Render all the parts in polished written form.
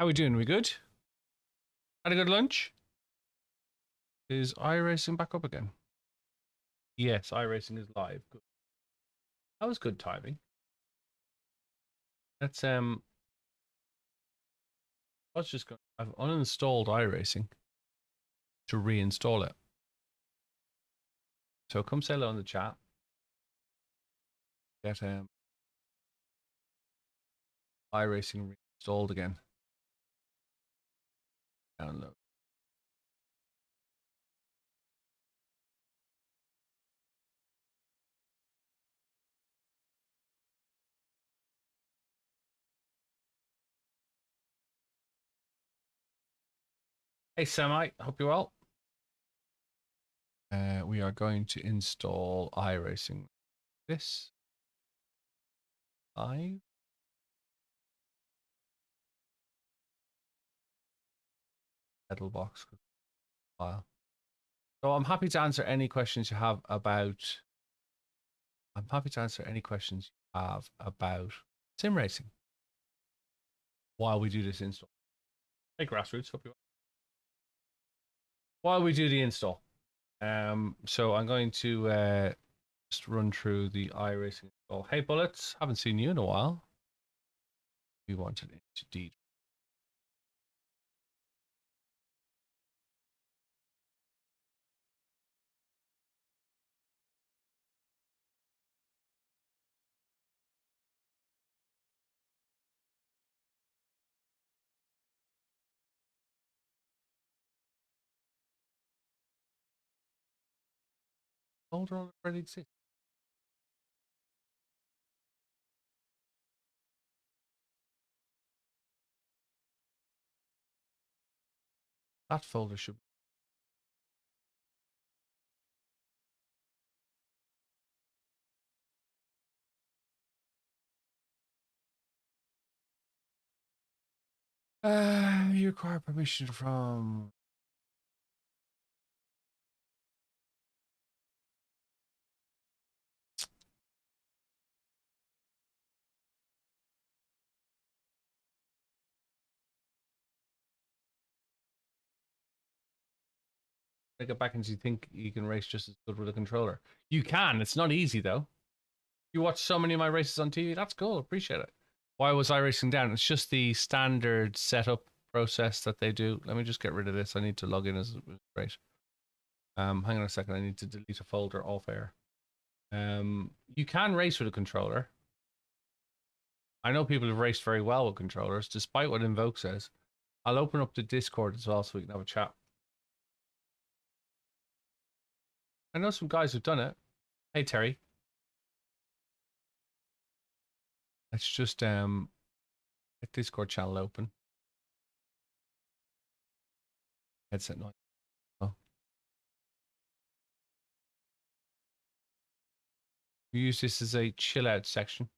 How we doing? We good? Had a good lunch? Is iRacing back up again? Yes, iRacing is live. Good. That was good timing. Let's I was just going. I've uninstalled iRacing to reinstall it. So come say hello in the chat. Get iRacing reinstalled again. Download. Hey Semi, hope you're well. We are going to install iRacing. This live. Pedal box file. So I'm happy to answer any questions you have about. I'm happy to answer any questions you have about sim racing while we do this install. Hey Grassroots, hope you well. While we do the install. So I'm going to just run through the iRacing install. Hey Bullets, haven't seen you in a while. We wanted it to D. Folder already exists. That folder should. You require permission from. I get back and you think you can race just as good with a controller. You can. It's not easy though. You watch so many of my races on TV. That's cool. Appreciate it. Why was iRacing down? It's just the standard setup process that they do. Let me just get rid of this. I need to log in as great. Hang on a second. I need to delete a folder off air. You can race with a controller. I know people have raced very well with controllers, despite what Invoke says. I'll open up the Discord as well so we can have a chat. I know some guys who've done it. Hey Terry. Let's just get Discord channel open. Headset noise. Oh. We use this as a chill out section.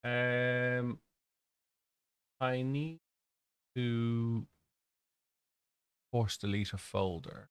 I need to force delete a folder.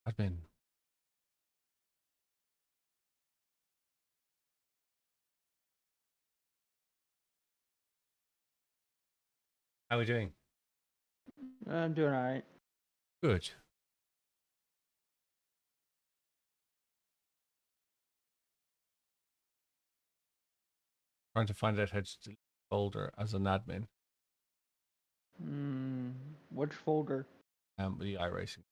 Admin. How are we doing? I'm doing all right. Good. Trying to find out how to delete a folder as an admin. Which folder? The iRacing.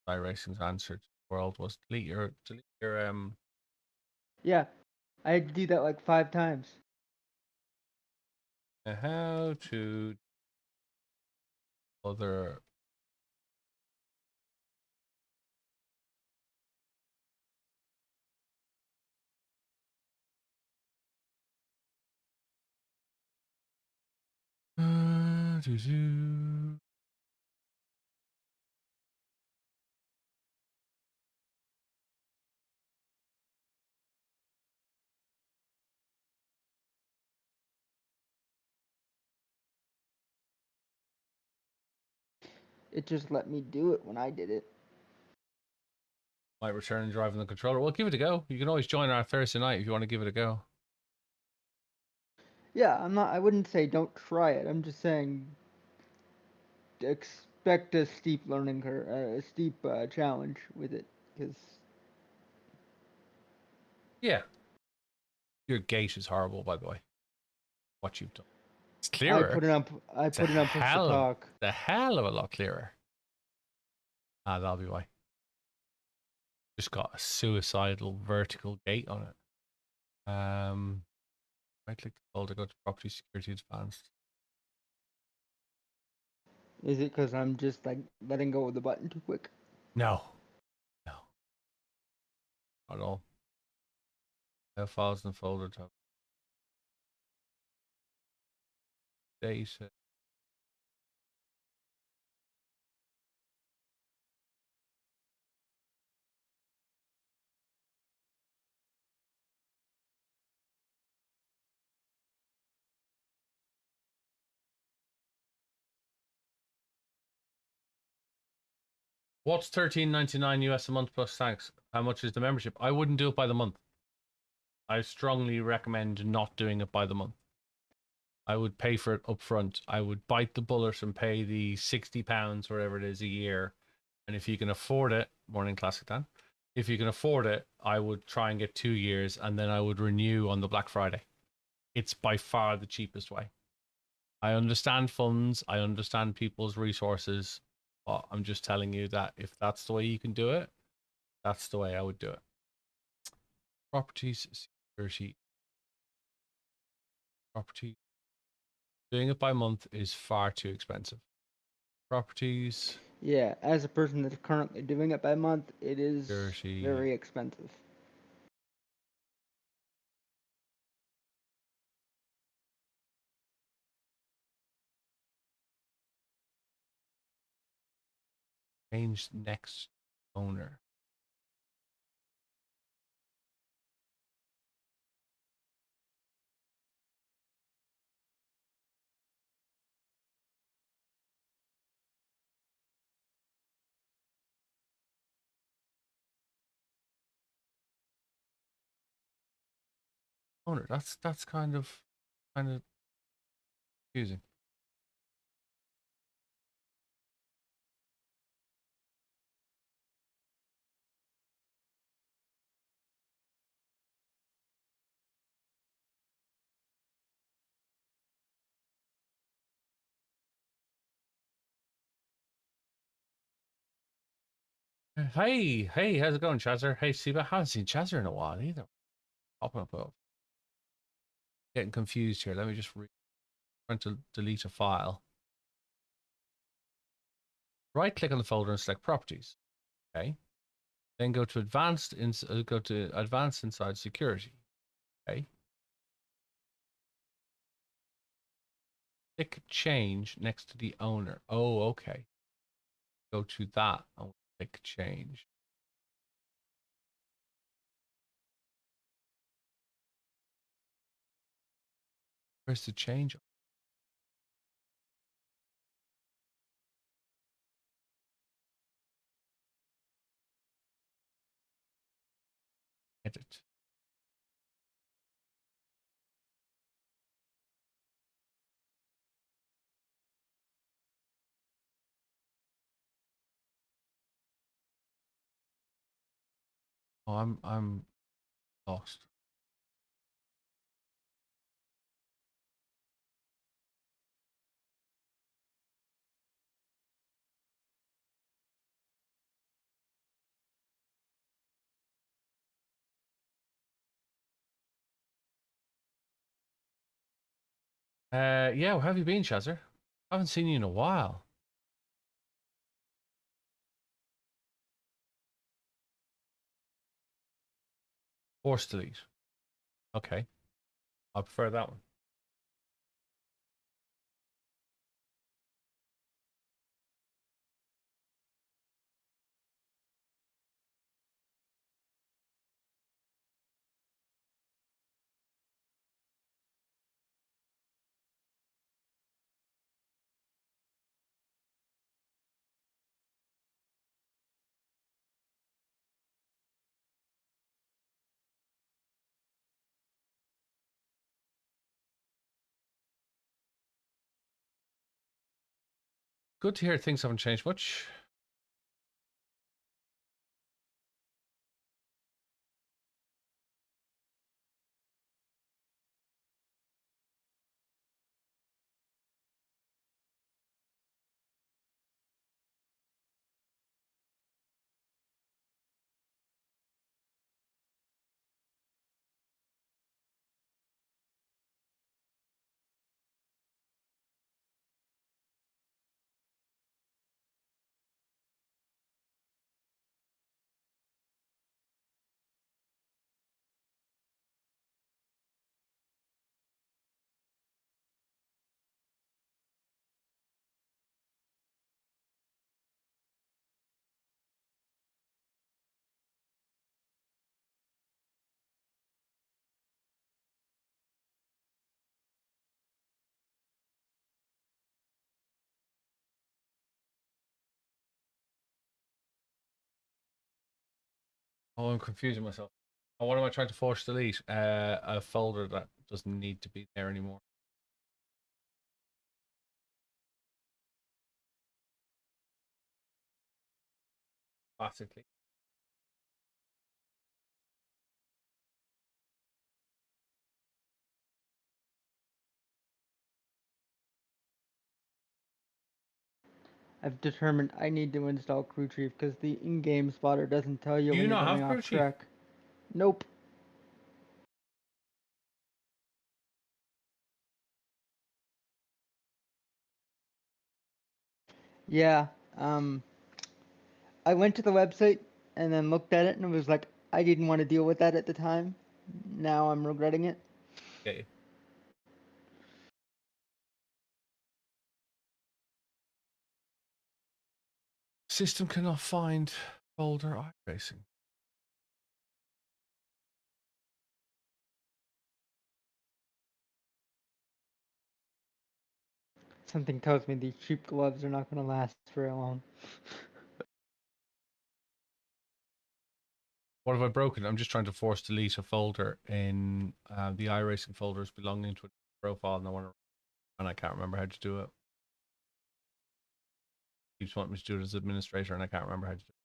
iRacing's answer to the world was delete your Yeah, I had to do that like 5 times. how to other It just let me do it when I did it. Might return and drive on the controller. Well, give it a go. You can always join our Thursday night if you want to give it a go. Yeah, I wouldn't say don't try it. I'm just saying expect a steep learning curve, a steep challenge with it, because Yeah. Your gate is horrible, by the way. What you've done. It's I clearer. put it up. I It's a put it on push to hell of talk. a lot clearer. Ah, that'll be why. Just got a suicidal vertical gate on it. Right click the folder, go to property security advanced. Is it because I'm just like letting go of the button too quick? No. No. Not at all. Files and folder tab. Data. What's $13.99 US a month plus tax? How much is the membership? I wouldn't do it by the month. I strongly recommend not doing it by the month. I would pay for it up front. I would bite the bullet and pay the £60, whatever it is, a year. And if you can afford it, morning classic Dan. If you can afford it, I would try and get 2 years and then I would renew on the Black Friday. It's by far the cheapest way. I understand funds, I understand people's resources, but I'm just telling you that if that's the way you can do it, that's the way I would do it. Properties, security, property. Doing it by month is far too expensive. Properties, Yeah, as a person that's currently doing it by month, it is security. very expensive. Change next owner. Owner. That's kind of confusing. Hey, how's it going, Chazzer? Hey, Siba, haven't seen Chazzer in a while either. Popping up. Getting confused here. Let me just trying to delete a file. Right click on the folder and select properties. Okay. Then go to advanced inside security. Okay. Click change next to the owner. Oh, okay. Go to that and click change. Where's the change? Edit. Oh, I'm lost. Yeah, how have you been, Chazzer? I haven't seen you in a while. Force delete. Okay. I prefer that one. Good to hear things haven't changed much. Oh, I'm confusing myself. Oh, what am I trying to force delete? A folder that doesn't need to be there anymore. Classically. I've determined I need to install Crew Chief because the in-game spotter doesn't tell you Do when you you're not going have off crew chief? track. Nope. Yeah. Um. I went to the website and then looked at it and was like, I didn't want to deal with that at the time. Now I'm regretting it. Okay. System cannot find folder iRacing. Something tells me these cheap gloves are not going to last very long. What have I broken? I'm just trying to force delete a folder in the iRacing folders belonging to a profile, and I can't remember how to do it. You just want me to do it as administrator, and I can't remember how to do it.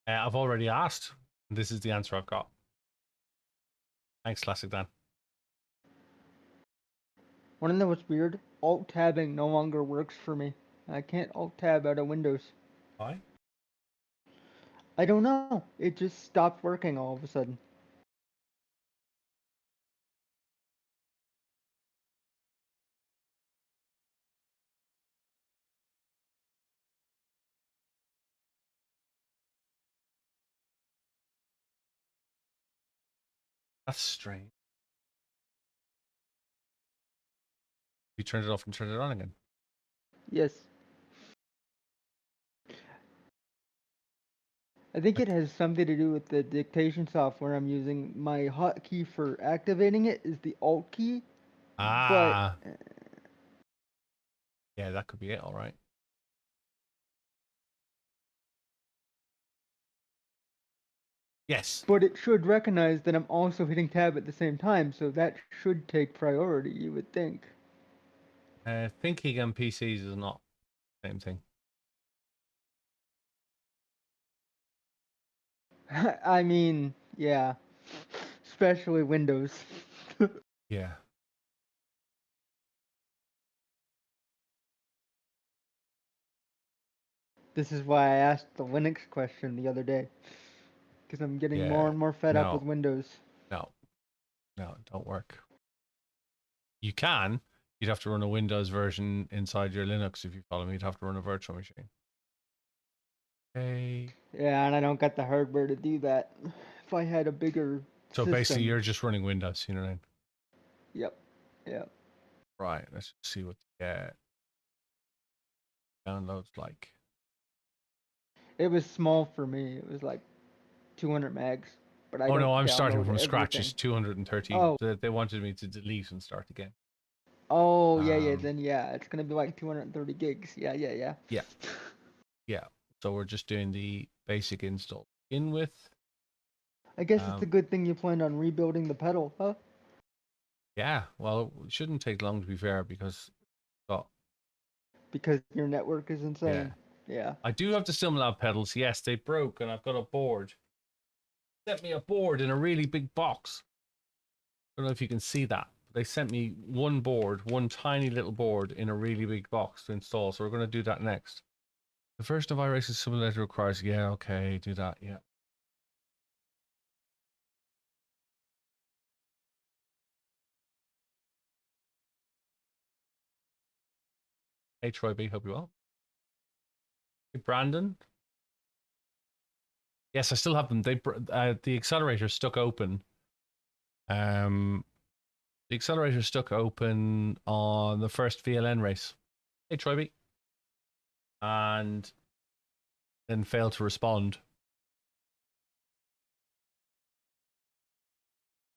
I've already asked. And this is the answer I've got. Thanks, Classic Dan. Want to know what's weird? Alt tabbing no longer works for me. I can't alt tab out of Windows. Why? I don't know. It just stopped working all of a sudden. That's strange. You turned it off and turned it on again. Yes. I think it Like, has something to do with the dictation software I'm using. My hotkey for activating it is the Alt key, but ah, yeah, that could be it. All right. Yes. it should recognize that I'm also hitting tab at the same time, so that should take priority, you would think. Thinking and PCs is not the same thing. I mean, yeah, especially Windows. Yeah. This is why I asked the Linux question the other day, because I'm getting more Yeah. and more fed up with No. Windows. No. No. Don't work. You can. You'd have to run a Windows version inside your Linux if you follow me. You'd have to run a virtual machine. Okay. Yeah, and I don't got the hardware to do that. If I had a bigger So basically, system. you're just running Windows, you know what I mean? Yep. Yep. Right. Let's just see what the downloads like. It was small for me. It was like 200 megs, but I Oh no, don't I'm starting download from scratch. everything. It's 230. Oh. They wanted me to delete and start again. Oh, yeah, yeah. Um, Then yeah, it's gonna be like 230 gigs. Yeah, yeah, yeah. yeah, yeah. So we're just doing the basic install to begin with. I guess it's a good thing you planned on rebuilding the pedal, huh? Yeah, well, it shouldn't take long to be fair because, oh, Because your network is yeah, insane. Yeah. I do have the SimLab pedals. Yes, they broke, and I've got a board. Sent me a board in a really big box. I don't know if you can see that. They sent me one board, one tiny little board in a really big box to install. So we're going to do that next. The first of iRacing simulator requires, yeah, okay, do that, yeah. Hey, Troy B, hope you well. Hey, Brandon. Yes, I still have them. The accelerator stuck open. The accelerator stuck open on the first VLN race. Hey, Troy B. And then failed to respond.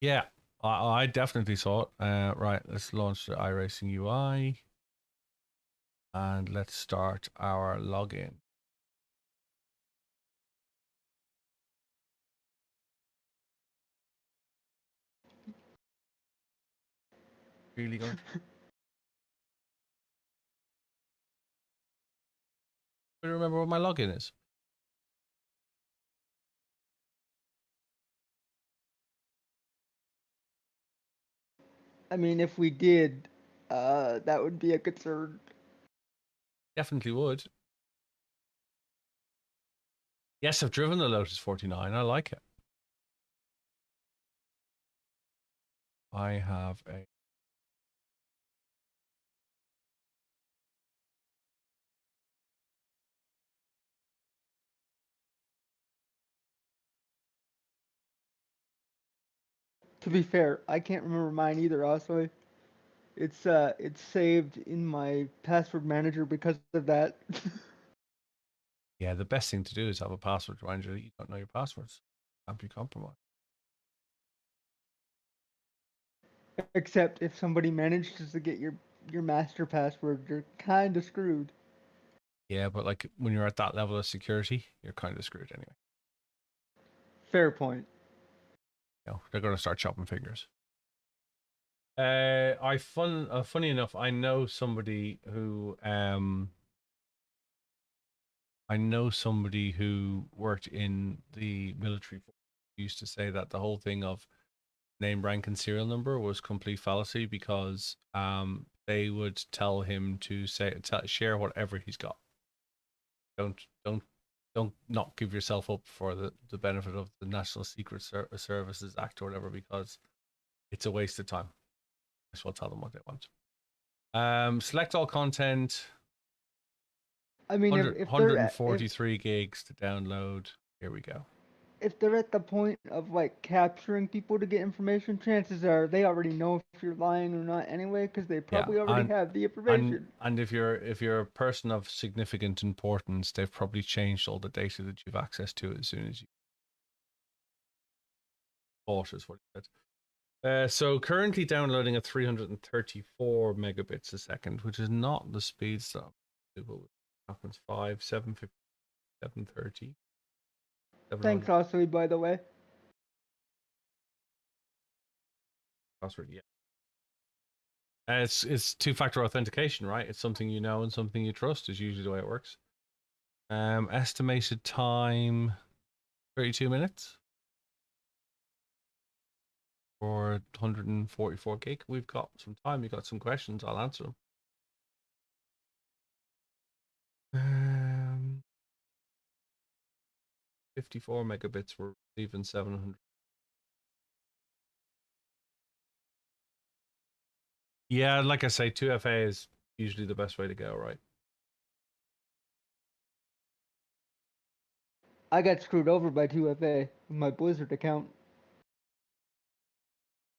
Yeah, I definitely saw it. Right, let's launch the iRacing UI. And let's start our login. Really going? I don't remember what my login is. I mean, if we did, that would be a concern. Definitely would. Yes, I've driven the Lotus 49. I like it. I have a... To be fair, I can't remember mine either, also. It's saved in my password manager because of that. Yeah, the best thing to do is have a password reminder that you don't know your passwords. Can't be compromised. Except if somebody manages to get your master password, you're kind of screwed. Yeah, but like when you're at that level of security, you're kind of screwed anyway. Fair point. You know, they're going to start chopping fingers. Funny enough, I know somebody who worked in the military. Used to say that the whole thing of name, rank, and serial number was complete fallacy because they would tell him to share whatever he's got. Don't not give yourself up for the benefit of the National Secret Services Act or whatever because it's a waste of time. I will tell them what they want. Select all content. I mean, 143 gigs to download. Here we go. if they're at the point of like capturing people to get information, chances are they already know if you're lying or not anyway, because they Yeah, probably already have the information. and if you're a person of significant importance, they've probably changed all the data that you've access to as soon as you bought, is what he said. So currently downloading at 334 megabits a second, which is not the speed stop. Happens 5, 750, 730. Thanks, Osui, by the way. Password, yeah. It's two-factor authentication, right? It's something you know and something you trust is usually the way it works. Estimated time 32 minutes for 144 gig. We've got some time. You got some questions? I'll answer them. 54 megabits. We're receiving 700. Yeah, like I say, 2FA is usually the best way to go, right? I got screwed over by 2FA with my Blizzard account.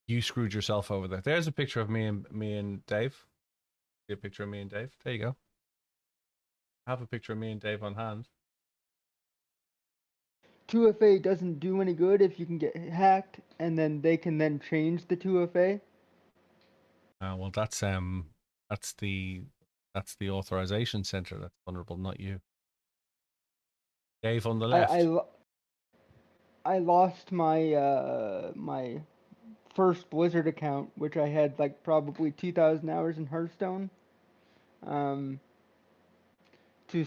you screwed yourself over there. There's a picture of me and Dave. See a picture of me and Dave. There you go. I have a picture of me and Dave on hand. 2FA doesn't do any good if you can get hacked, and then they can then change the 2FA. Well, that's the authorization center that's vulnerable, not you. Dave on the left. I lost my my first Blizzard account, which I had like probably 2,000 hours in Hearthstone, to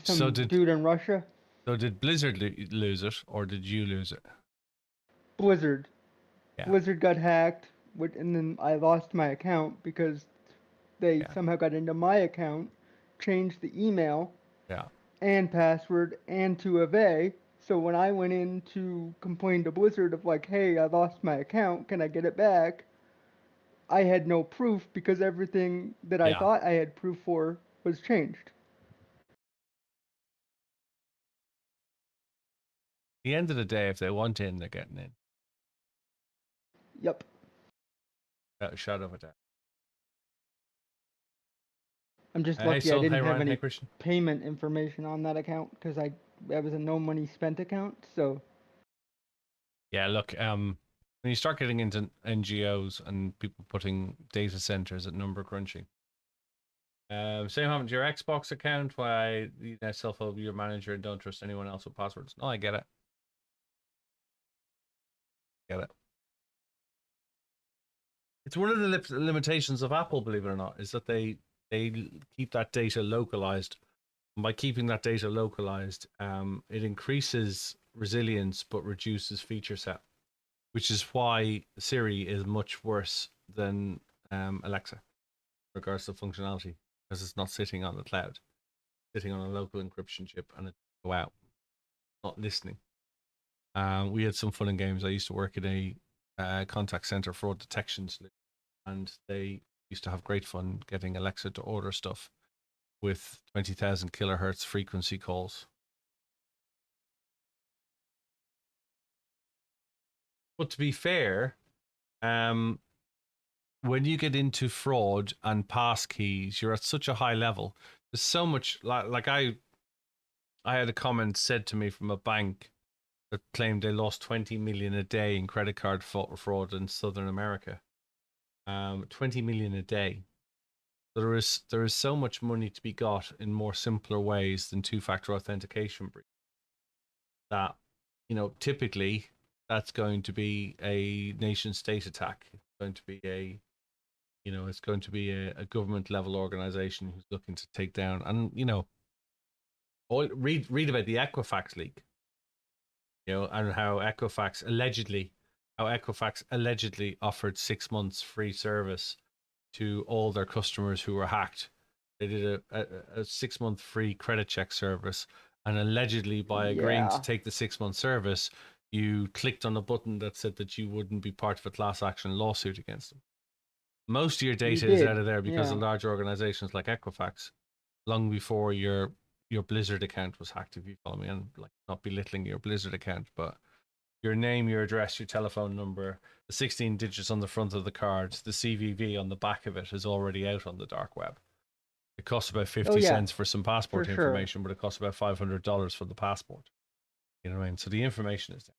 some dude in Russia. So did Blizzard lose it, or did you lose it? Blizzard. Yeah. Blizzard got hacked, and then I lost my account because they somehow got into my account, changed the email, and password, and 2FA. So when I went in to complain to Blizzard of like, hey, I lost my account, can I get it back? I had no proof because everything that I thought I had proof for was changed. At the end of the day, if they want in, they're getting in. Yep. Without a shadow of a doubt. I'm just lucky I didn't have any payment information on that account because that was a no money spent account. So. Yeah, look, when you start getting into NGOs and people putting data centers at number crunching, same happened to your Xbox account. Why you self-hub your manager and don't trust anyone else with passwords? No, I get it. Get it. It's one of the limitations of Apple, believe it or not, is that they keep that data localized. And by keeping that data localized, it increases resilience but reduces feature set, which is why Siri is much worse than Alexa in regards to functionality, because it's not sitting on the cloud, sitting on a local encryption chip, and it go out, not listening. We had some fun and games. I used to work at a contact center fraud detection solution, and they used to have great fun getting Alexa to order stuff with 20,000 kilohertz frequency calls. But to be fair, when you get into fraud and pass keys, you're at such a high level. There's so much, like I had a comment said to me from a bank that claimed they lost 20 million a day in credit card fraud in Southern America. 20 million a day. So there is so much money to be got in more simpler ways than two-factor authentication breach. That, typically that's going to be a nation state attack. It's going to be a government level organization who's looking to take down. And read about the Equifax leak. And how Equifax allegedly offered 6 months free service to all their customers who were hacked. They did a 6-month free credit check service, and allegedly by agreeing to take the 6-month service, you clicked on a button that said that you wouldn't be part of a class action lawsuit against them. Most of your data is out of there because of large organizations like Equifax, long before your Blizzard account was hacked, if you follow me, and like not belittling your Blizzard account, but your name, your address, your telephone number, the 16 digits on the front of the card, the CVV on the back of it is already out on the dark web. It costs about 50 cents for some passport information, but it costs about $500 for the passport. You know what I mean? So the information is there.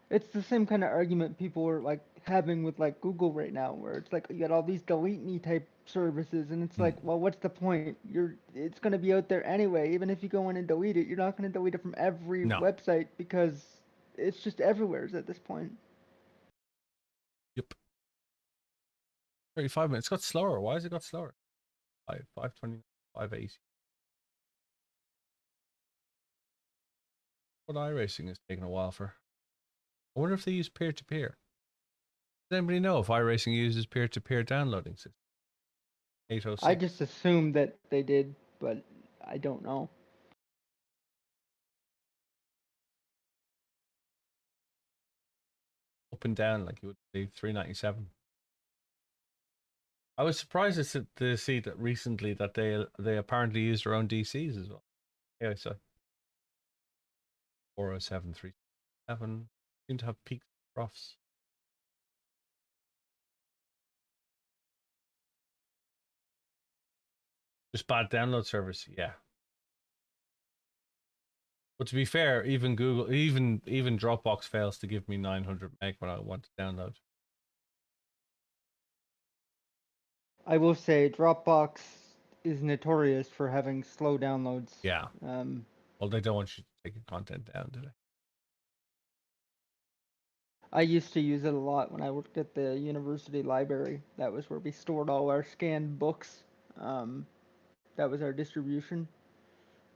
It's the same kind of argument people are like having with like Google right now, where it's like you got all these delete me type services, and it's like, well, what's the point? It's going to be out there anyway. Even if you go in and delete it, you're not going to delete it from every website because it's just everywhere at this point. Yep. 35 minutes. It's got slower. Why has it got slower? 520, 580. What iRacing is taking a while for? I wonder if they use peer-to-peer. Does anybody know if iRacing uses peer-to-peer downloading system? 806. I just assumed that they did, but I don't know. Up and down like you would say 397. I was surprised to see that recently that they apparently use their own DCs as well. Yeah, so 407, 377 seem to have peaks and troughs. Just bad download service. Yeah. But to be fair, even Google, even Dropbox fails to give me 900 meg when I want to download. I will say Dropbox is notorious for having slow downloads. Yeah. Well, they don't want you to take your content down, do they? I used to use it a lot when I worked at the university library. That was where we stored all our scanned books. That was our distribution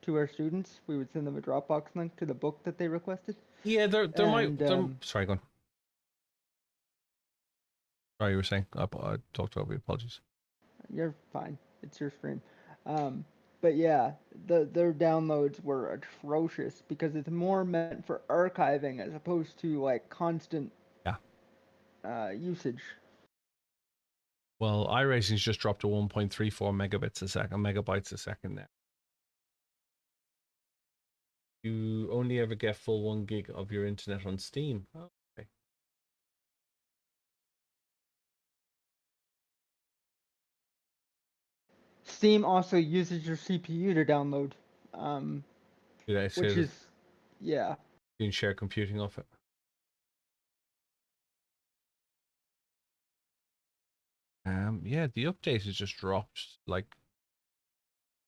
to our students. We would send them a Dropbox link to the book that they requested. Yeah, there might. Sorry, go on. Sorry, you were saying. I talked over you. Apologies. You're fine. It's your stream. But yeah, their downloads were atrocious because it's more meant for archiving as opposed to like constant usage. Well, iRacing's just dropped to 1.34 megabytes a second now. You only ever get full 1 gig of your internet on Steam. Oh, okay. Steam also uses your CPU to download, which is, yeah. You can share computing off it. Yeah, the update has just dropped like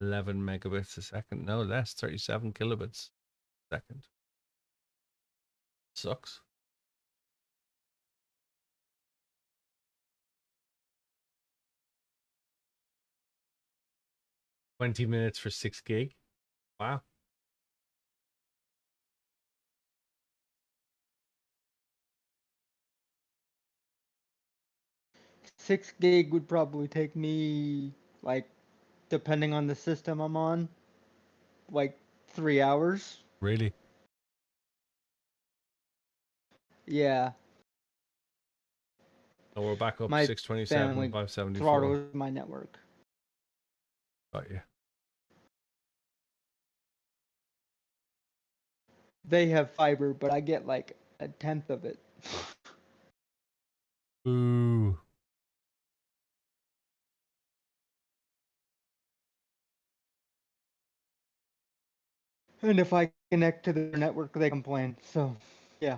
11 megabits a second. No less, 37 kilobits a second. Sucks. $20 for 6 gig. Wow. Six gig would probably take me, like, depending on the system I'm on, like 3 hours. Really? Yeah. Oh, we're back up My 627, family 574. throttles my network. Got you. They have fiber, but I get like a tenth of it. Ooh. And if I connect to their network, they complain. So, yeah.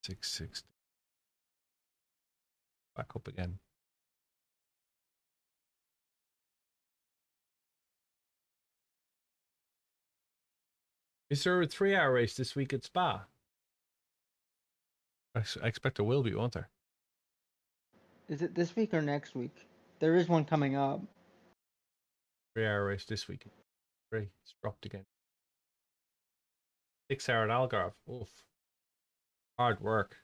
660. Back up again. Is there a 3-hour race this week at Spa? I expect there will be, won't there? Is it this week or next week? There is one coming up. 3-hour race this week. Great. It's dropped again. 6-hour at Algarve. Oof. Hard work.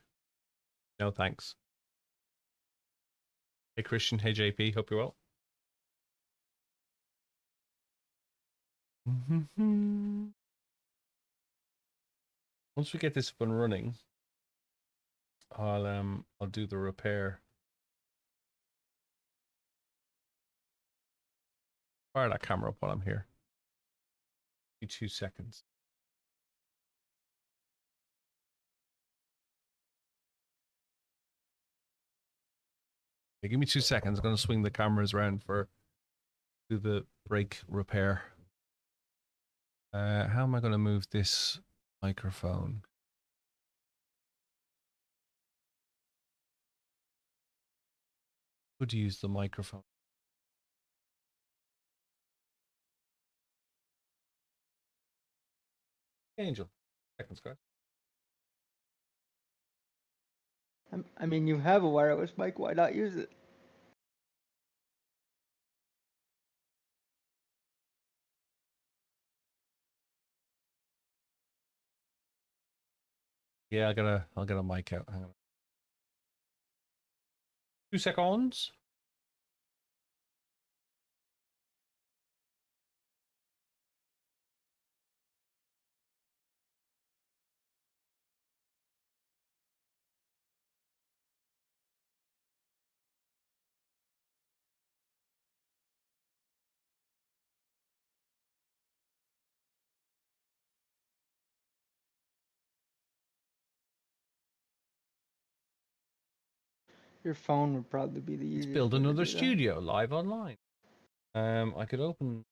No thanks. Hey Christian, hey JP, hope you're well. Once we get this up and running, I'll do the repair. Fire that camera up while I'm here. Give me 2 seconds. Okay, give me 2 seconds. I'm going to swing the cameras around for do the brake repair. How am I going to move this microphone? Could use the microphone. Angel, seconds, guys. I mean, you have a wireless mic. Why not use it? Yeah, I'll get a mic out. Hang on. 2 seconds. Your phone would probably be the easiest. Let's build way to another do that. studio live online. I could open.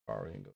And go.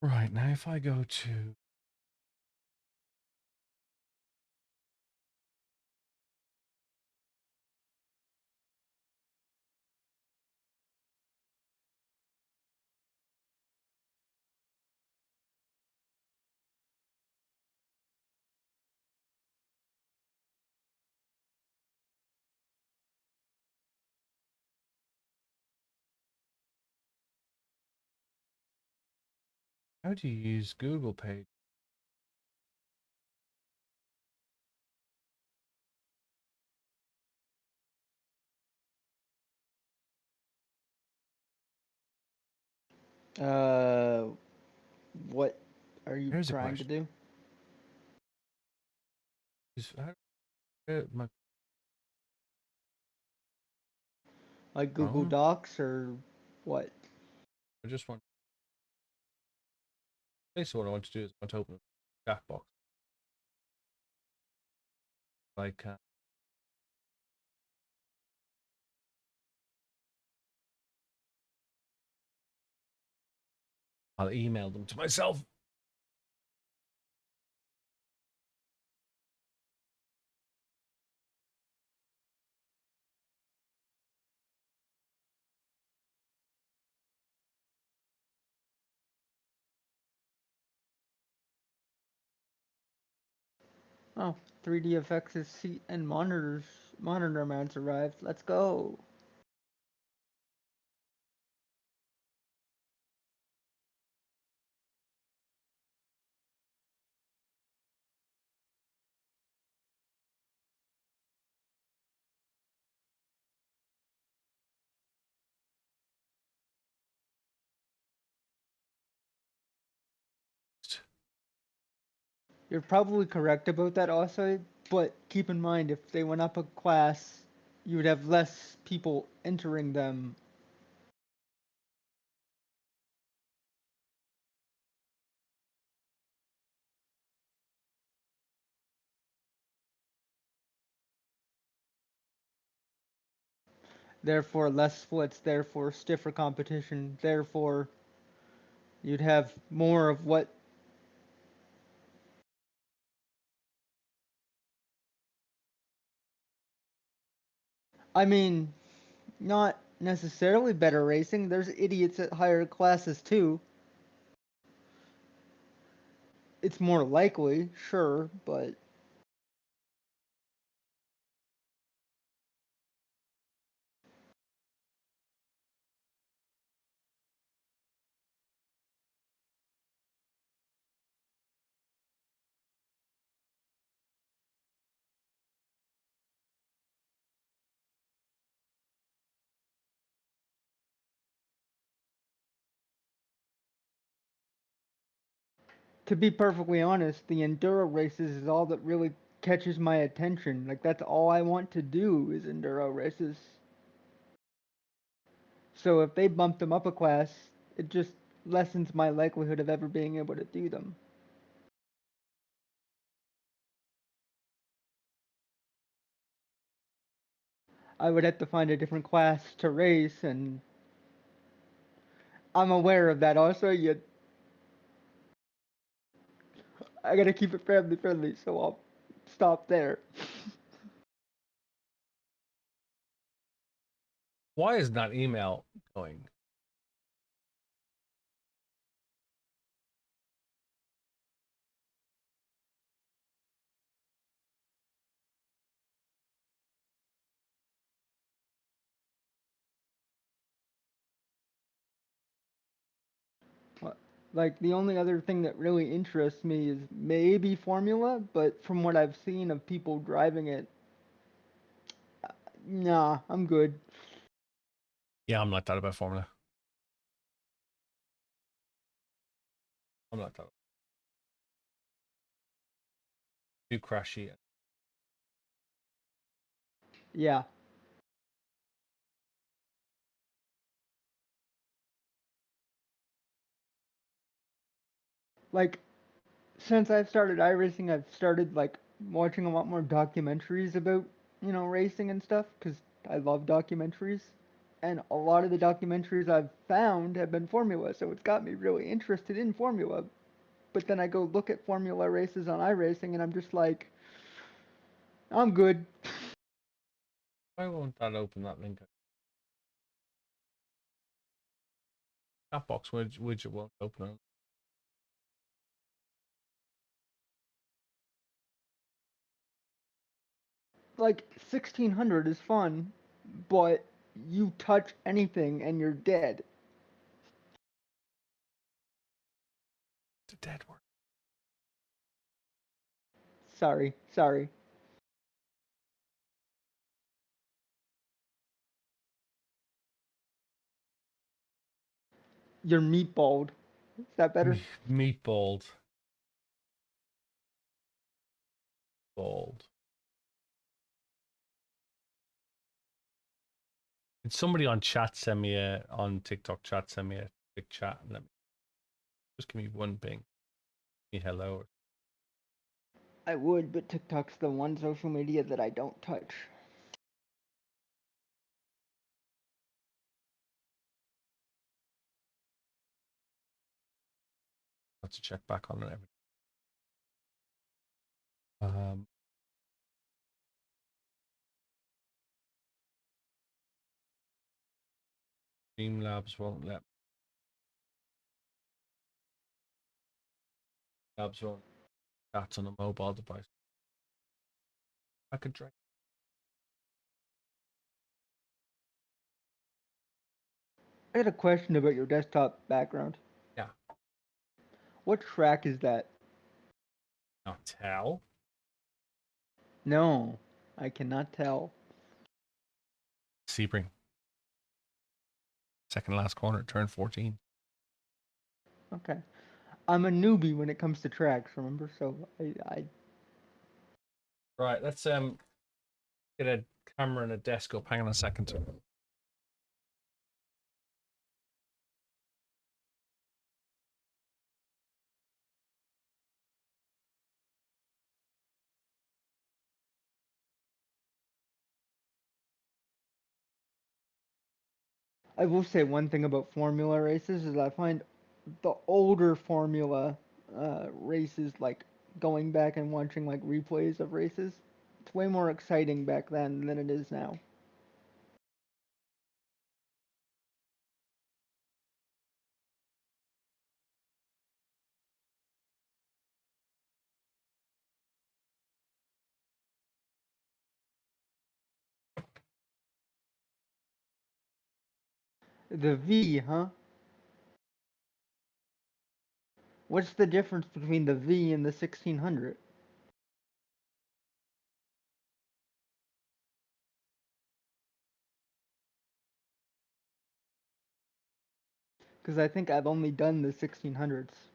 Right, now if I go to... How do you use Google Page? What are you Here's a trying to question. do? My... Like Google Docs or what? I just want... Basically what I want to do is I want to open a chat box. Like... I'll email them to myself. Oh, 3DFX's seat and monitor mounts arrived. Let's go. You're probably correct about that also, but keep in mind if they went up a class, you would have less people entering them. Therefore, less splits, therefore, stiffer competition, therefore, you'd have more of what. I mean, not necessarily better racing. There's idiots at higher classes too. It's more likely, sure, but to be perfectly honest, the enduro races is all that really catches my attention. Like that's all I want to do is enduro races. So if they bump them up a class, it just lessens my likelihood of ever being able to do them. I would have to find a different class to race, and I'm aware of that also. I gotta keep it family friendly, so I'll stop there. Why isn't that email going? Like, the only other thing that really interests me is maybe Formula, but from what I've seen of people driving it, nah, I'm good. Yeah, I'm like that about Formula. I'm like that. Too crashy. Yeah. Like, since I've started iRacing, I've started, like, watching a lot more documentaries about, racing and stuff, because I love documentaries. And a lot of the documentaries I've found have been Formula, so it's got me really interested in Formula. But then I go look at Formula races on iRacing, and I'm just like, I'm good. Why won't that open that link? That box widget won't open it. Like, 1600 is fun, but you touch anything and you're dead. It's a dead word. Sorry. You're meatballed. Is that better? Meatballed. Bald. Did somebody on chat send me on TikTok chat send me a quick chat and let me just give me one ping. Me hello. I would, but TikTok's the one social media that I don't touch. Have to check back on it. Um, Streamlabs won't let. Labs won't. That's on a mobile device. I could drag. I had a question about your desktop background. Yeah. What track is that? Not tell. No, I cannot tell. Sebring. Second last corner, turn 14. Okay. I'm a newbie when it comes to tracks, remember? So I Right, let's get a camera and a desk up. Hang on a second. will say one thing about Formula races is I find the older Formula races, like going back and watching like replays of races, it's way more exciting back then than it is now. The V, huh? What's the difference between the V and the 1600? Because I think I've only done the 1600s.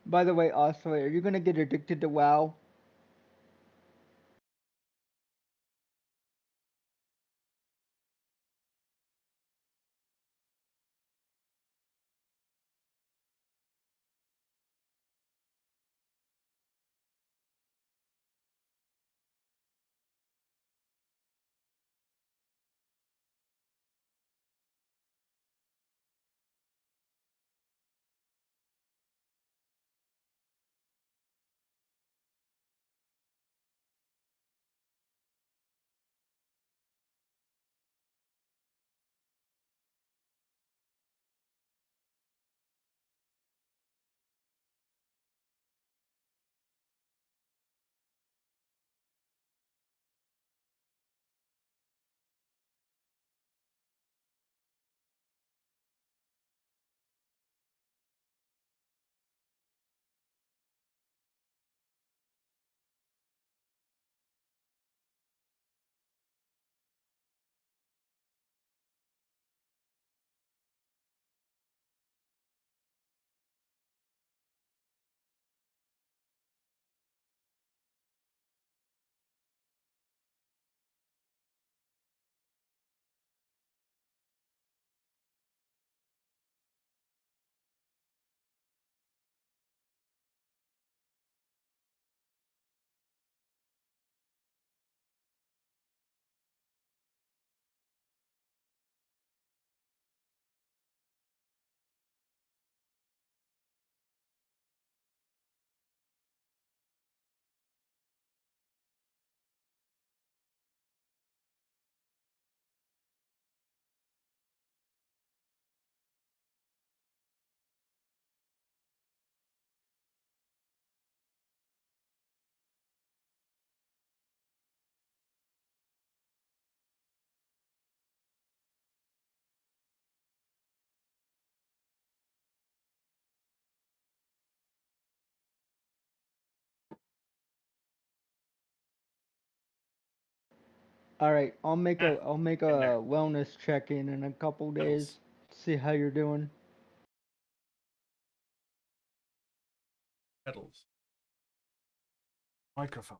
By the way, Oswald, are you gonna get addicted to WoW? All right, I'll make Ah, in there. a wellness check-in in a couple days. Pedals. See how you're doing. Pedals. Microphone.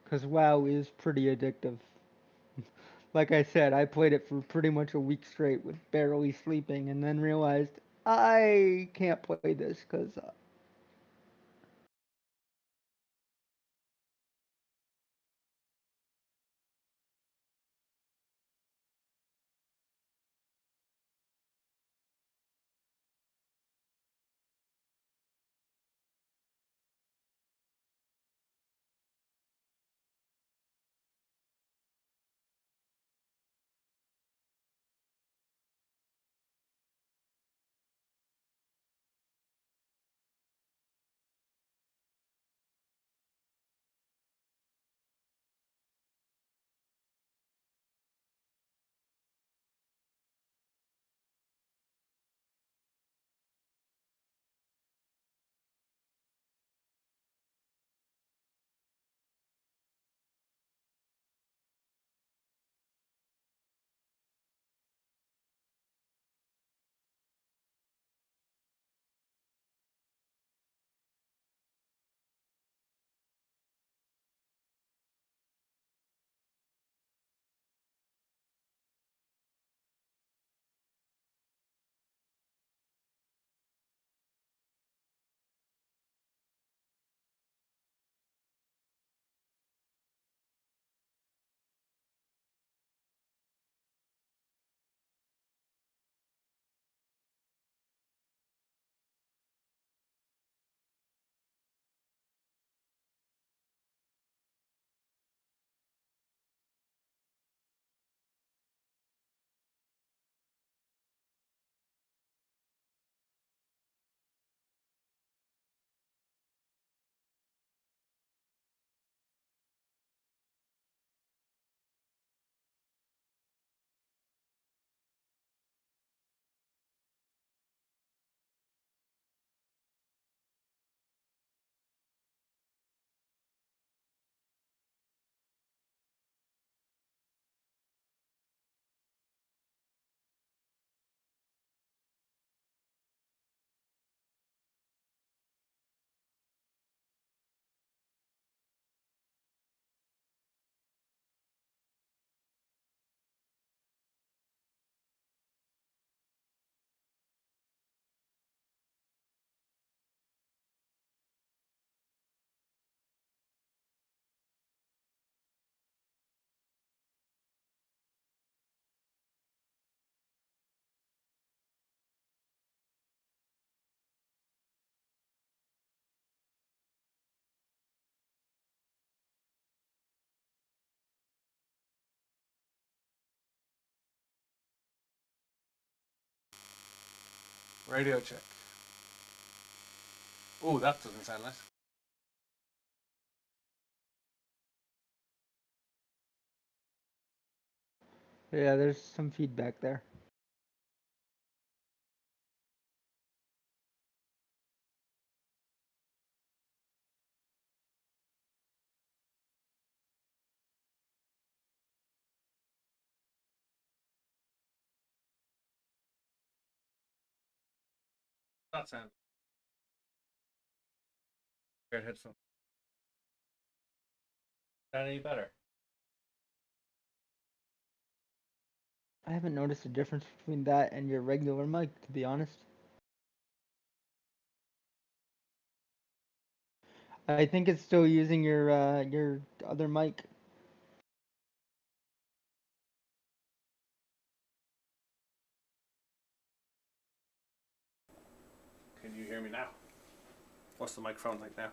Cause WoW is pretty addictive. Like I said, I played it for pretty much a week straight with barely sleeping, and then realized I can't play this because Radio check. Oh, that doesn't sound nice. yeah, there's some feedback there. That sounds. Great headphone. Is that any better? I haven't noticed a difference between that and your regular mic, to be honest. I think it's still using your other mic. Can you hear me now? What's the microphone like now?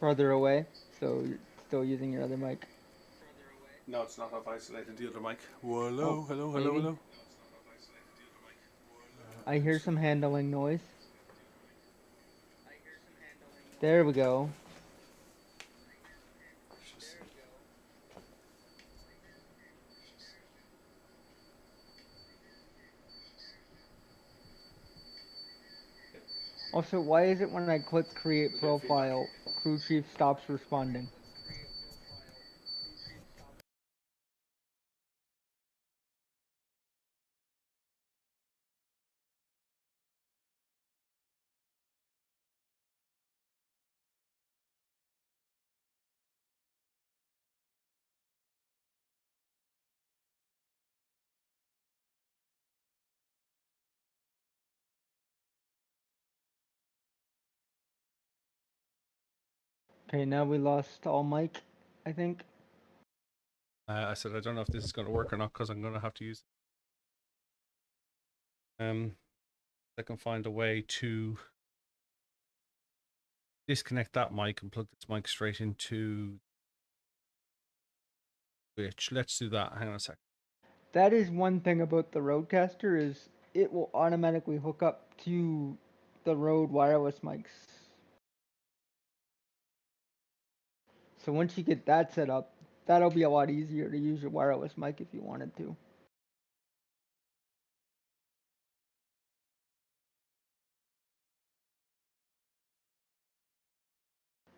Further away, so you're still using your other mic. No, it's not. I've isolated the other mic. Hello, Oh, hello, hello, maybe. hello. I hear some handling noise. There we go. Also, why is it when I click create profile, crew chief stops responding? Okay, now we lost all mic, I think. I said I don't know if this is going to work or not because I'm going to have to use it. I can find a way to disconnect that mic and plug this mic straight into Twitch. Let's do that. Hang on a sec. That is one thing about the Rodecaster is it will automatically hook up to the Rode wireless mics. So once you get that set up, that'll be a lot easier to use your wireless mic if you wanted to.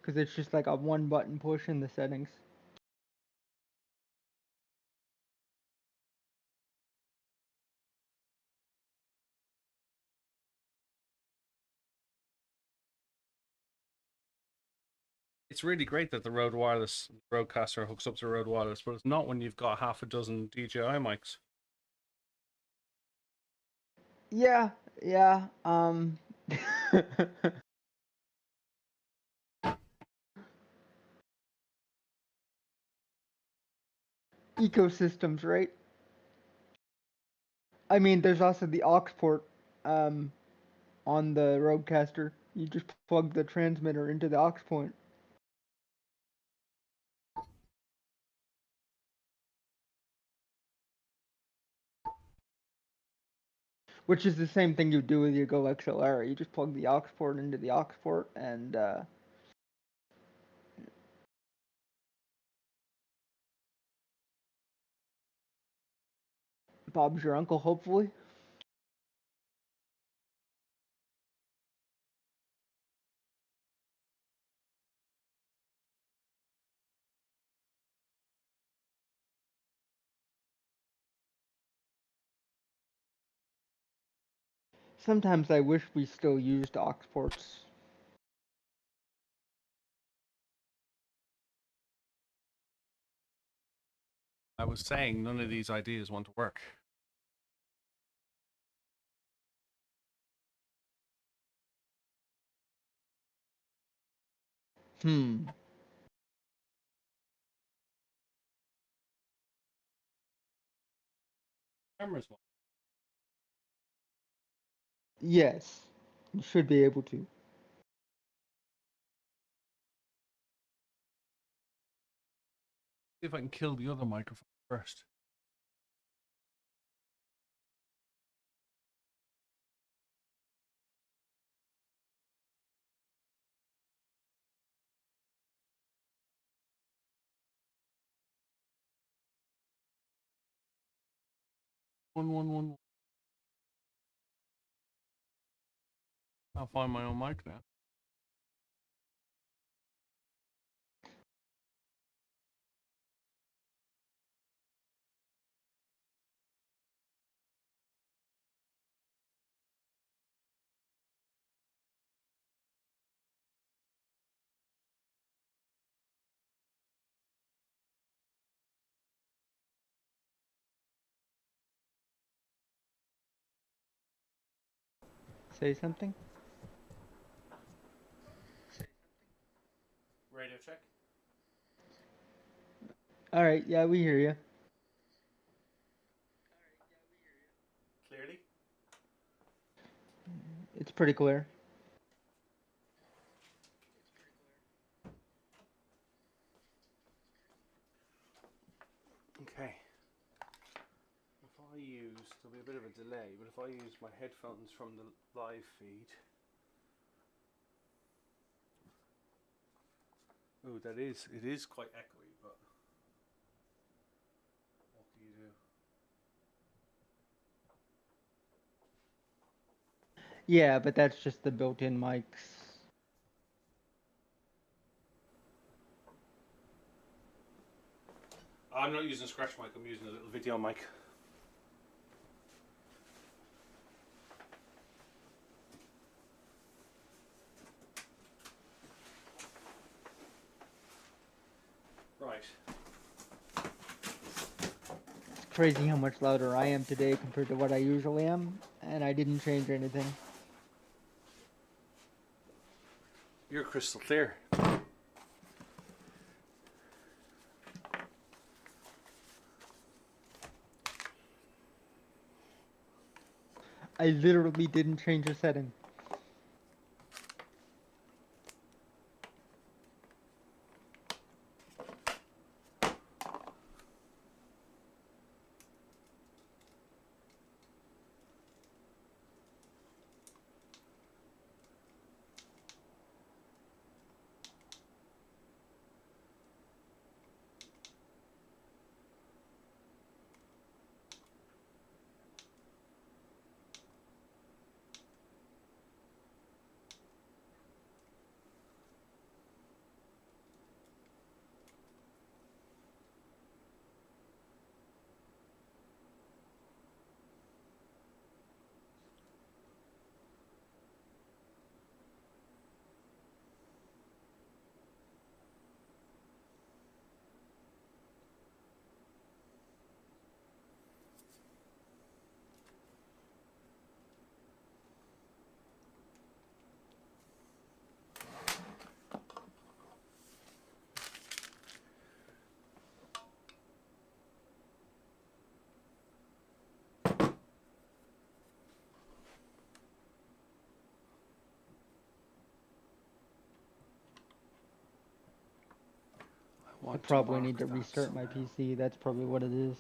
Because it's just like a one button push in the settings. It's really great that the Rode Wireless Rodecaster hooks up to Rode Wireless, but it's not when you've got half a dozen DJI mics. Yeah, yeah. Ecosystems, right? I mean, there's also the aux port on the Rodecaster. You just plug the transmitter into the aux port. Which is the same thing you do with your Go XLR. You just plug the aux port into the aux port and Bob's your uncle, hopefully. Sometimes I wish we still used aux ports. I was saying none of these ideas want to work. Cameras. Yes, you should be able to. See if I can kill the other microphone first. One. I'll find my own mic now. Say something? Radio check. Alright, yeah, we hear you. Clearly? It's pretty clear. Okay. If I use, there'll be a bit of a delay, but if I use my headphones from the live feed. Oh, it is quite echoey, but what do? Yeah, but that's just the built-in mics. I'm not using a scratch mic, I'm using a little video mic. Right. It's crazy how much louder I am today compared to what I usually am, and I didn't change anything. You're crystal clear. I literally didn't change a setting. I probably need to restart my PC. That's probably what it is.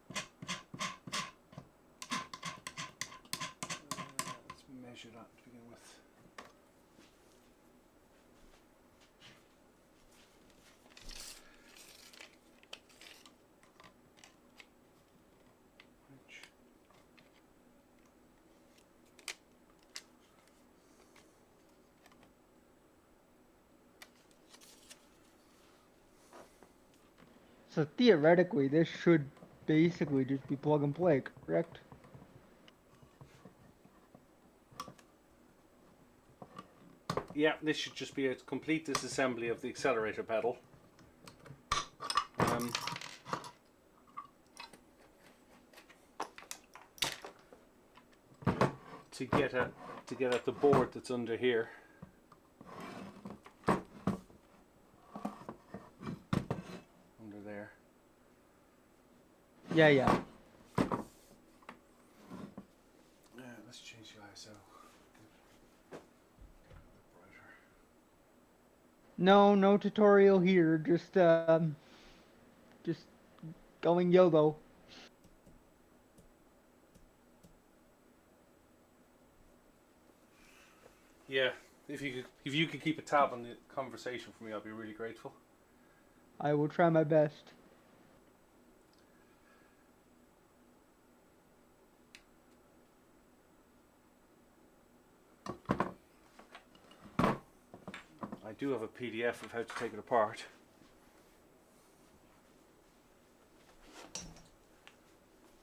Let's measure that to begin with. So theoretically, this should basically just be plug and play, correct? Yeah, this should just be a complete disassembly of the accelerator pedal. To get at the board that's under here. Under there. Yeah. Let's change the ISO. Brighter. No tutorial here. Just going YOLO. Yeah, if you could keep a tab on the conversation for me, I'd be really grateful. I will try my best. I do have a PDF of how to take it apart.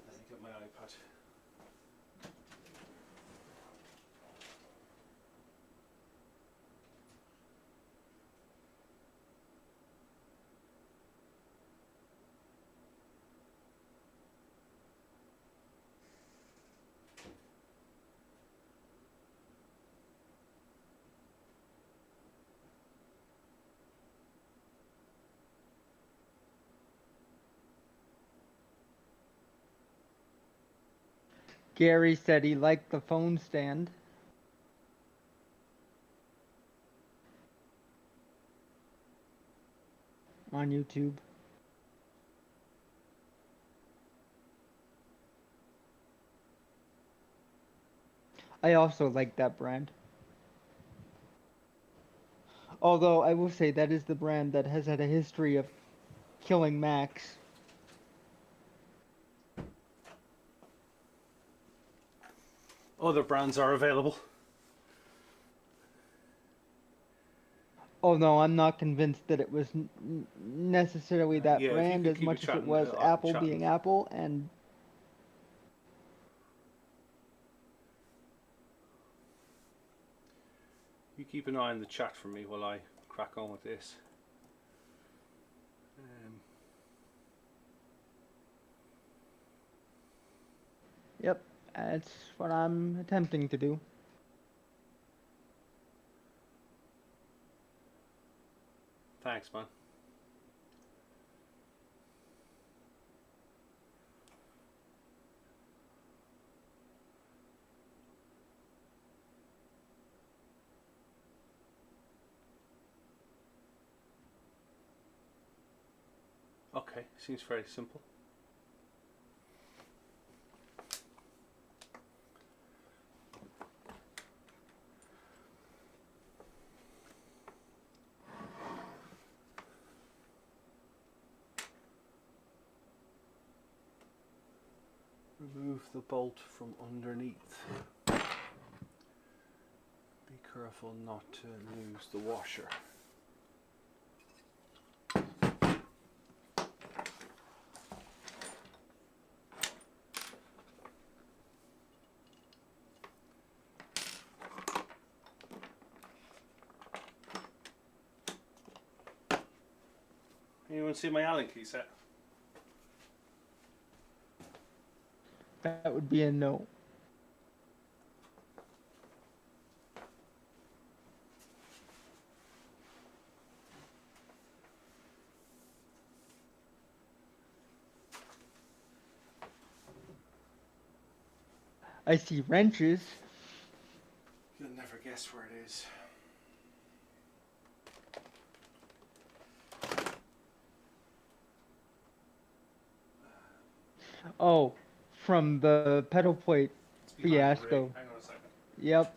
Let me get my iPad. Gary said he liked the phone stand. On YouTube. I also like that brand. Although I will say that is the brand that has had a history of killing Macs. other brands are available. Oh no, I'm not convinced that it was necessarily that Yeah, if you brand could as keep it much as it chatting, was Apple chatting. being Apple, and You keep an eye on the chat for me while I crack on with this. yep, that's what I'm attempting to do. Thanks, man. Okay, seems very simple. Remove the bolt from underneath. Be careful not to lose the washer. Anyone see my Allen key set? That would be a no. I see wrenches. You'll never guess where it is. Oh, from the pedal plate fiasco. Hang on a second. Yep.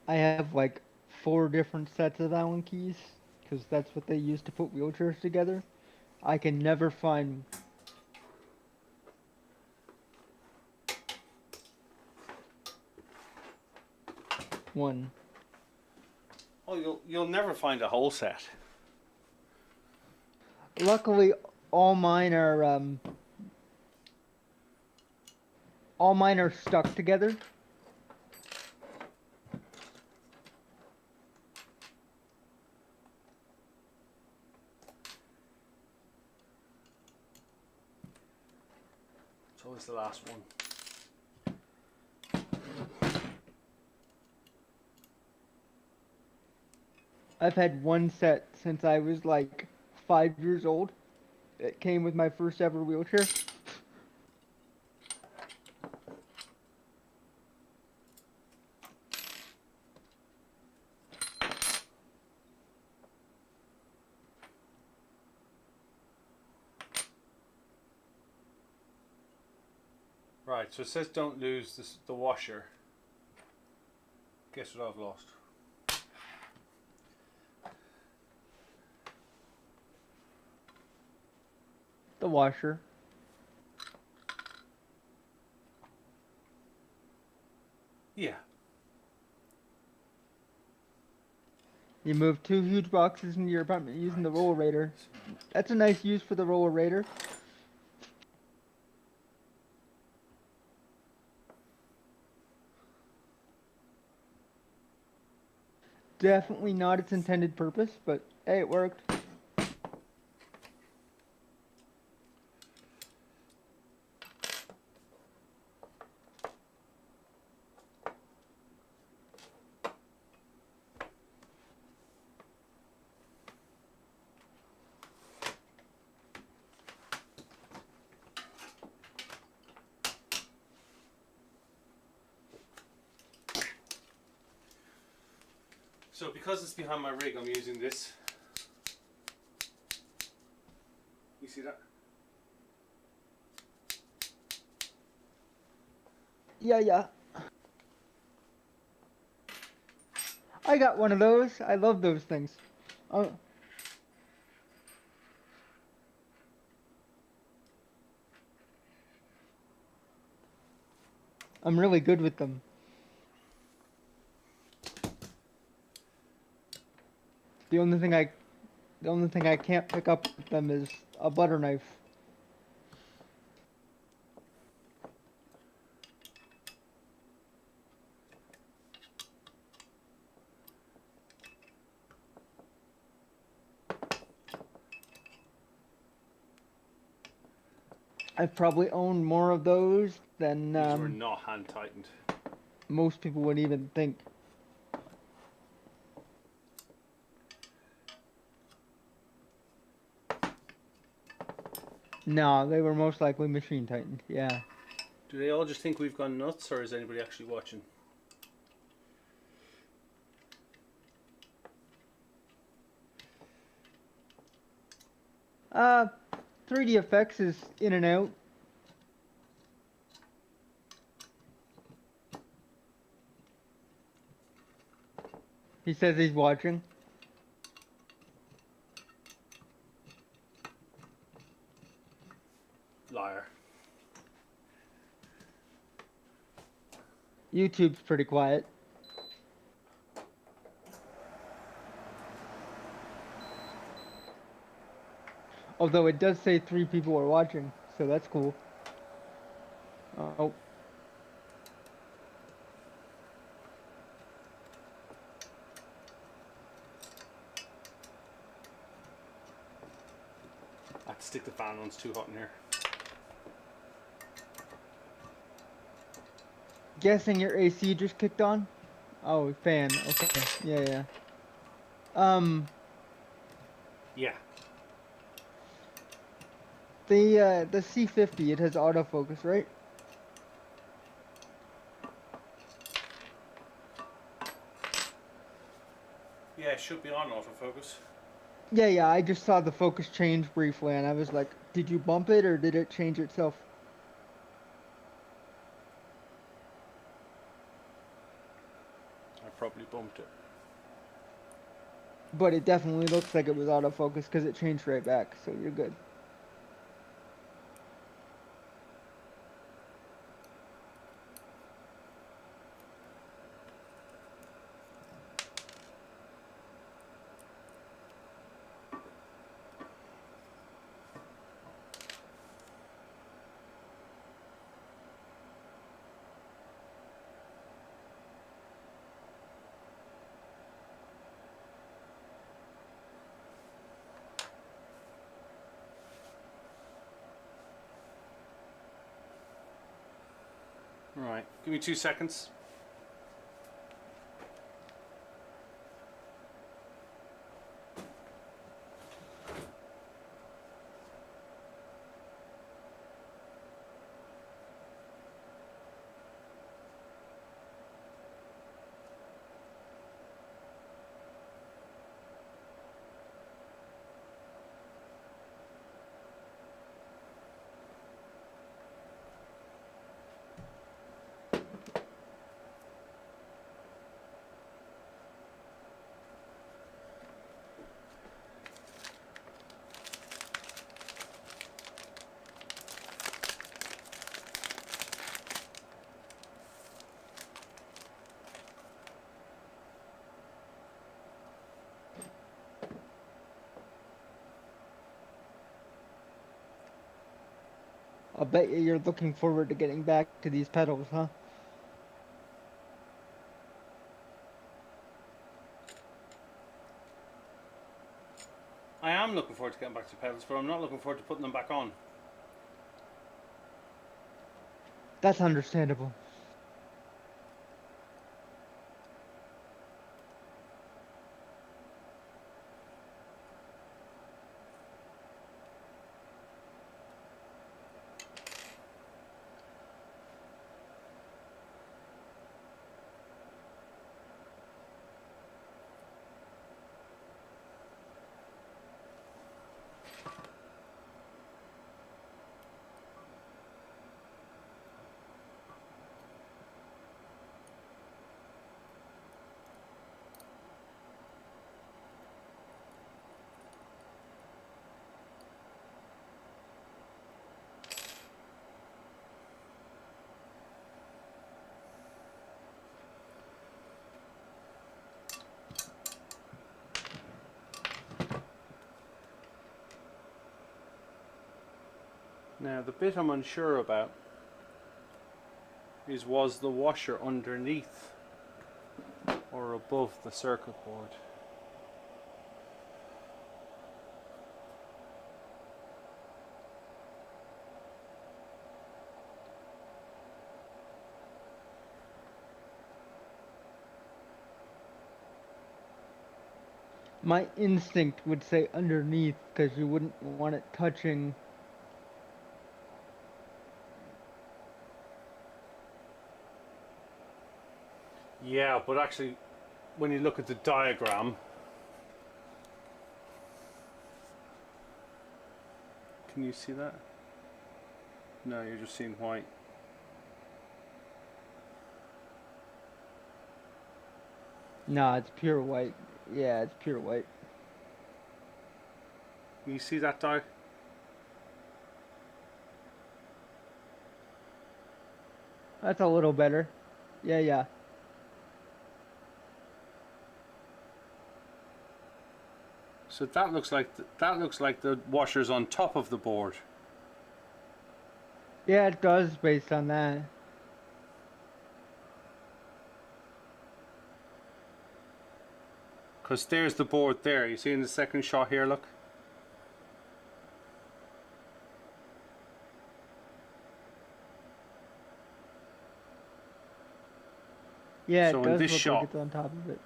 I have like 4 different sets of Allen keys, because that's what they use to put wheelchairs together. I can never find one. Oh, you'll never find a whole set. Luckily, all mine are stuck together. It's always the last one. I've had one set since I was like 5 years old. It came with my first ever wheelchair. Right, so it says don't lose the washer. Guess what I've lost? The washer. Yeah. You move 2 huge boxes into your apartment using the roller raider. That's a nice use for the roller raider. Definitely not its intended purpose, but hey, it worked. So because it's behind my rig, I'm using this. You see that? Yeah. I got one of those. I love those things. I'm really good with them. The only thing I can't pick up with them is a butter knife. I've probably owned more of those than These were not hand tightened. most people would even think. No, they were most likely machine tightened, yeah. Do they all just think we've gone nuts, or is anybody actually watching? Uh, 3D effects is in and out. He says he's watching. Liar. YouTube's pretty quiet. Although it does say 3 people are watching, so that's cool. Oh. I have to stick the fan on, it's too hot in here. Guessing your AC just kicked on? Oh, fan. Okay. Yeah. Yeah. The C50, it has autofocus, right? Yeah, it should be on autofocus. Yeah, I just saw the focus change briefly and I was like, did you bump it or did it change itself? I probably bumped it. But it definitely looks like it was autofocus because it changed right back, so you're good. Right, give me 2 seconds. I'll bet you're looking forward to getting back to these pedals, huh? I am looking forward to getting back to pedals, but I'm not looking forward to putting them back on. That's understandable. Now, the bit I'm unsure about is, was the washer underneath or above the circuit board? My instinct would say underneath, because you wouldn't want it touching. Yeah, but actually, when you look at the diagram, can you see that? No, you're just seeing white. Nah, it's pure white. Yeah, it's pure white. Can you see that diagram? That's a little better. Yeah, yeah. So that looks like the washer's on top of the board. Yeah, it does based on that. Because there's the board there. You see in the second shot here, look. Yeah, So it in does this look shot, like it's on top of it.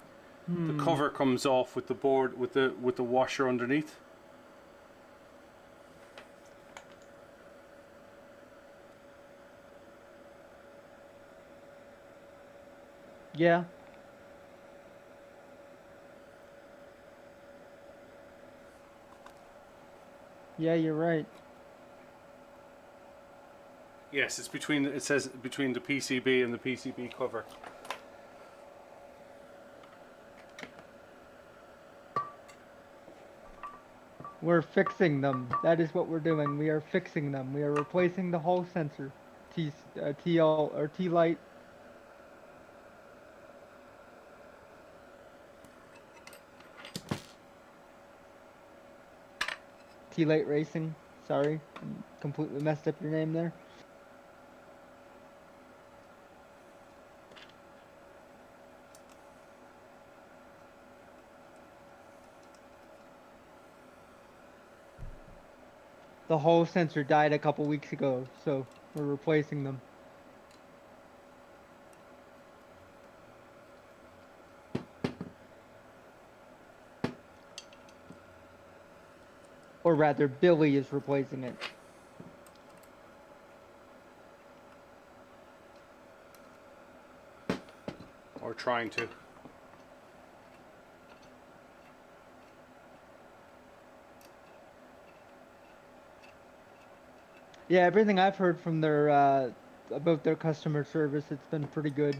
the cover comes off with the board with the washer underneath. Yeah. Yeah, you're right. Yes, it's between. It says between the PCB and the PCB cover. We're fixing them. That is what we're doing. We are fixing them. We are replacing the whole sensor. TL or T-light. T-light racing. Sorry, I completely messed up your name there. The whole sensor died a couple weeks ago, so we're replacing them. Or rather, Billy is replacing it. Or trying to. Yeah, everything I've heard from their about their customer service, it's been pretty good.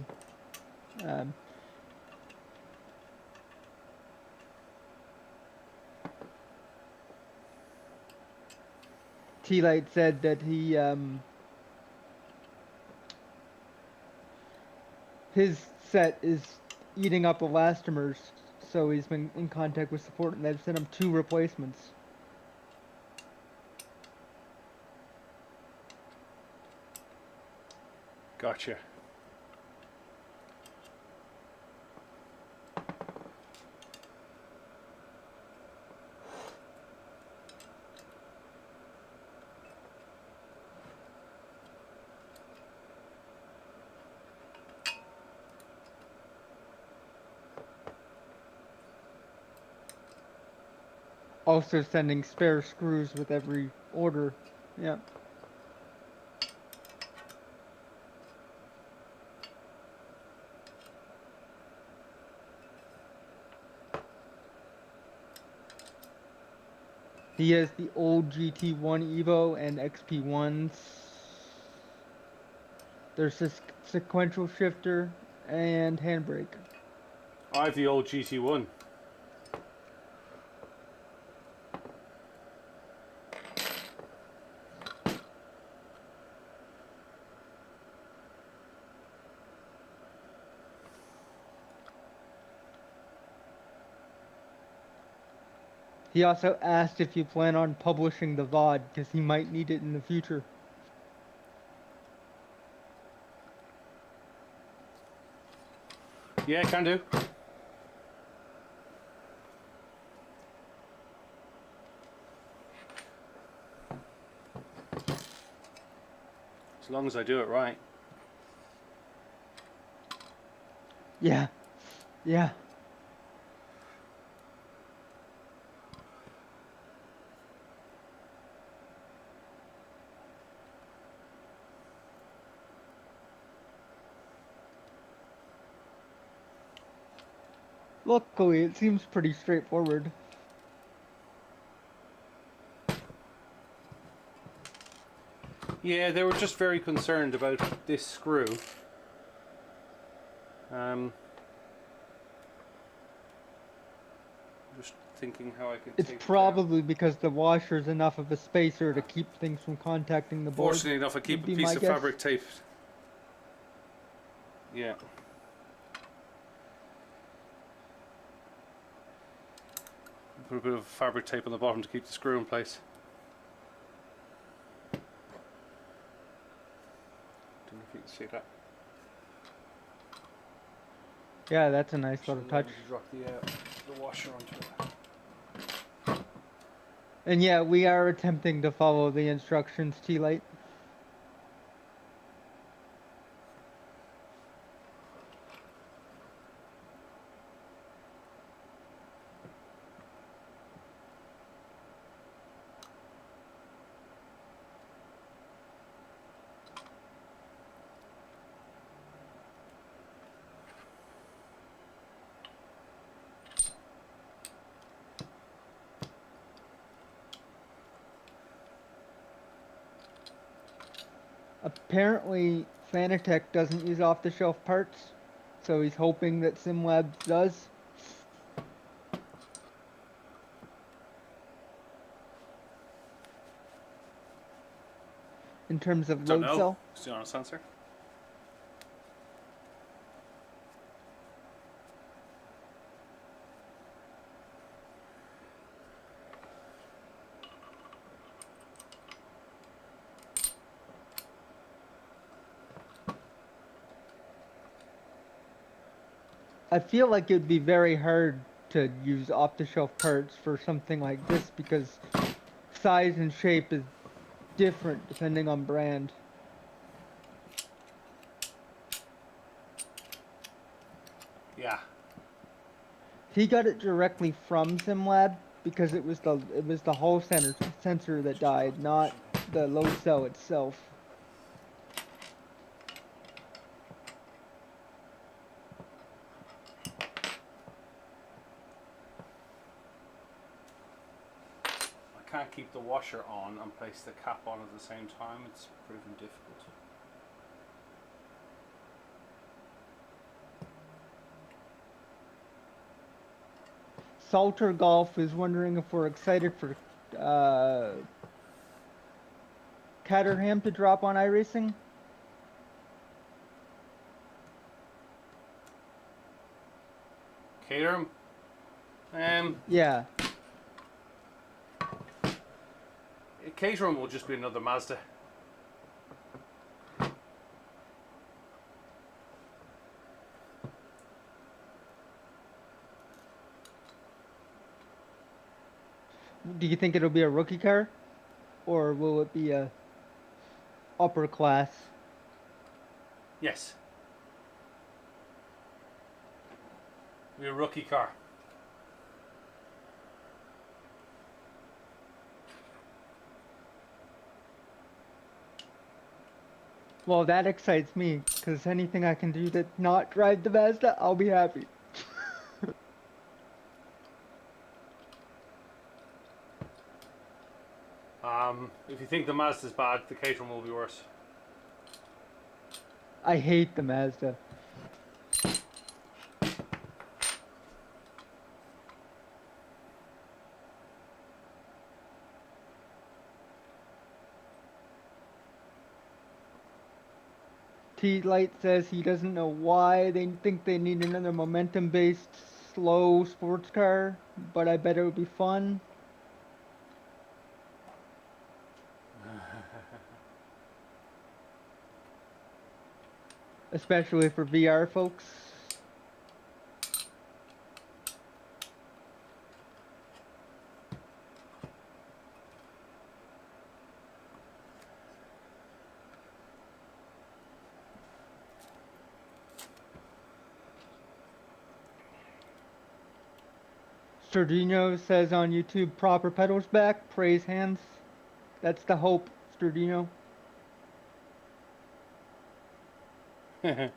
T-Light said that his set is eating up elastomers, so he's been in contact with support, and they've sent him 2 replacements. Gotcha. Also sending spare screws with every order. Yeah. He has the old GT1 Evo and XP1s. There's a sequential shifter and handbrake. I have the old GT1. He also asked if you plan on publishing the VOD, because he might need it in the future. Yeah, can do. As long as I do it right. Yeah. Yeah. Luckily, it seems pretty straightforward. Yeah, they were just very concerned about this screw. Just thinking how I could It's take probably because the washer's enough of a spacer to keep things from contacting the board. Fortunately enough, I keep a would be piece my of guess. fabric tape. Yeah. Put a bit of fabric tape on the bottom to keep the screw in place. Don't know if you can see that. Yeah, that's a nice little touch. Drop the washer onto it. And yeah, we are attempting to follow the instructions, T-Light. Apparently, Fanatec doesn't use off-the-shelf parts, so he's hoping that SimLabs does. In terms of Don't load know. cell. Still on a sensor. I feel like it'd be very hard to use off-the-shelf parts for something like this because size and shape is different depending on brand. Yeah. He got it directly from SimLab because it was the whole sensor that died, not the load cell itself. I can't keep the washer on and place the cap on at the same time. It's proven difficult. Salter Golf is wondering if we're excited for Caterham to drop on iRacing. Caterham? Yeah. Caterham will just be another Mazda. Do you think it'll be a rookie car, or will it be a upper class? Yes. Be a rookie car. Well, that excites me, because anything I can do to not drive the Mazda, I'll be happy. If you think the Mazda's bad, the Caterham will be worse. I hate the Mazda. T-Light says he doesn't know why they think they need another momentum-based, slow sports car, but I bet it would be fun. Especially for VR folks. Sturdino says on YouTube, proper pedals back, praise hands. That's the hope, Sturdino. I'm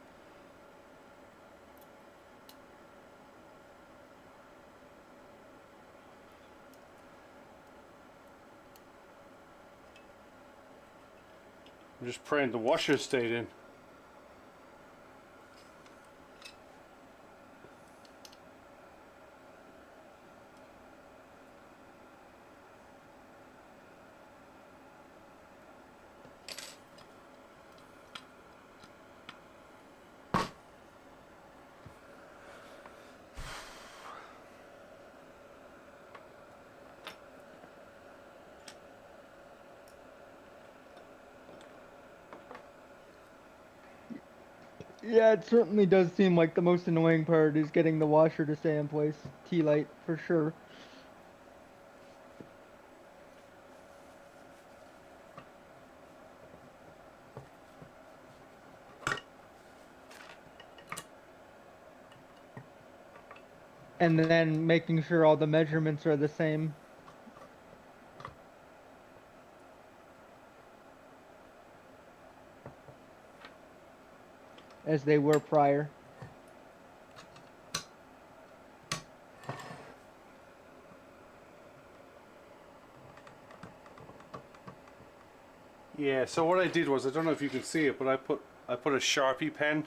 just praying the washer stayed in. Yeah, it certainly does seem like the most annoying part is getting the washer to stay in place. T-Light, for sure. And then making sure all the measurements are the same. As they were prior. Yeah, so what I did was, I don't know if you can see it, but I put a Sharpie pen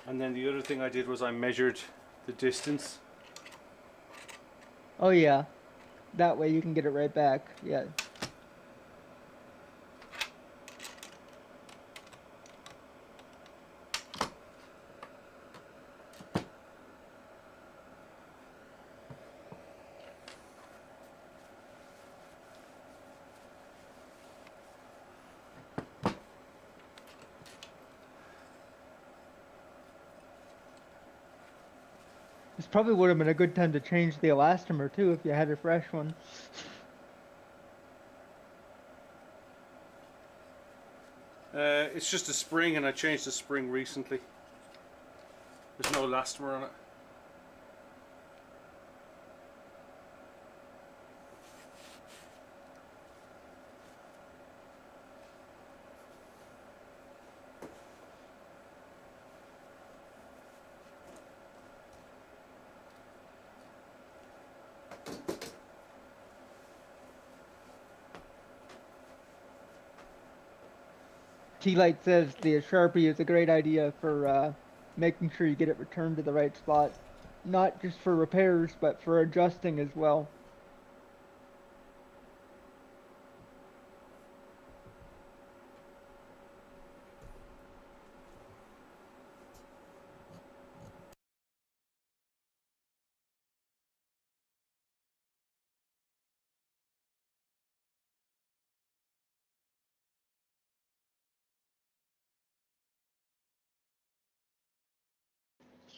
and then the other thing I did was I measured the distance. Oh yeah. That way you can get it right back. Yeah. This probably would have been a good time to change the elastomer too if you had a fresh one. It's just a spring, and I changed the spring recently. There's no elastomer on it. T-Light says the Sharpie is a great idea for making sure you get it returned to the right spot. Not just for repairs, but for adjusting as well.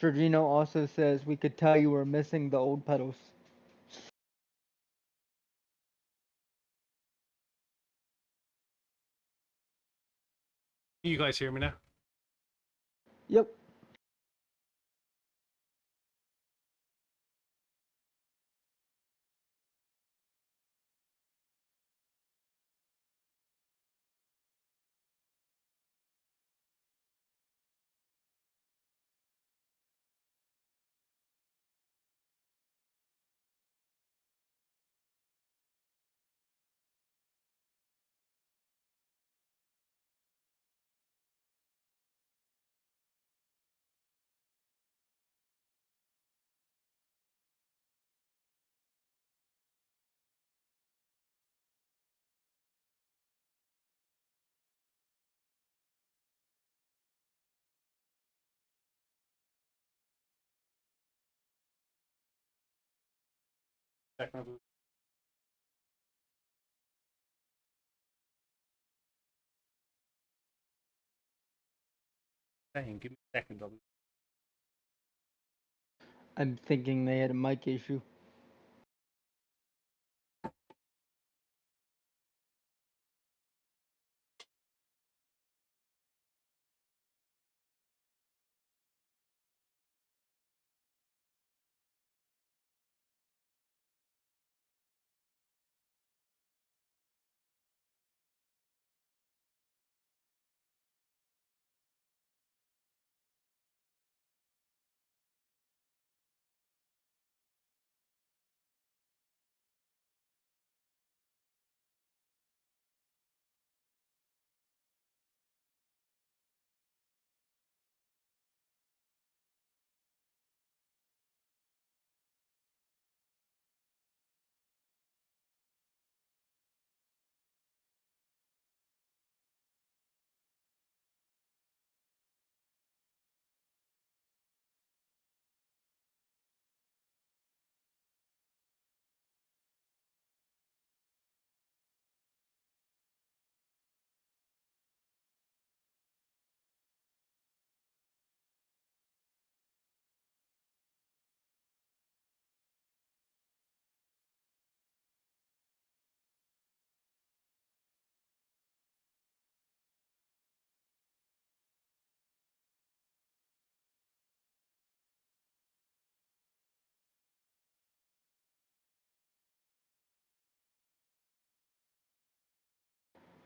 Georgino also says we could tell you were missing the old pedals. Can you guys hear me now? Yep. Dang, give me a second. I'm thinking they had a mic issue.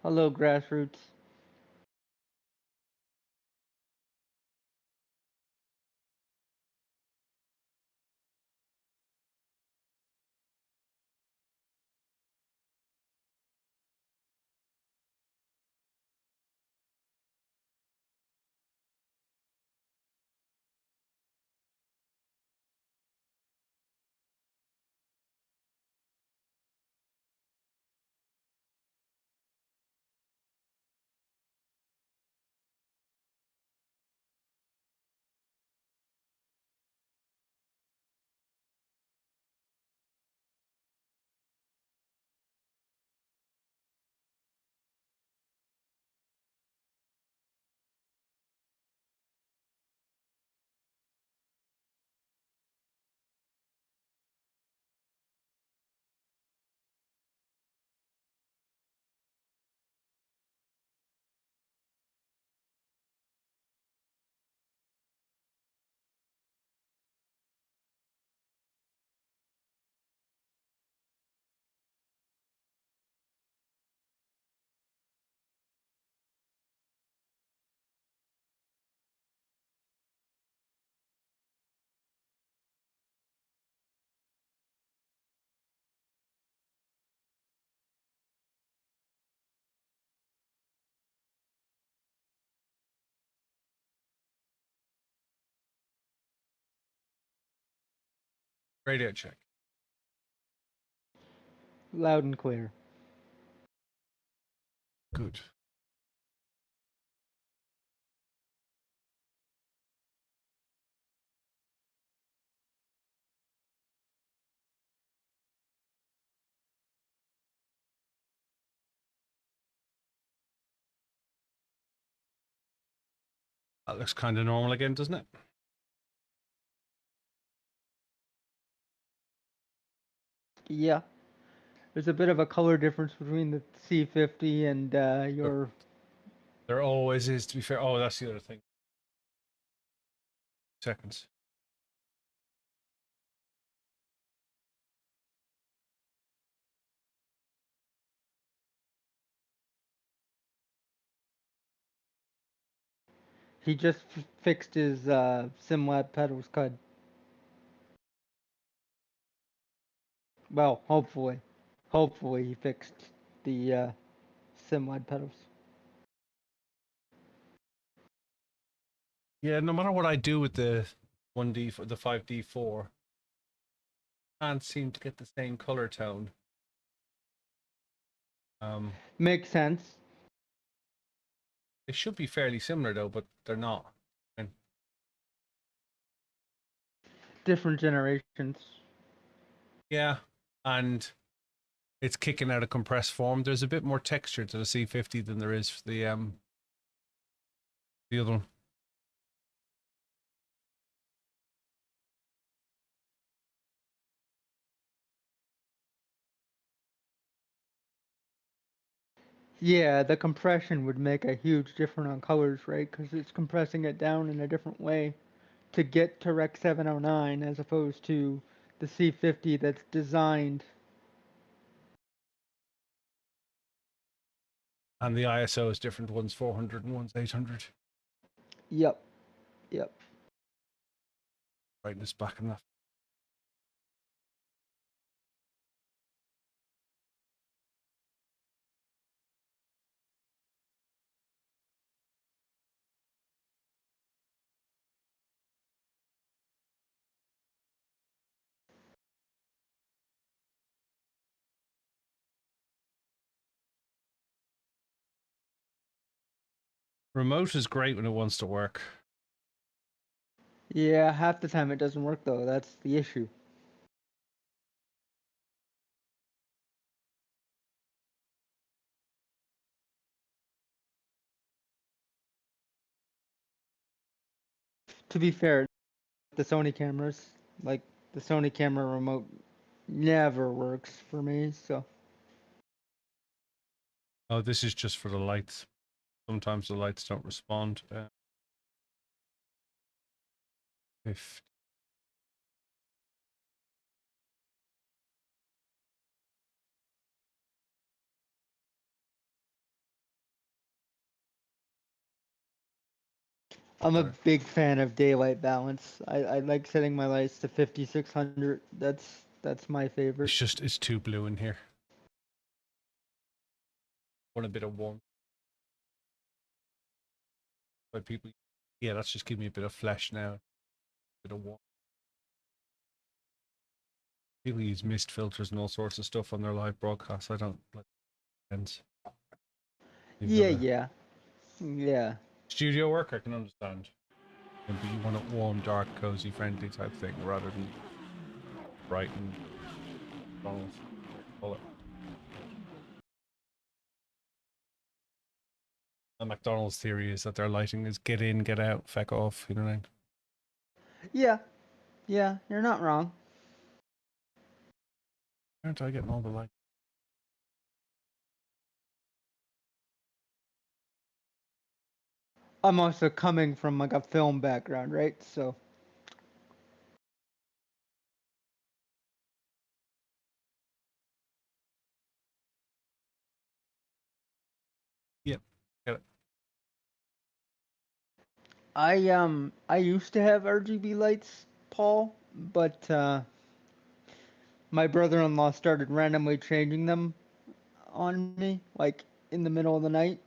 Hello, Grassroots. Radio check. Loud and clear. Good. That looks kind of normal again, doesn't it? Yeah. There's a bit of a color difference between the C50 and your. There always is, to be fair. Oh, that's the other thing. Seconds. He just fixed his SimLab pedals cut. Well, hopefully. Hopefully he fixed the SimLab pedals. Yeah, no matter what I do with the 1D, the 5D4, can't seem to get the same color tone. Makes sense. They should be fairly similar though, but they're not. Different generations. Yeah, and it's kicking out a compressed form. There's a bit more texture to the C50 than there is for the other one. Yeah, the compression would make a huge difference on colors, right? Because it's compressing it down in a different way to get to Rec 709 as opposed to the C50 that's designed. And the ISO is different. One's 400 and one's 800. Yep. Yep. Right, this back enough. Remote is great when it wants to work. Yeah, half the time it doesn't work though. That's the issue. To be fair, the Sony cameras, like the Sony camera remote, never works for me. So. Oh, this is just for the lights. Sometimes the lights don't respond. If I'm a big fan of daylight balance. I like setting my lights to 5600. That's my favorite. it's too blue in here. Want a bit of warmth. But people, yeah, that's just give me a bit of flesh now. A bit of warmth. People use mist filters and all sorts of stuff on their live broadcasts. I don't like ends. Yeah. Studio work, I can understand. But you want a warm, dark, cozy, friendly type thing rather than bright and McDonald's. The McDonald's theory is that their lighting is get in, get out, feck off. You know what I mean? Yeah, you're not wrong. Aren't I getting all the light? I'm also coming from like a film background, right? So. Yep, get it. I used to have RGB lights, Paul, but my brother-in-law started randomly changing them on me, like in the middle of the night.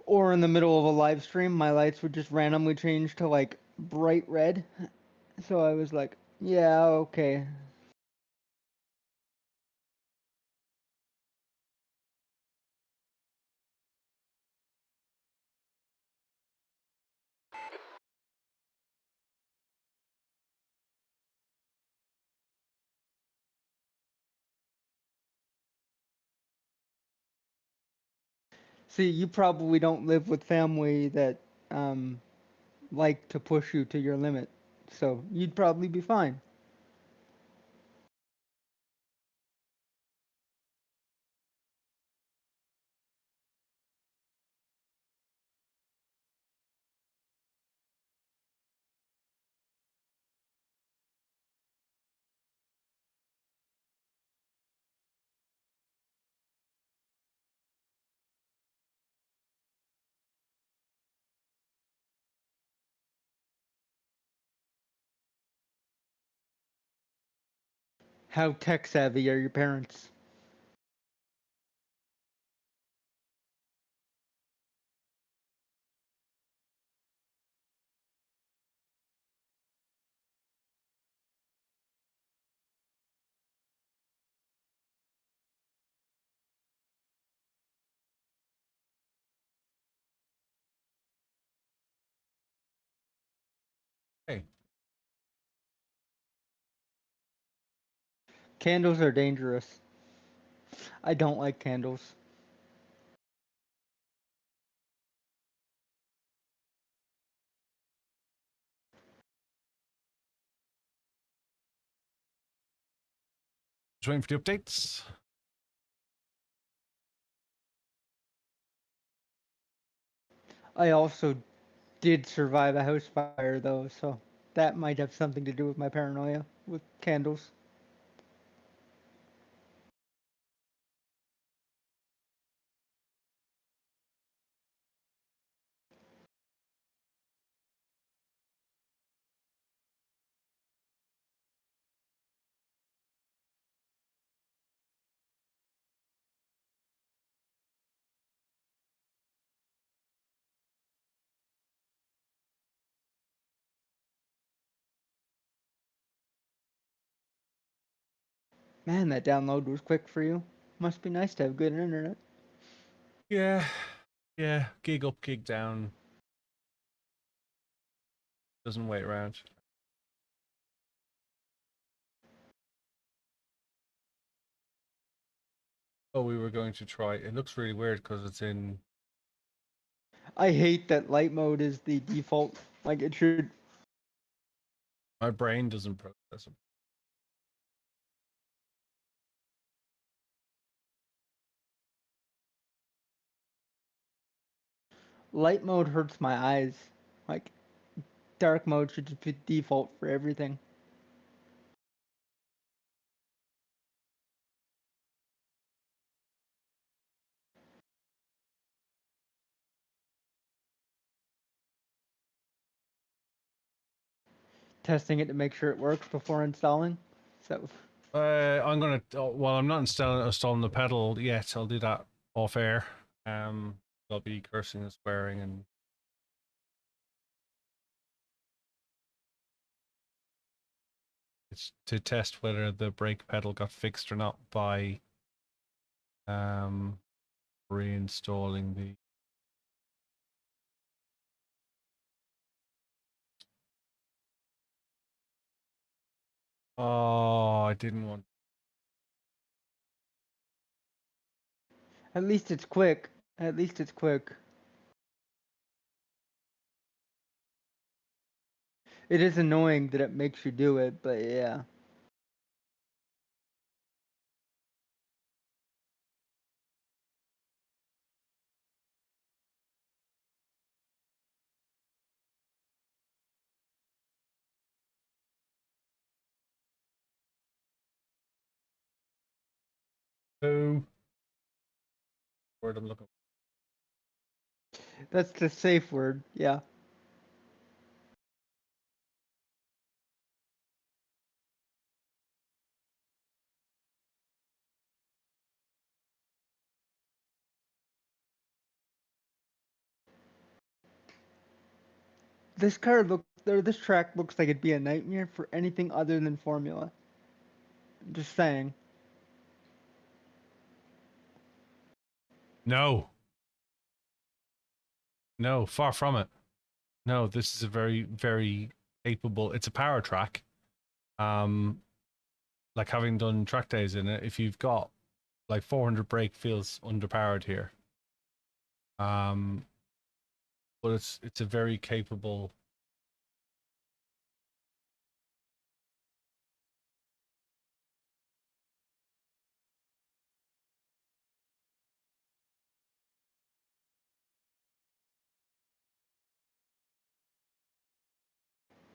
Or in the middle of a live stream, my lights would just randomly change to like bright red. So I was like, yeah, okay. See, you probably don't live with family that like to push you to your limit, so you'd probably be fine. How tech savvy are your parents? Hey. Candles are dangerous. I don't like candles. Just waiting for the updates. I also did survive a house fire though, so that might have something to do with my paranoia with candles. Man, that download was quick for you. Must be nice to have good internet. Yeah. Yeah. Gig up, gig down. Doesn't wait around. Oh, we were going to try. It looks really weird because it's in. I hate that light mode is the default. Like it should. My brain doesn't process it. Light mode hurts my eyes. Like dark mode should just be default for everything. Testing it to make sure it works before installing. So I'm gonna. Well, I'm not installing the pedal yet. I'll do that off air. I'll be cursing and swearing and. It's to test whether the brake pedal got fixed or not by reinstalling the. Oh, I didn't want. at least it's quick. At least it's quick. It is annoying that it makes you do it, but yeah. Oh, word I'm looking. That's the safe word, yeah. This car look or this track looks like it'd be a nightmare for anything other than Formula. Just saying. No. No, far from it. No, this is a very, very capable. It's a power track. Like having done track days in it, if you've got like 400 brake feels underpowered here. But it's a very capable.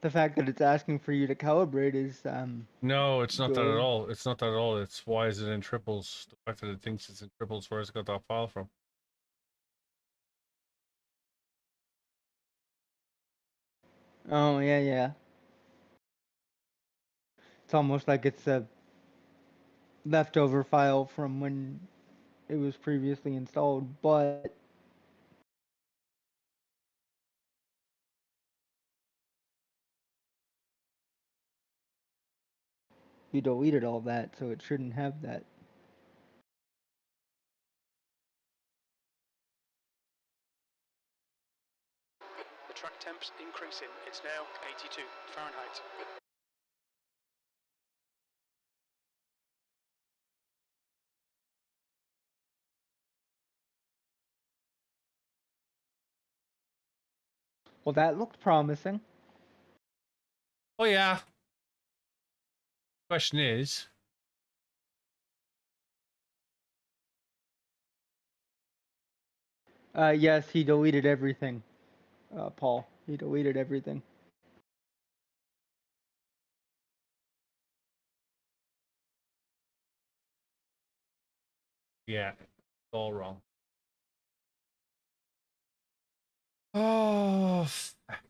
The fact that it's asking for you to calibrate is No, it's not that at good. all. It's not that at all. It's why is it in triples? The fact that it thinks it's in triples, where's it got that file from? Oh yeah, yeah. It's almost like it's a leftover file from when it was previously installed, but you deleted all that, so it shouldn't have that. The track temp's increasing. It's now 82 Fahrenheit. Well, that looked promising. Oh yeah. Question is, Yes, he deleted everything. Paul, he deleted everything. yeah, it's all wrong. Oh, fuck.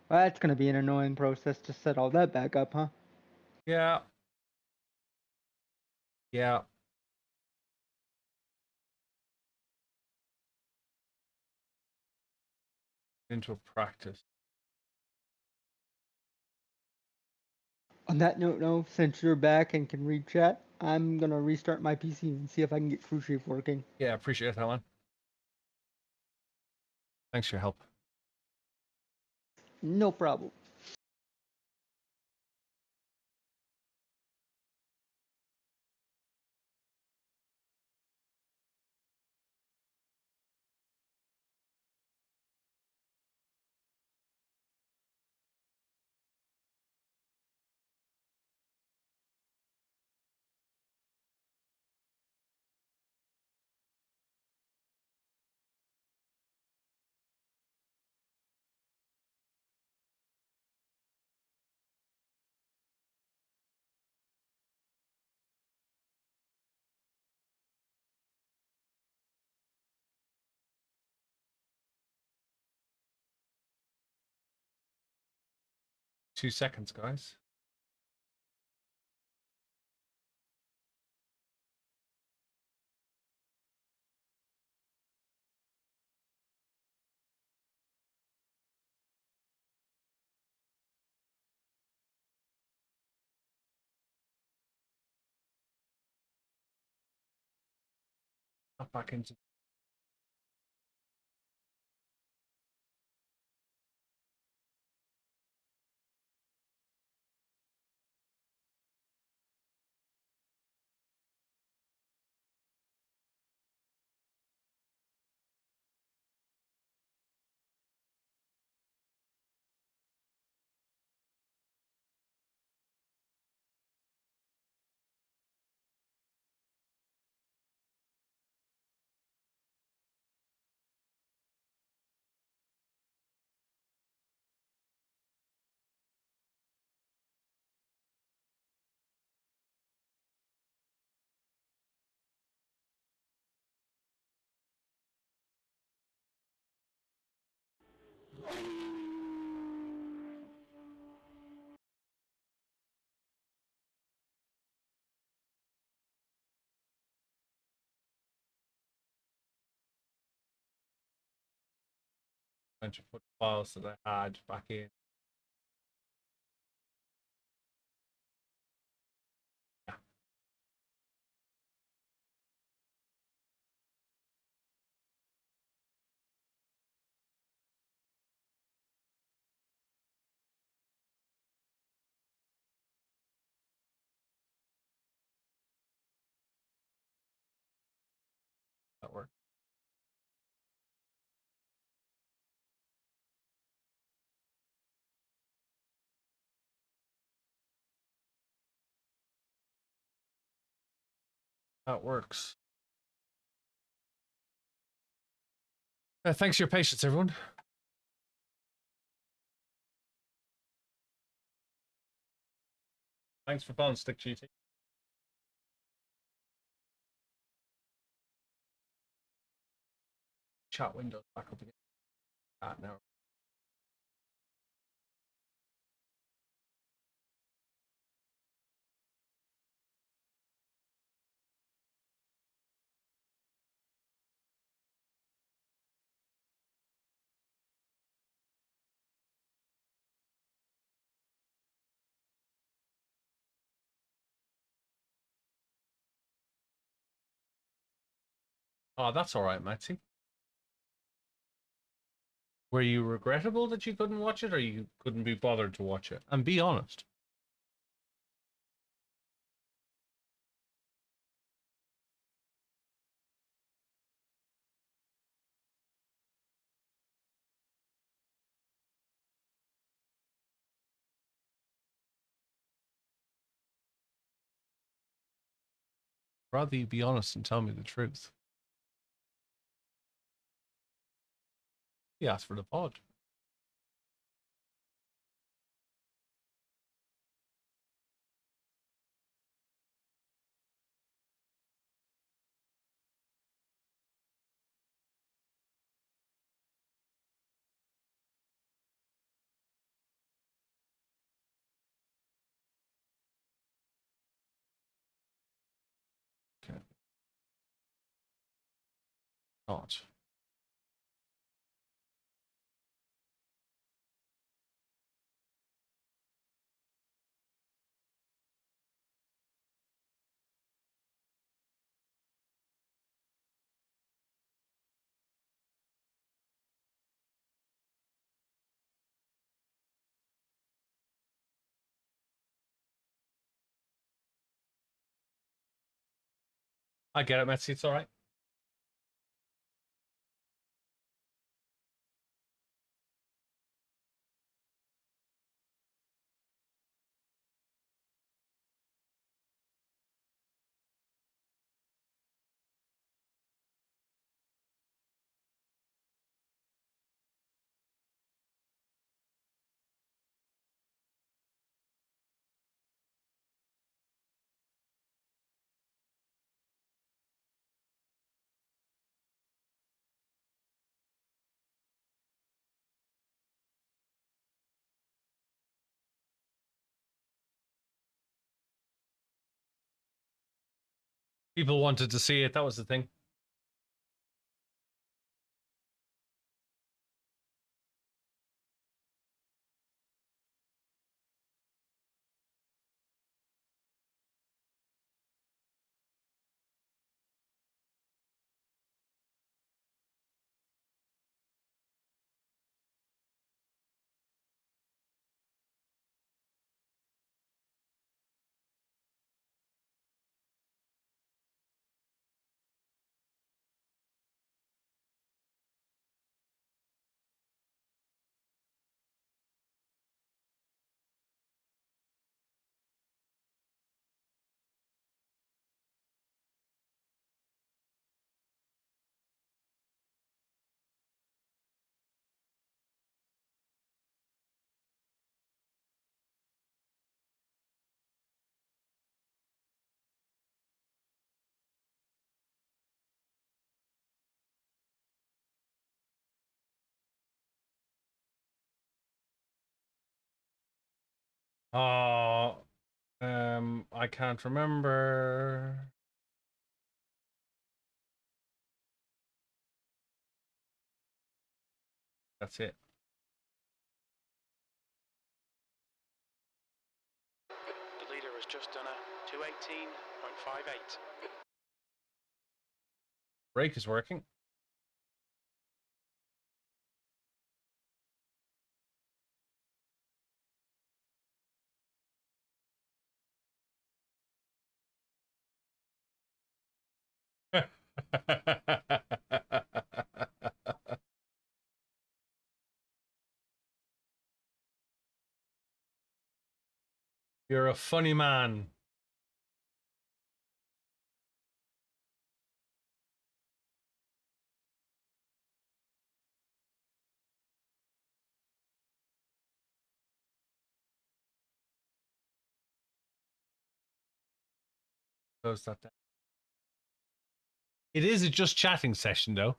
Well, that's gonna be an annoying process to set all that back up, huh? Yeah. Yeah. Into a practice. On that note, no, since you're back and can read chat, I'm gonna restart my PC and see if I can get Cruise Shape working. Yeah, appreciate it, Helen. Thanks for your help. No problem. Two seconds, guys. Not back into. Bunch of put files that I had back in. Yeah. That works. Thanks for your patience, everyone. Thanks for following Stick GT. Chat window back up again. Now. Oh, that's all right, Maxie. Were you regrettable that you couldn't watch it, or you couldn't be bothered to watch it? And be honest. Rather you be honest and tell me the truth. He asked for the pod. Okay. Not. I get it, Metsi. It's all right. People wanted to see it. That was the thing. Oh, I can't remember. That's it. The leader has just done a 2:18.58. Brake is working. You're a funny man. Close that down. It is a just chatting session, though.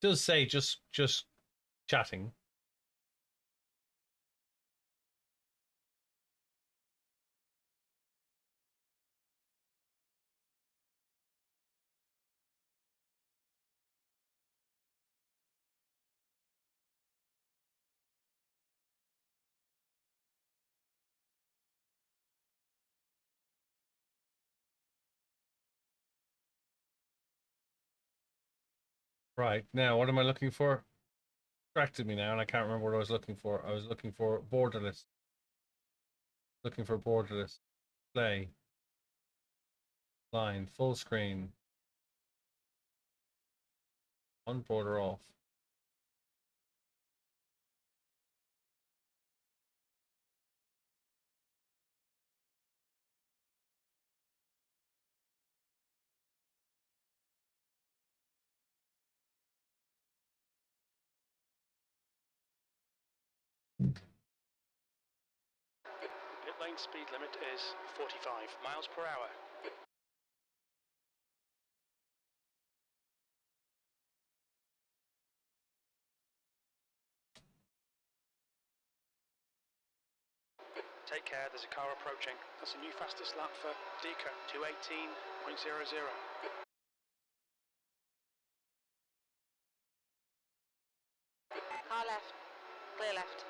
It does say just chatting. Right, now what am I looking for? Distracted me now and I can't remember what I was looking for. I was looking for borderless. Looking for borderless. Play. Line. Full screen. On border off. Pit lane speed limit is 45 miles per hour. Take care, there's a car approaching. That's a new fastest lap for Deca, 218.00. Car left. Clear left.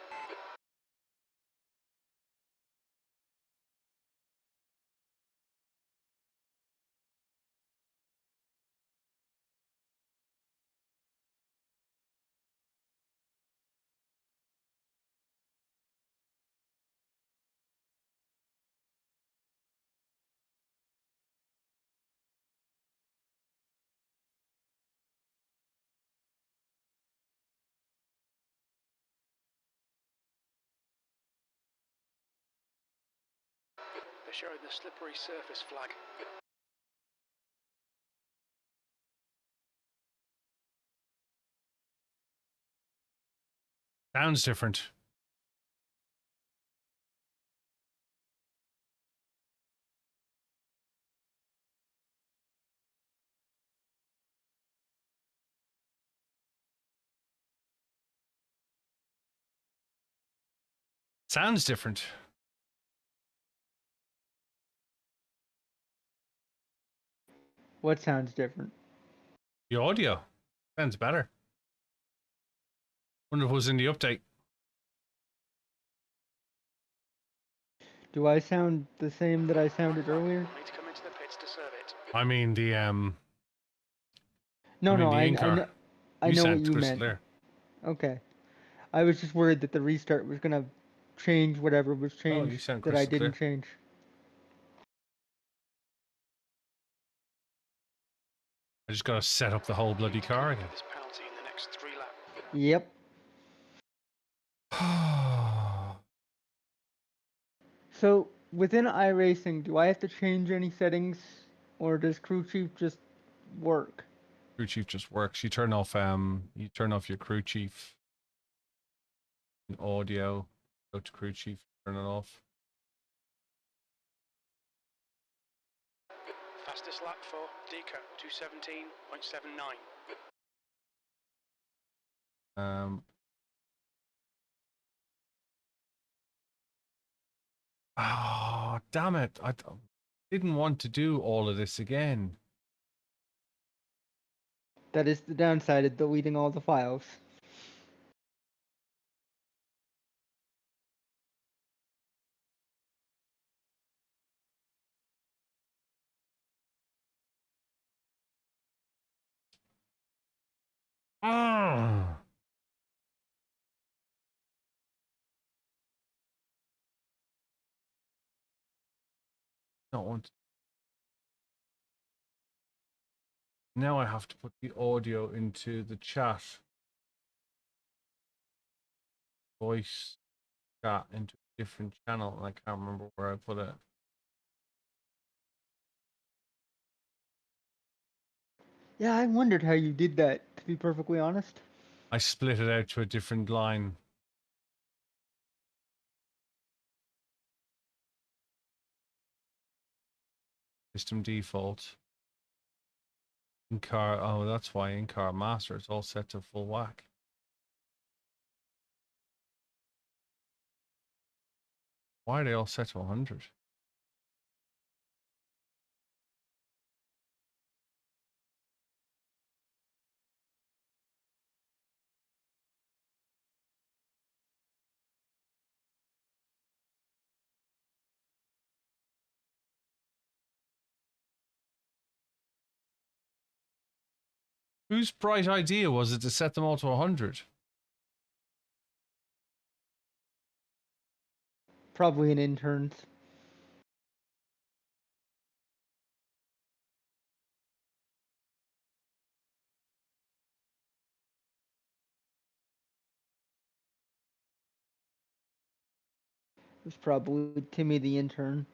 They're showing the slippery surface flag. Sounds different. Sounds different. What sounds different? The audio sounds better. Wonder if it was in the update. Do I sound the same that I sounded earlier? Need to come into the pits to serve it. I mean the No, no, the I in-car. know, I You know what sound you crystal meant. clear. Okay. I was just worried that the restart was gonna change whatever was Oh, you changed sound that I crystal didn't clear. change. I just gotta set up the whole bloody car again. This penalty in the next 3 laps. Yep. So within iRacing, do I have to change any settings, or does crew chief just work? Crew chief just works. You turn off your crew chief audio, go to crew chief, turn it off. Fastest lap for Deca, 217.79. Oh, damn it. I didn't want to do all of this again. That is the downside of deleting all the files. Ah. Don't want to. Now I have to put the audio into the chat. Voice chat into a different channel, and I can't remember where I put it. Yeah, I wondered how you did that, to be perfectly honest. I split it out to a different line. system default. In-car, oh, that's why in-car master is all set to full whack. Why are they all set to 100? Whose bright idea was it to set them all to 100? Probably an intern's. It was probably Timmy the intern.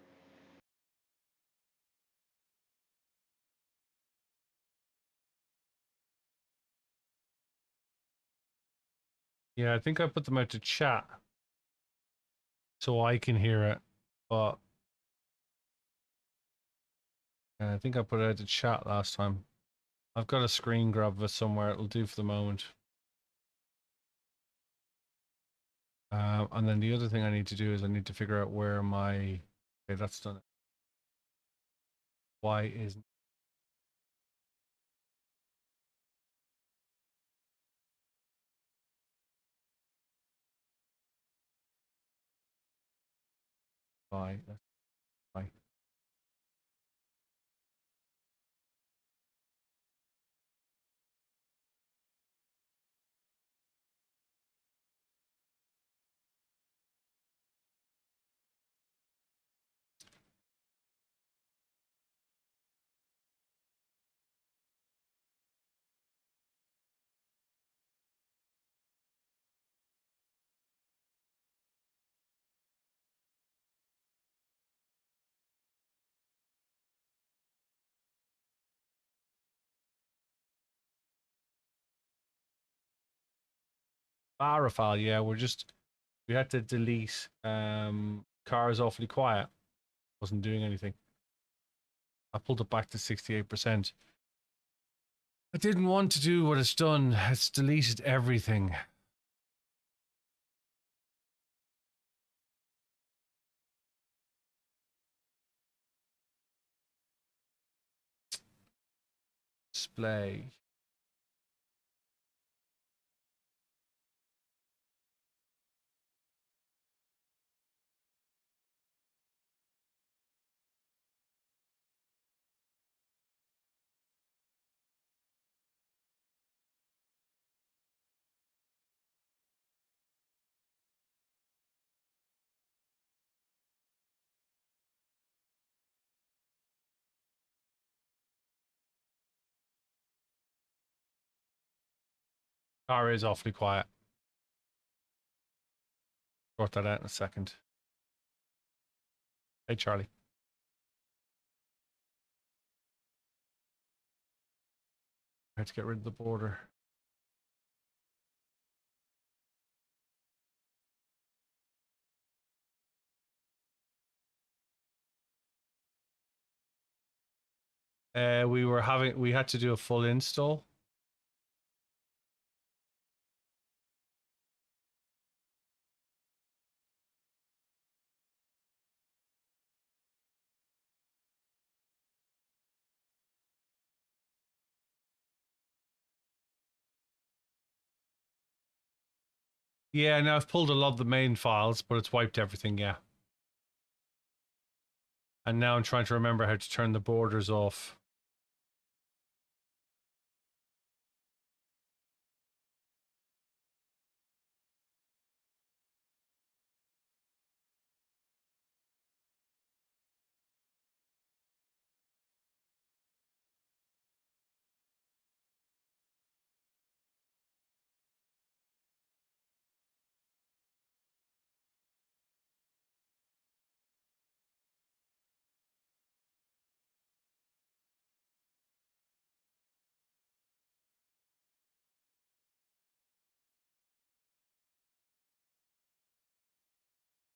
Yeah, I think I put them out to chat so I can hear it, but I think I put it out to chat last time. I've got a screen grab of it somewhere. It'll do for the moment. And then the other thing I need to do is I need to figure out where my... Okay, that's done. Why isn't... Why? Why? Bar file, yeah, we had to delete car is awfully quiet. Wasn't doing anything. I pulled it back to 68%. I didn't want to do what it's done. It's deleted everything. Display. Car is awfully quiet. Sort that out in a second. Hey, Charlie. I had to get rid of the border. We had to do a full install. Yeah, now I've pulled a lot of the main files, but it's wiped everything, yeah. And now I'm trying to remember how to turn the borders off.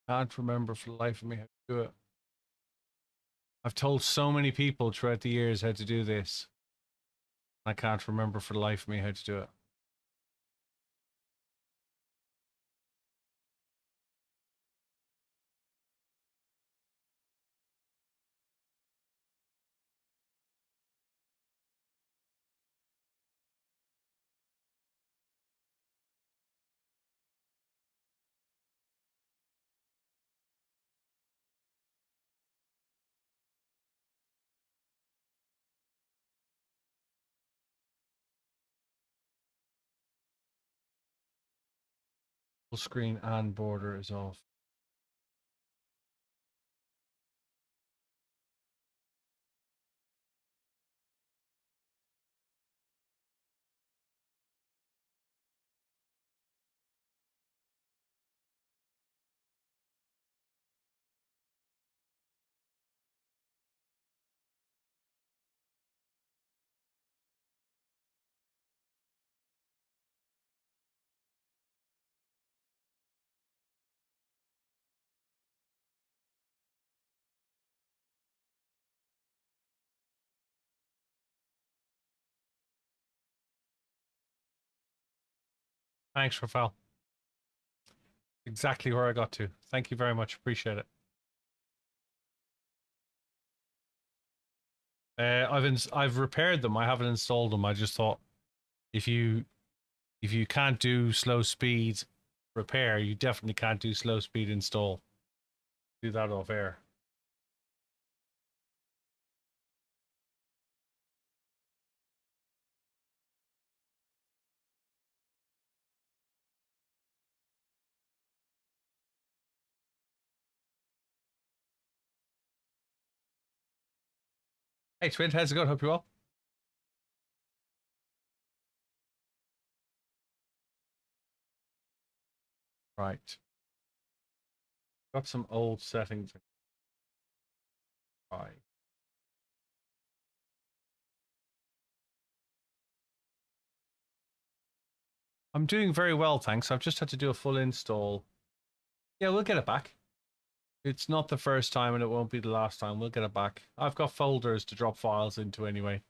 Can't remember for the life of me how to do it. I've told so many people throughout the years how to do this. I can't remember for the life of me how to do it. Full screen and border is off. Thanks, Rafael. Exactly where I got to. Thank you very much. Appreciate it. I've repaired them. I haven't installed them. I just thought if you can't do slow speed repair, you definitely can't do slow speed install. Do that off air. Hey, Twin, how's it going? Hope you're well. Right. Got some old settings. Right. I'm doing very well, thanks. I've just had to do a full install. Yeah, we'll get it back. It's not the first time and it won't be the last time. We'll get it back. I've got folders to drop files into anyway.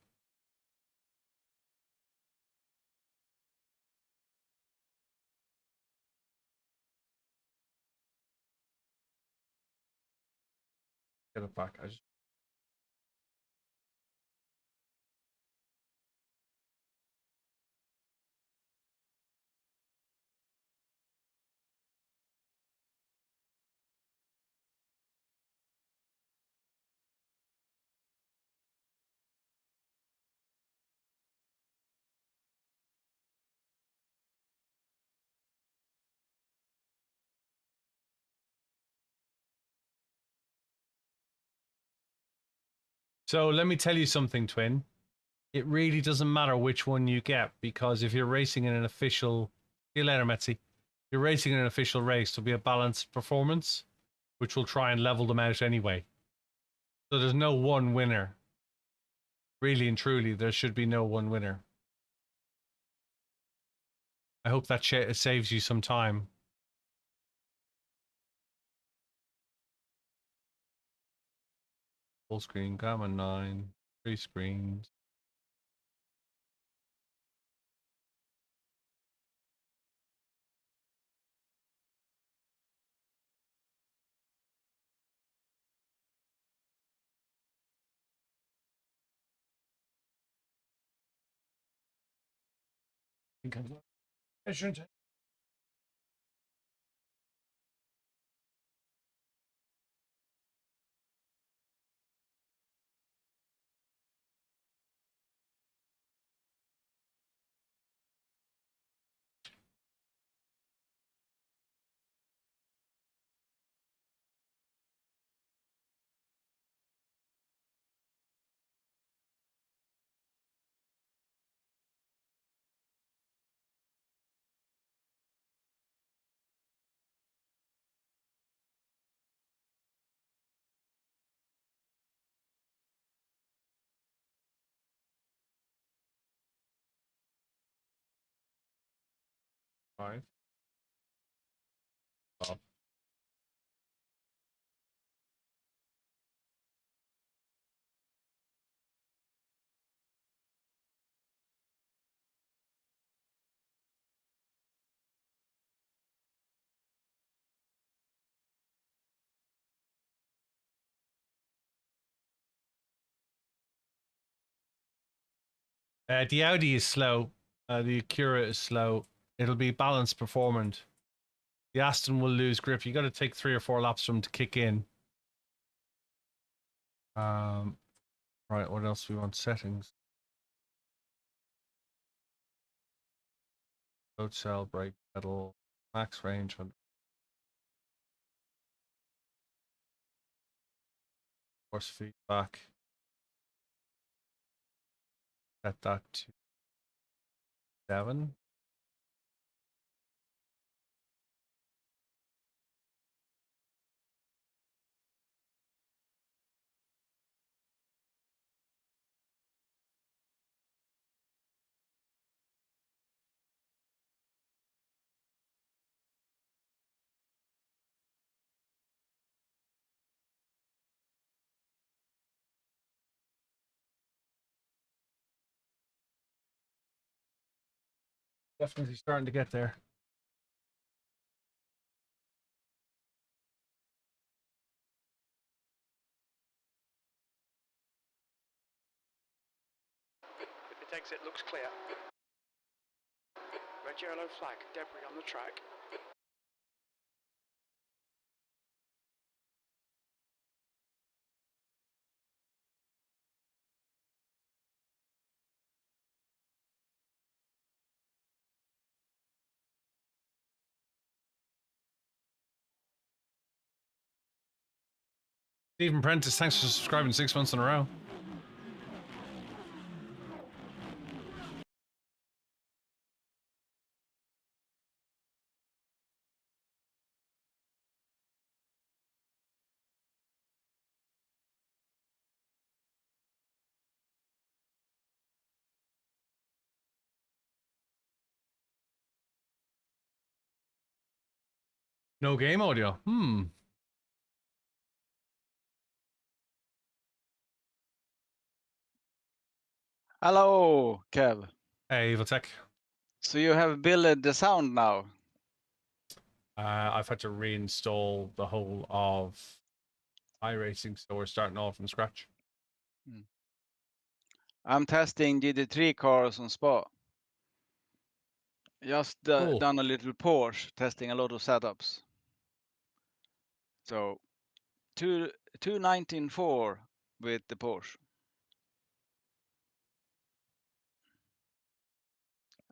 Get it back. So let me tell you something, Twin. It really doesn't matter which one you get, because if you're racing in an official... See you later, Metzi. If you're racing in an official race, there'll be a balanced performance, which will try and level them out anyway. So there's no one winner. Really and truly, there should be no one winner. I hope that saves you some time. Full screen, gamma 9, 3 screens. I shouldn't. Five. Oh. The Audi is slow. The Acura is slow. It'll be balanced performant. The Aston will lose grip. You got to take 3 or 4 laps for them to kick in. Right, what else we want? Settings. Road cell, brake pedal, max range on force feedback. Set that to 7. Definitely starting to get there. Pit exit looks clear. Red yellow flag, debris on the track. Stephen Prentice, thanks for subscribing 6 months in a row. No game audio. Hello, Kev. Hey, Evil Tech. So you have built the sound now? I've had to reinstall the whole of iRacing, so we're starting all from scratch. I'm testing GT3 cars on Spa. Just Cool. done a little Porsche, testing a lot of setups. So 219.4 with the Porsche.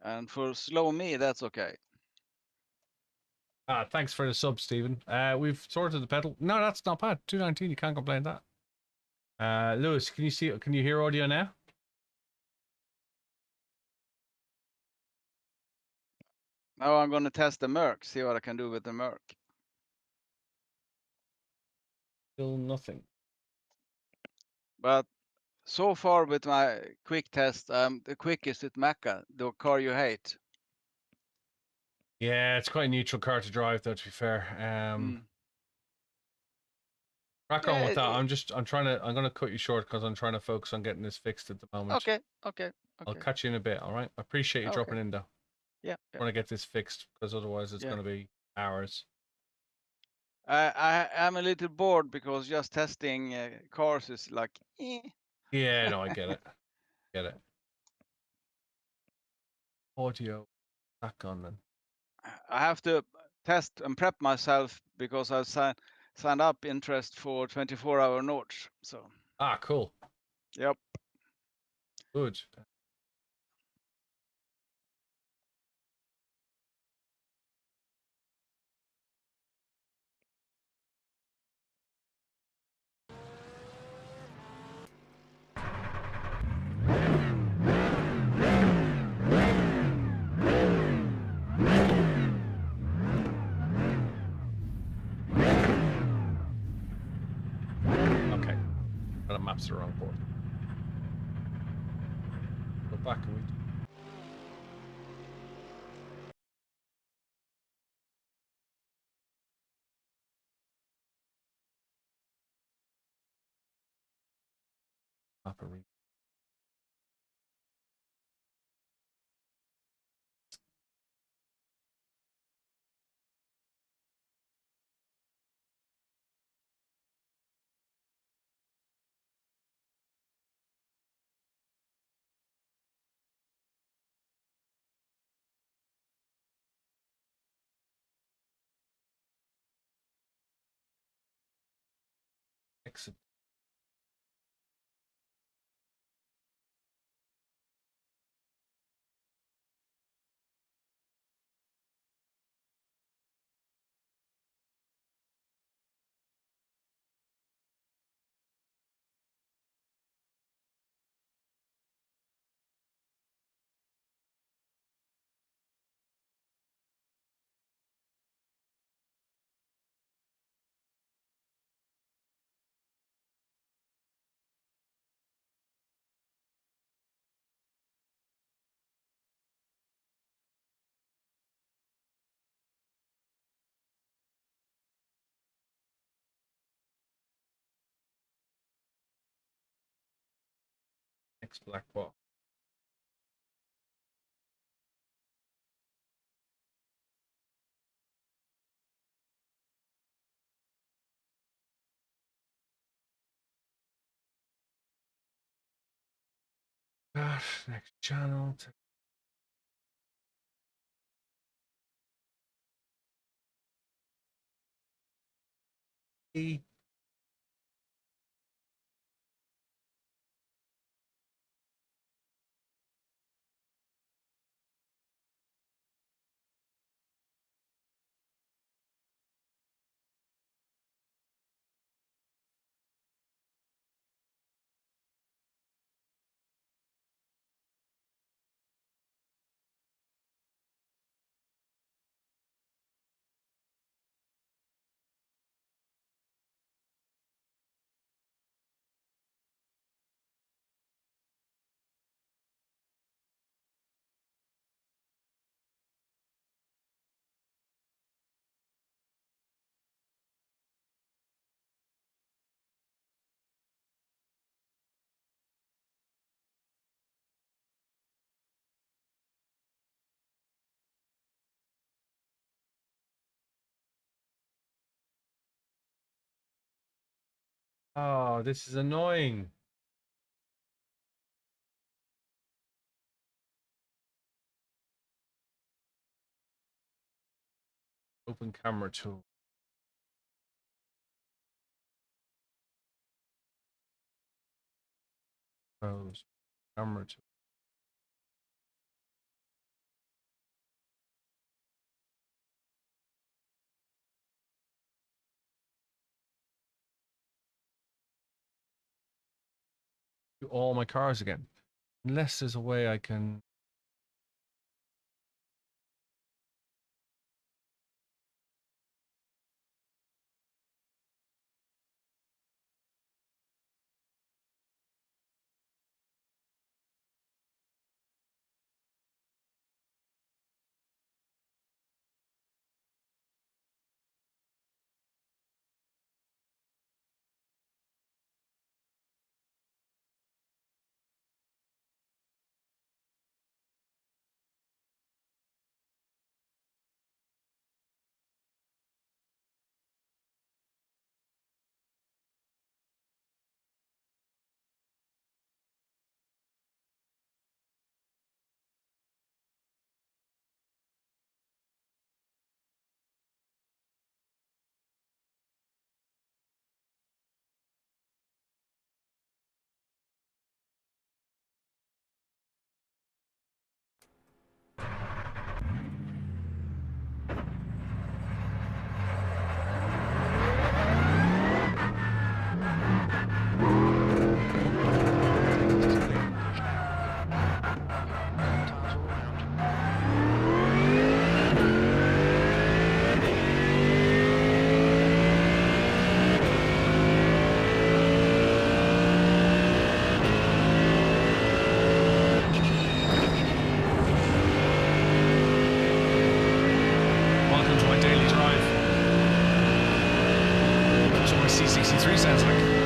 And for slow me, that's okay. Thanks for the sub, Stephen. We've sorted the pedal. No, that's not bad. 219, you can't complain that. Lewis, can you hear audio now? Now I'm going to test the Merc, see what I can do with the Merc. Still nothing. But so far with my quick test, I'm the quickest with Macca, the car you hate. Yeah, it's quite a neutral car to drive, though, to be fair. Crack on with that. I'm gonna cut you short because I'm trying to focus on getting this fixed at the moment. Okay. I'll catch you in a bit, all right? I appreciate you dropping in, though. Yeah. I want to get this fixed because otherwise it's gonna be hours. I am a little bored because just testing cars is like. Yeah, no, I get it. Get it. Audio back on then. I have to test and prep myself because I've signed up interest for 24-hour notes. So. Cool. Yep. Good. Okay. That maps the wrong board. Go back and we. Map a exit. Next black box. Gosh, next channel. E. Oh, this is annoying. Open camera tool. Close camera tool. Do all my cars again. Unless there's a way I can. C63 sounds like.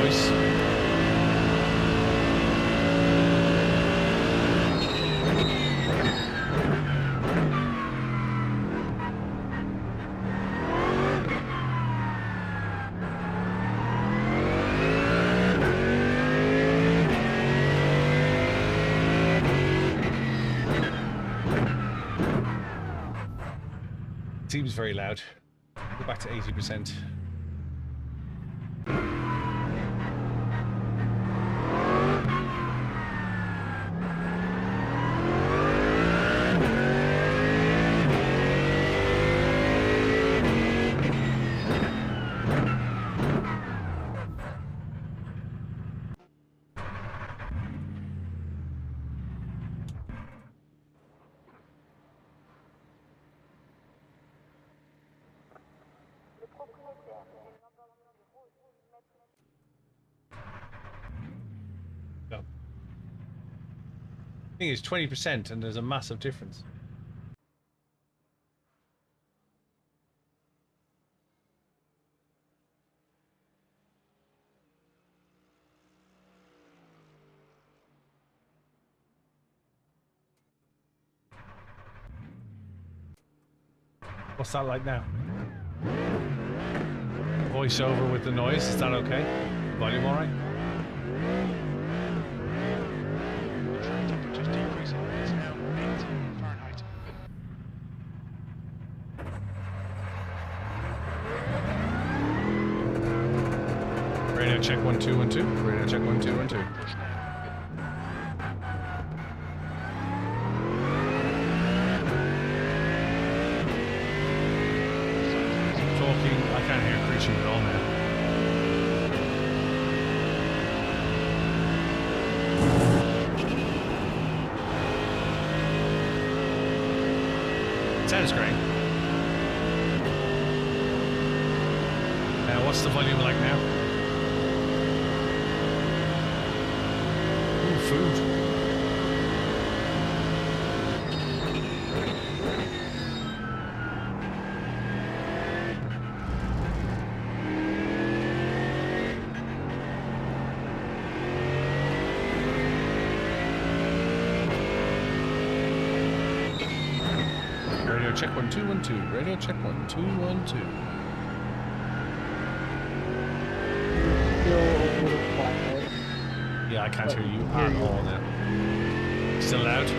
noise. Seems very loud. Go back to 80%. Go. I think it's 20% and there's a massive difference. What's that like now? Voiceover with the noise, is that okay? Volume alright? Temperature's decreasing. It's now 8 Fahrenheit. Radio check 1 2 1 2. Radio check 1 2 1 2. Push now. Talking, I can't hear Creature at all now. Sounds great. What's the volume like now? Ooh, food. Radio check 1 2 1 2. Radio check 1 2 1 2. Still a little quiet. Yeah, I can't hear you at all now. Still loud?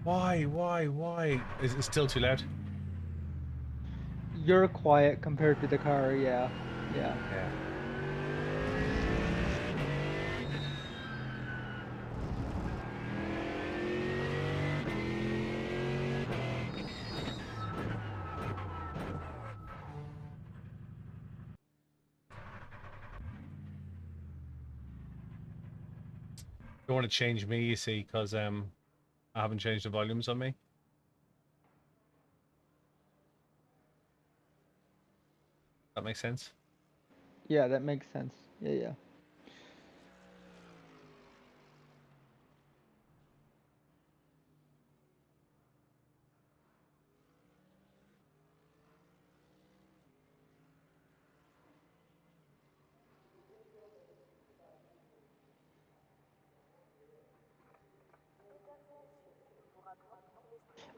Why? Is it still too loud? You're quiet compared to the car, yeah. Yeah. Don't want to change me, you see, because I haven't changed the volumes on me. That makes sense. Yeah, that makes sense. Yeah.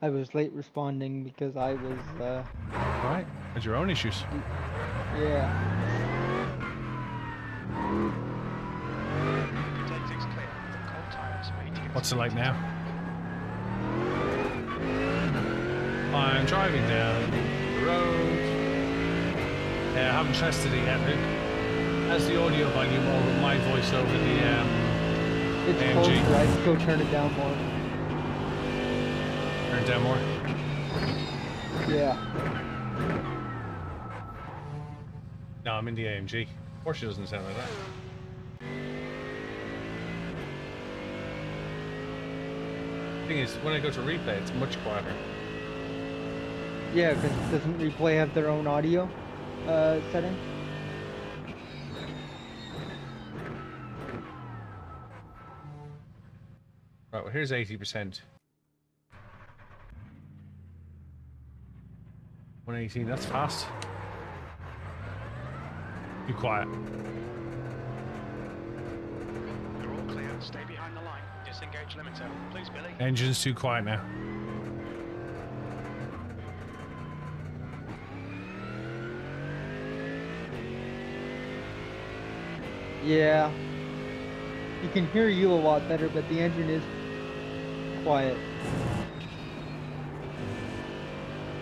I was late responding because I was, Alright, had your own issues. yeah. Exit's clear. Cold tires waiting. What's it like now? I'm driving down the road. I haven't tested it yet, Luke. Has the audio volume over my voice over the It's AMG? closer, I'd go turn it down more. Turn it down more? Yeah. No, I'm in the AMG. Porsche doesn't sound like that. Thing is, when I go to replay, it's much quieter. Yeah, because doesn't Replay have their own audio setting? Right, well, here's 80%. 118, that's fast. Be quiet. You're all clear. Stay behind the line. Disengage limiter. Please, Billy. Engine's too quiet now. Yeah. You can hear you a lot better, but the engine is quiet.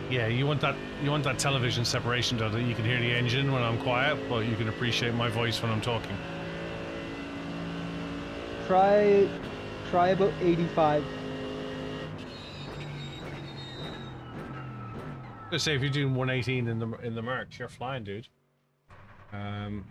Yeah, you want that television separation though, that you can hear the engine when I'm quiet, but you can appreciate my voice when I'm talking. Try about 85. Let's say if you're doing 118 in the Merc, you're flying, dude. 5.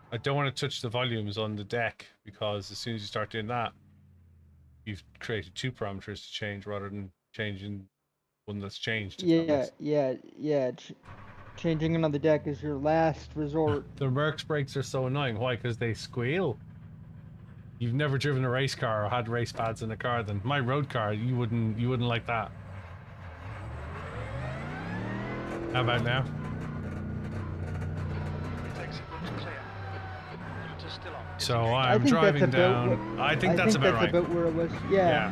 I don't want to touch the volumes on the deck because as soon as you start doing that, you've created 2 parameters to change rather than changing one that's changed. Yeah. Changing it on the deck is your last resort. The Merc's brakes are so annoying. Why? Because they squeal. You've never driven a race car or had race pads in a car. Then my road car, you wouldn't like that. How about now? So I'm driving down. I think that's about right. About where it was. Yeah.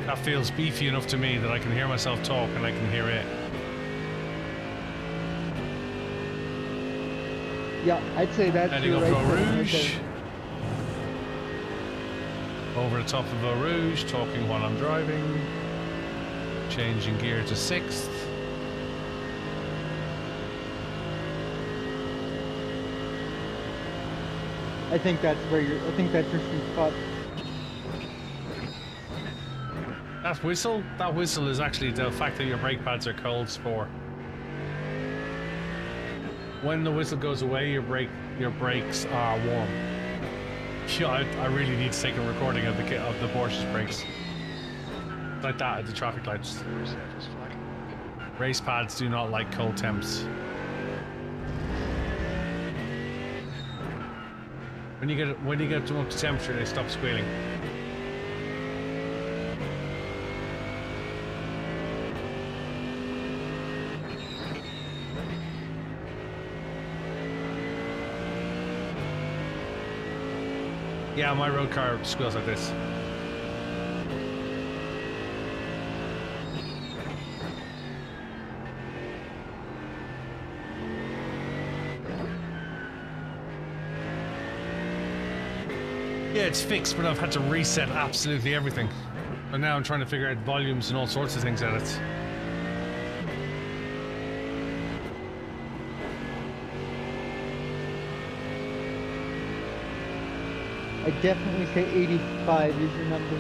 That feels beefy enough to me that I can hear myself talk and I can hear it. Yeah, I'd say that's heading up Eau Rouge. Over the top of Eau Rouge, talking while I'm driving. Changing gear to 6th. I think that's your sweet spot. That whistle is actually the fact that your brake pads are cold spore. When the whistle goes away, your brakes are warm. Yeah, I really need to take a recording of the Porsche's brakes. Like that at the traffic lights. Race pads do not like cold temps. When you get them up to temperature, they stop squealing. Yeah, my road car squeals like this. Yeah, it's fixed, but I've had to reset absolutely everything. And now I'm trying to figure out volumes and all sorts of things at it. I definitely say 85 is your number.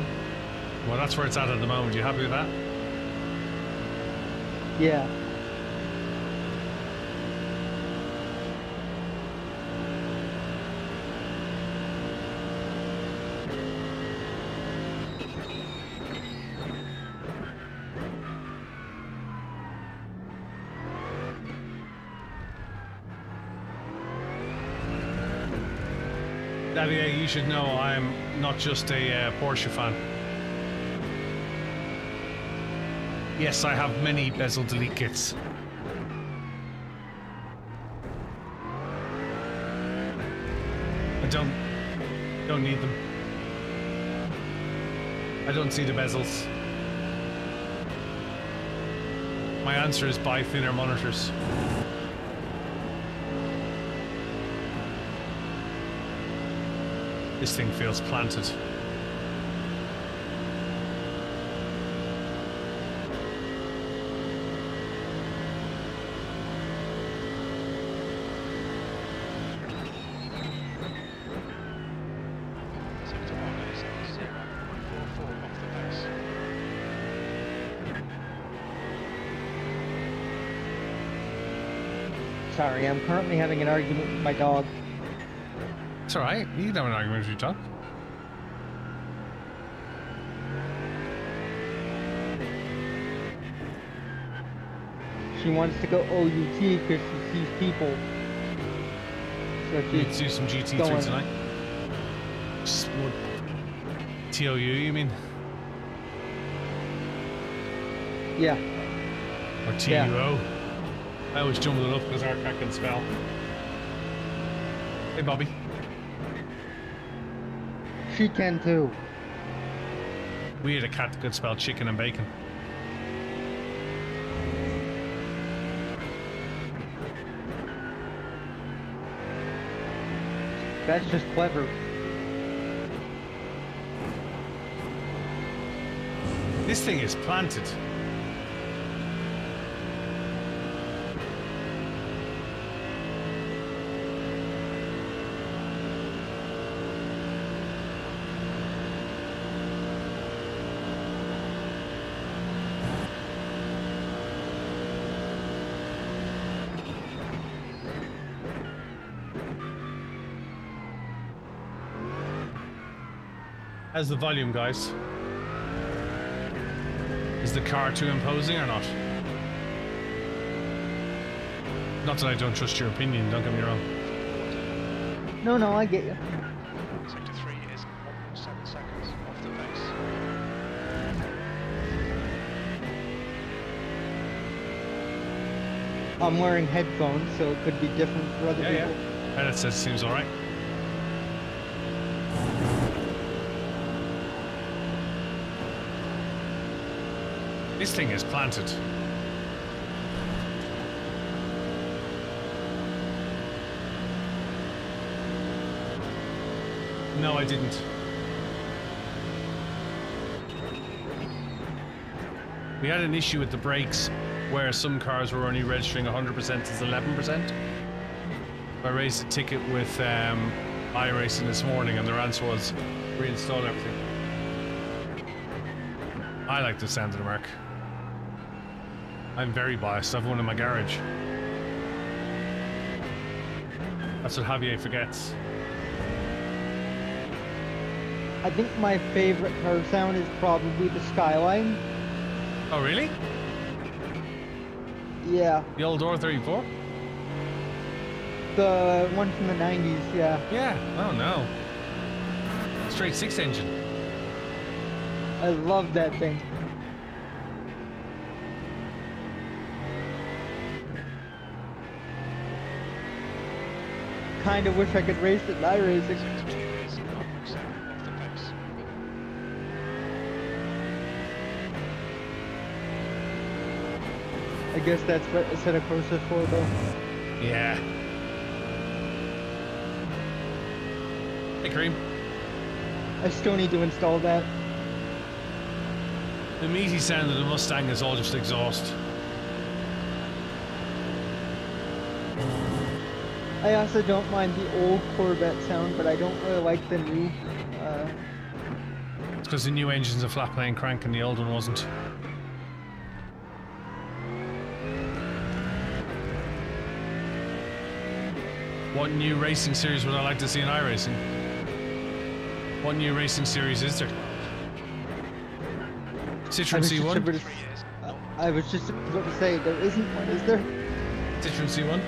Well, that's where it's at the moment. You happy with that? Yeah. Daddy, you should know I'm not just a Porsche fan. Yes, I have many bezel delete kits. I don't need them. I don't see the bezels. My answer is buy thinner monitors. This thing feels planted. Sorry, I'm currently having an argument with my dog. It's alright, you can have an argument with your dog. she wants to go OUT because she sees people. So You need to do some GT3 going. tonight. Just what? TOU, you mean? Yeah. Or TUO? Yeah. I always jumble it up because our cat can spell. Hey, Bobby. She can too. We had a cat that could spell chicken and bacon. That's just clever. This thing is planted. How's the volume, guys? Is the car too imposing or not? Not that I don't trust your opinion, don't get me wrong. No, I get you. Sector 3 is 1.7 seconds off the pace. I'm wearing headphones, so it could be different for other people. Yeah. That says seems alright. This thing is planted. No, I didn't. We had an issue with the brakes where some cars were only registering 100% as 11%. I raised a ticket with iRacing this morning and their answer was reinstall everything. I like the sound of the Mark. I'm very biased. I have one in my garage. That's what Javier forgets. I think my favorite car sound is probably the Skyline. Oh, really? Yeah. The old R34? The one from the 90s, yeah. Yeah. Oh, no. Straight 6 engine. I love that thing. Kinda wish I could race it in iRacing. Sector 2 is 1.7 off the pace. I guess that's what a set of courses for, though. Yeah. Hey, Cream. I still need to install that. The meaty sound of the Mustang is all just exhaust. I also don't mind the old Corvette sound, but I don't really like the new. It's because the new engine's a flat plane crank and the old one wasn't. What new racing series would I like to see in iRacing? What new racing series is there? Citroen C1? I was just about to say, there isn't one, is there? Citroen C1?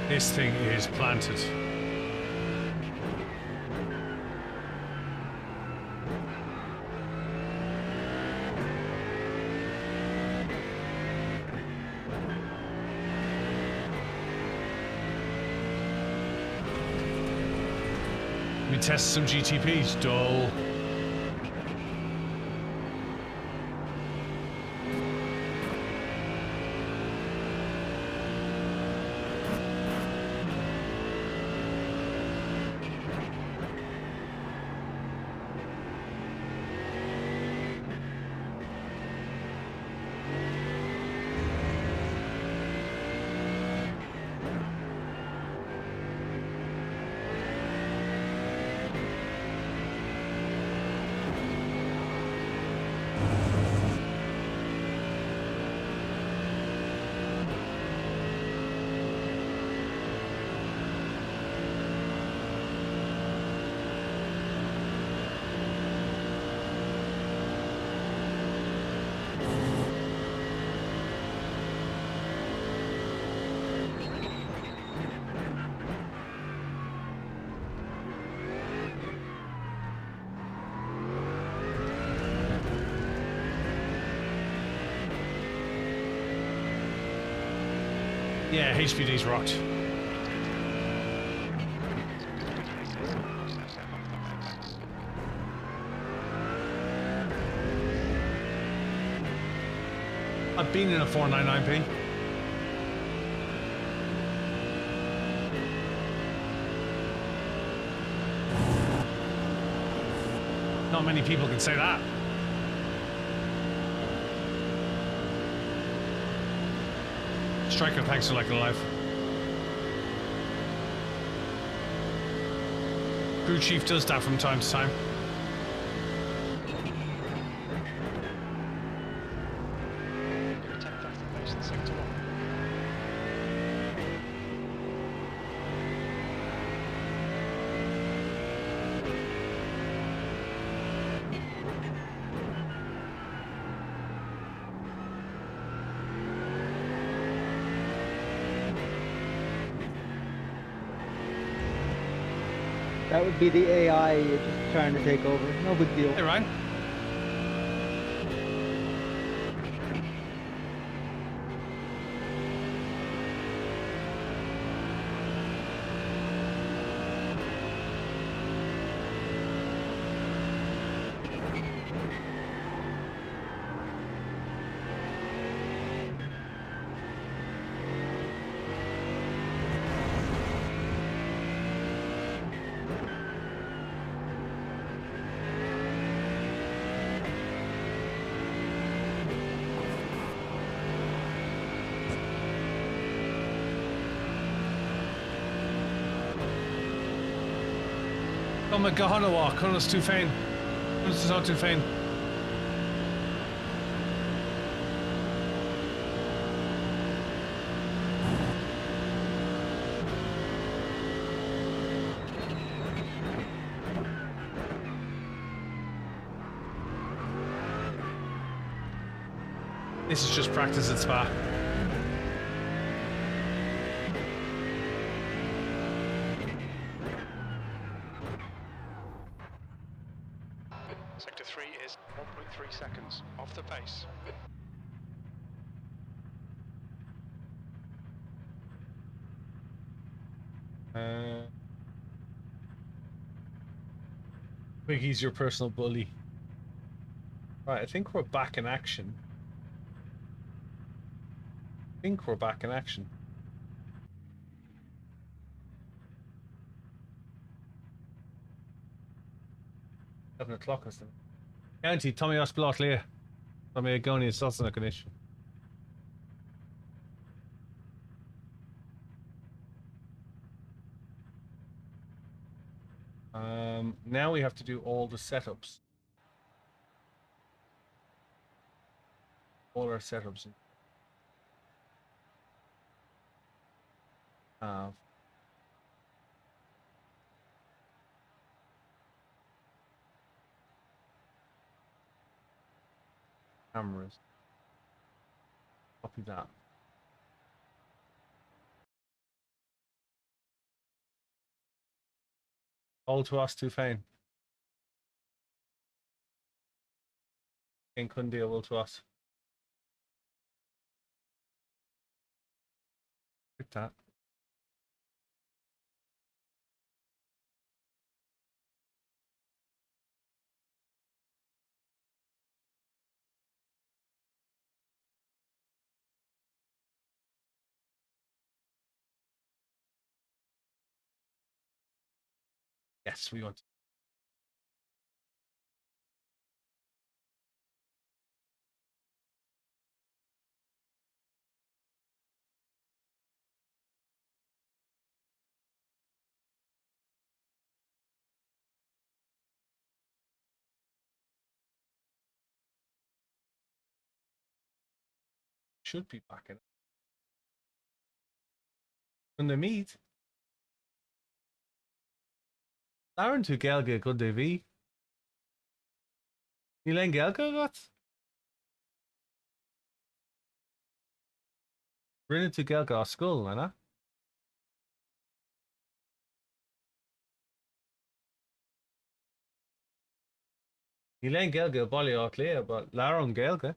This thing is planted. Let me test some GTPs, dull. Yeah, HPD's rocked. I've been in a 499p. Not many people can say that. Striker, thanks for liking the live. Crew chief does that from time to time. That would be the AI just trying to take over. No big deal. Hey, Ryan. Come a Gahanawa, Connors too fain. Connors is not too fain. This is just practice at Spa. Sector 3 is 1.3 seconds off the pace. He's your personal bully. Right, I think we're back in action. Seven o'clock or something. County, Tommy Osblot Leah. Tommy Agoni is also not an issue. Now we have to do all the setups. All our setups. Cameras. Copy that. All to us too fain. In Kundia will to us. Like that. Yes, we want to. Should be back in. When they meet, Aaron to Gelga good DV. Nilen Gelga got? Rinne to Gelga school, Anna. Nilen Gelga Bolly clear, but Laron Gelga.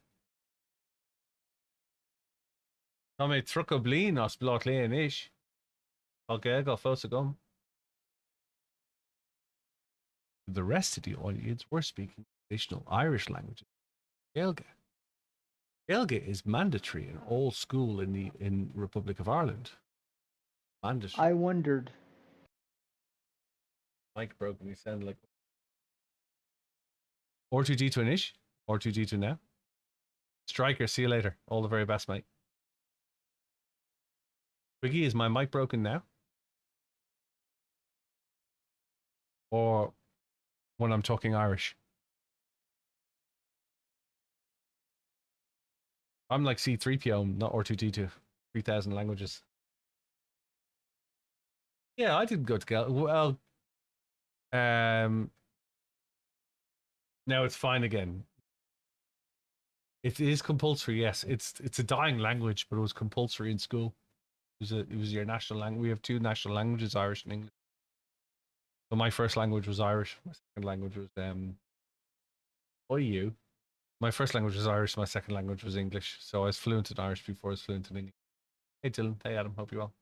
Tá mé truco blin os blot léon ish. Okay, go fós a gum. The rest of the audience were speaking traditional Irish languages. Gaeilge. Gaeilge is mandatory in all school in Republic of Ireland. Mandatory. I wondered. Mike broke and he sounded like R2D2 an ish. R2D2 now. Striker, see you later. All the very best, mate. Twiggy, is my mic broken now? Or when I'm talking Irish? I'm like C3PO, not R2D2. 3,000 languages. Yeah, I didn't go to Gal. Well, now it's fine again. It is compulsory, yes. It's a dying language, but it was compulsory in school. It was your national language. We have two national languages, Irish and English. So my first language was Irish. My second language was OU. My first language was Irish. My second language was English. So I was fluent in Irish before I was fluent in English. Hey Dylan. Hey Adam. Hope you're well.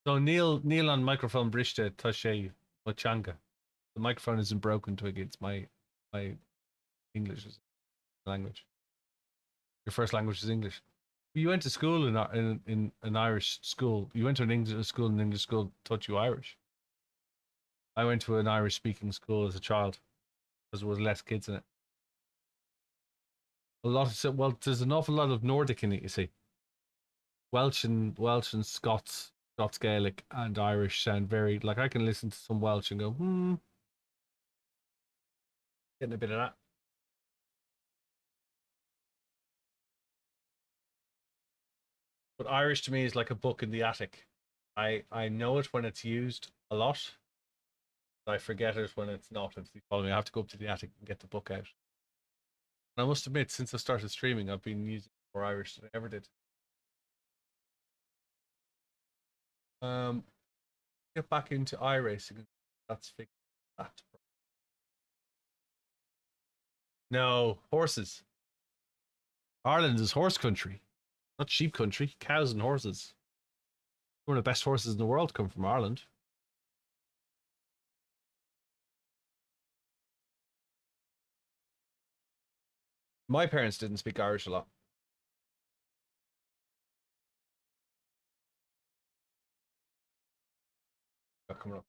So Neil on microphone brishte Toshe Wachanga. The microphone isn't broken, Twiggy. It's my English language. Your first language is English. You went to school in an Irish school. You went to an English school, and an English school taught you Irish. I went to an Irish speaking school as a child because there was less kids in it. There's an awful lot of Nordic in it, you see. Welsh and Scots Gaelic and Irish sound very, like, I can listen to some Welsh and go, getting a bit of that. But Irish to me is like a book in the attic. I know it when it's used a lot. I forget it when it's not. If you follow me, I have to go up to the attic and get the book out. And I must admit, since I started streaming, I've been using more Irish than I ever did. Get back into iRacing. That's fixed. That. No, horses. Ireland is horse country, not sheep country. Cows and horses. One of the best horses in the world come from Ireland. My parents didn't speak Irish a lot. Coming up.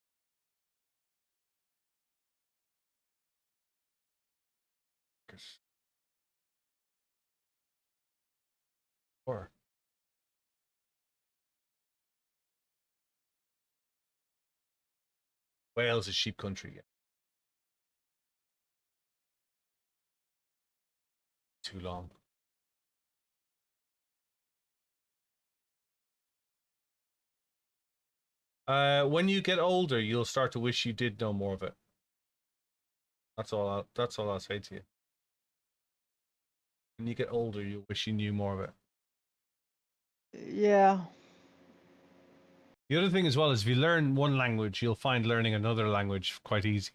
Or Wales is sheep country. Yeah. Too long. When you get older, you'll start to wish you did know more of it. That's all I'll say to you. When you get older, you'll wish you knew more of it. Yeah. The other thing as well is if you learn one language, you'll find learning another language quite easy.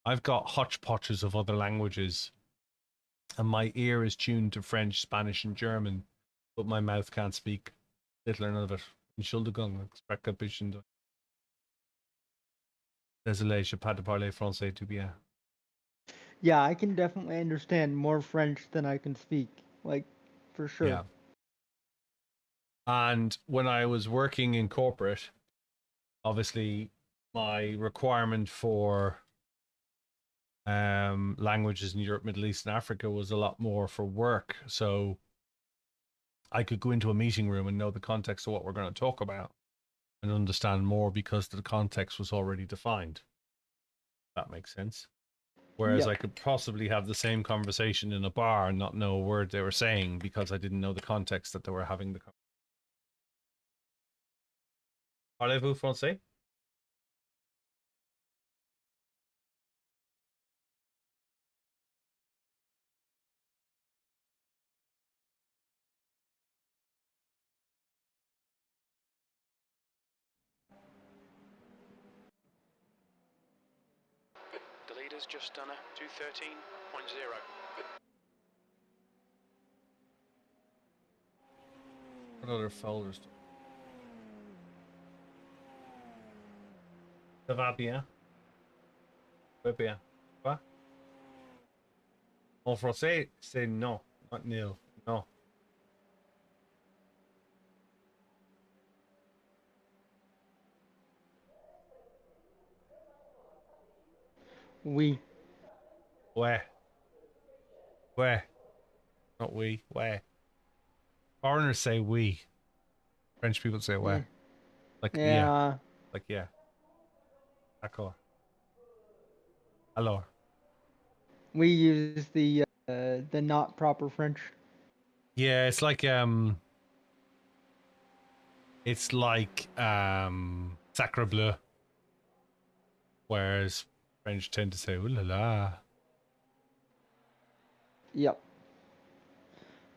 I've got hodgepodges of other languages, and my ear is tuned to French, Spanish, and German, but my mouth can't speak little or none of it. Désolé, je pas de parler français tout bien. Yeah, I can definitely understand more French than I can speak. Like, for sure. Yeah. And when I was working in corporate, obviously my requirement for languages in Europe, Middle East, and Africa was a lot more for work. So I could go into a meeting room and know the context of what we're going to talk about and understand more because the context was already defined. That makes sense. Whereas I could possibly have the same conversation in a bar and not know a word they were saying because I didn't know the context that they were having the conversation. Parlez-vous français? The leader's just done a 213.0. What other folders? Ça va bien? Va bien. Quoi? En français, c'est non, not nil. No. We. Ouais. Ouais. Not we. Ouais. Foreigners say we. French people say ouais. Yeah. Like yeah. Yeah. Like yeah. D'accord. Alors. We use the not proper French. Yeah, it's like sacre bleu. Whereas French tend to say ooh la la. Yep.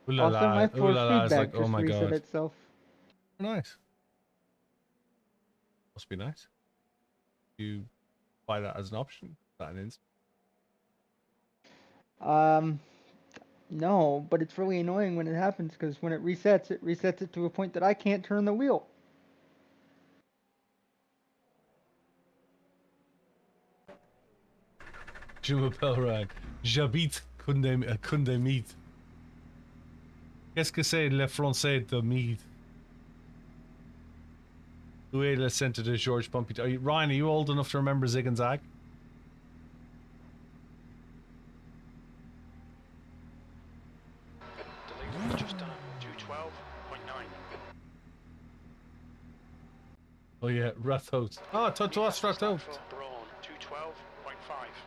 Ooh la Also, la. my Ooh force la la is like, feedback oh just my reset god. itself. Nice. Must be nice. You buy that as an option. That an instant. No, but it's really annoying when it happens because when it resets it to a point that I can't turn the wheel. Je m'appelle Ryan. J'habite Condemite. Qu'est-ce que c'est le français de Mead? Où est le centre de Georges Pompidou? Ryan, are you old enough to remember Zig and Zag? The leader has just done a 212.9. Oh yeah, Rathout. Oh, Totoas Rathout. Brawn 212.5.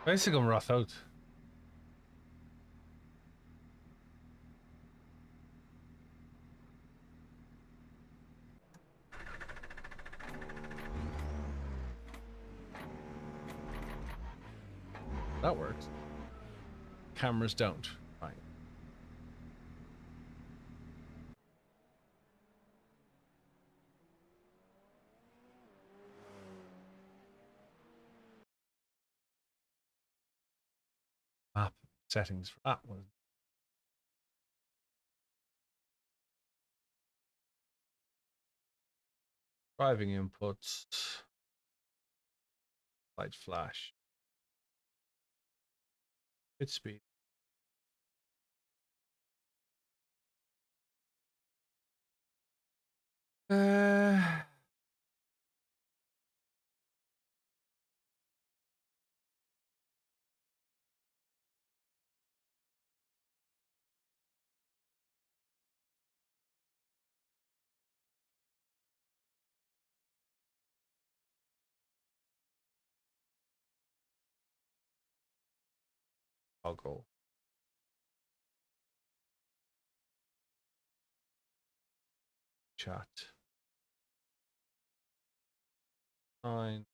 Basically, I'm Rathout. That works. Cameras don't. Right. Map settings for that one. Driving inputs. Light flash. Hit speed. I'll go. Chat. 9.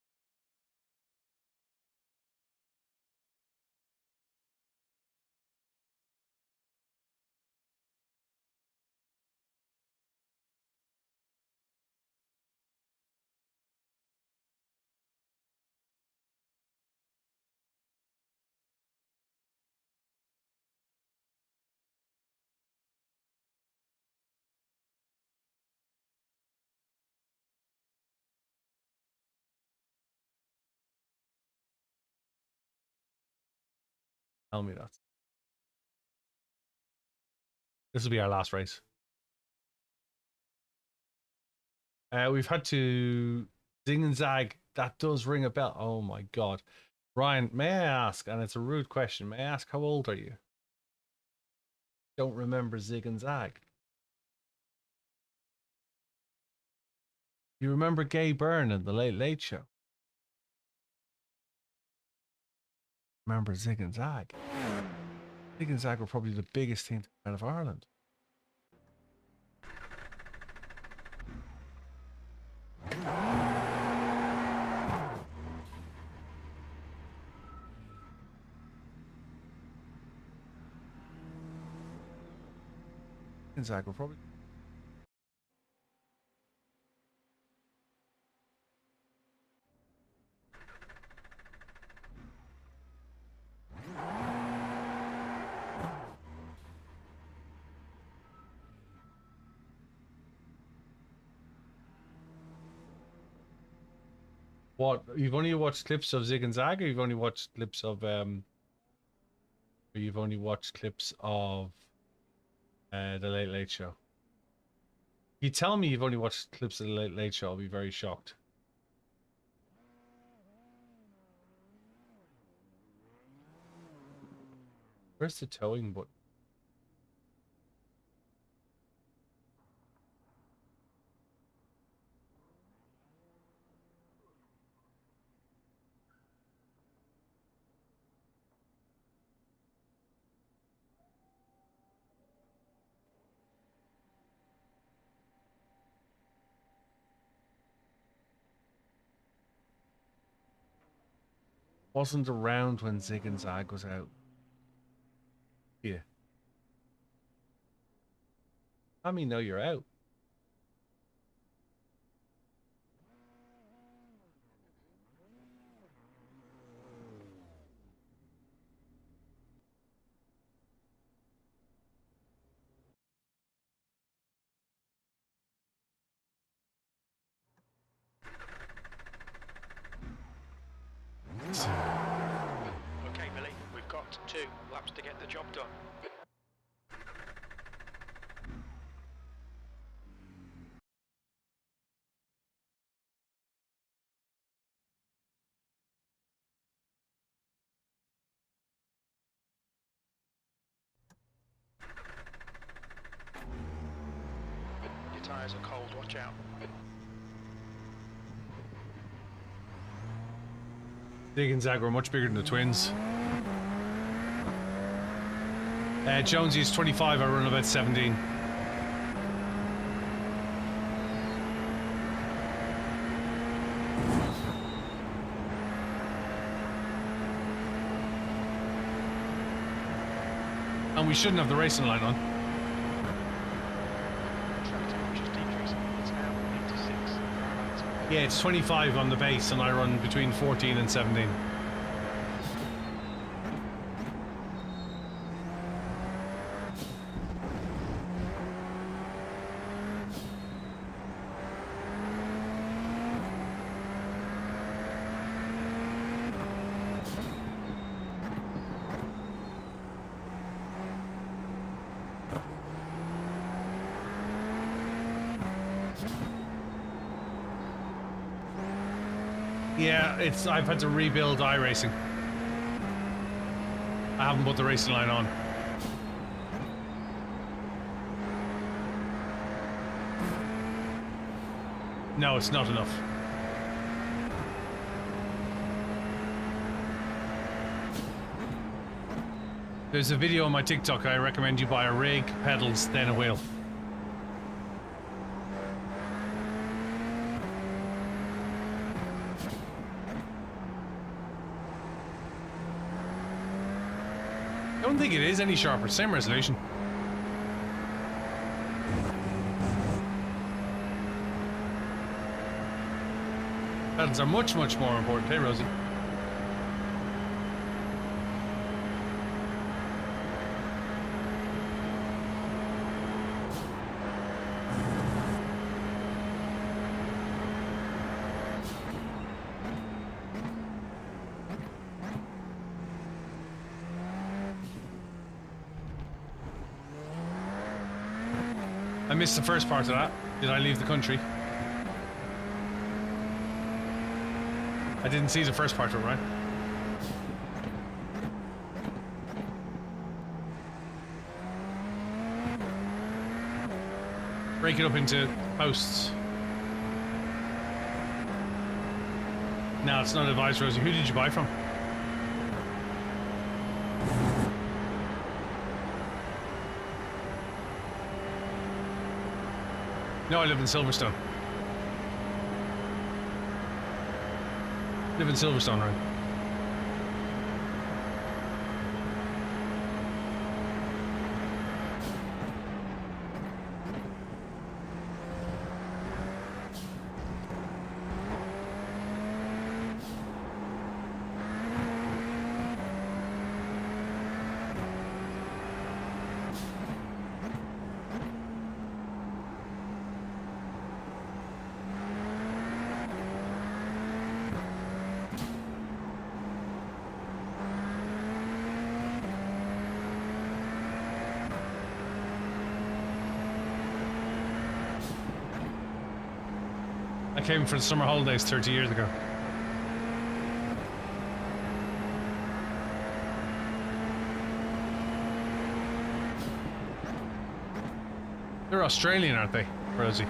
Tell me that. This will be our last race. We've had to zing and zag. That does ring a bell. Oh my god. Ryan, may I ask, and it's a rude question, may I ask how old are you? Don't remember zig and zag. You remember Gay Byrne and the Late Late Show? Remember Zig and Zag? Zig and Zag were probably the biggest team to come out of Ireland. Zig and Zag were probably. What? You've only watched clips of Zig and Zag, or you've only watched clips of or you've only watched clips of the Late Late Show? You tell me you've only watched clips of the Late Late Show, I'll be very shocked. Where's the towing button? Wasn't around when Zig and Zag was out. Yeah. Let me know you're out. Okay, Billy, we've got 2 laps to get the job done. Your tyres are cold, watch out. Zig and Zag were much bigger than the twins. Jonesy is 25, I run about 17. And we shouldn't have the racing line on. Track temperature's decreasing. It's now 86. Yeah, it's 25 on the base, and I run between 14 and 17. Yeah, I've had to rebuild iRacing. I haven't put the racing line on. No, it's not enough. There's a video on my TikTok. I recommend you buy a rig, pedals, then a wheel. I don't think it is any sharper. Same resolution. Pedals are much, much more important. Hey, Rosie. I missed the first part of that. Did I leave the country? I didn't see the first part of it, right? Break it up into posts. No, it's not advised, Rosie. Who did you buy from? No, I live in Silverstone. Live in Silverstone, right? came for the summer holidays 30 years ago. They're Australian, aren't they, Rosie?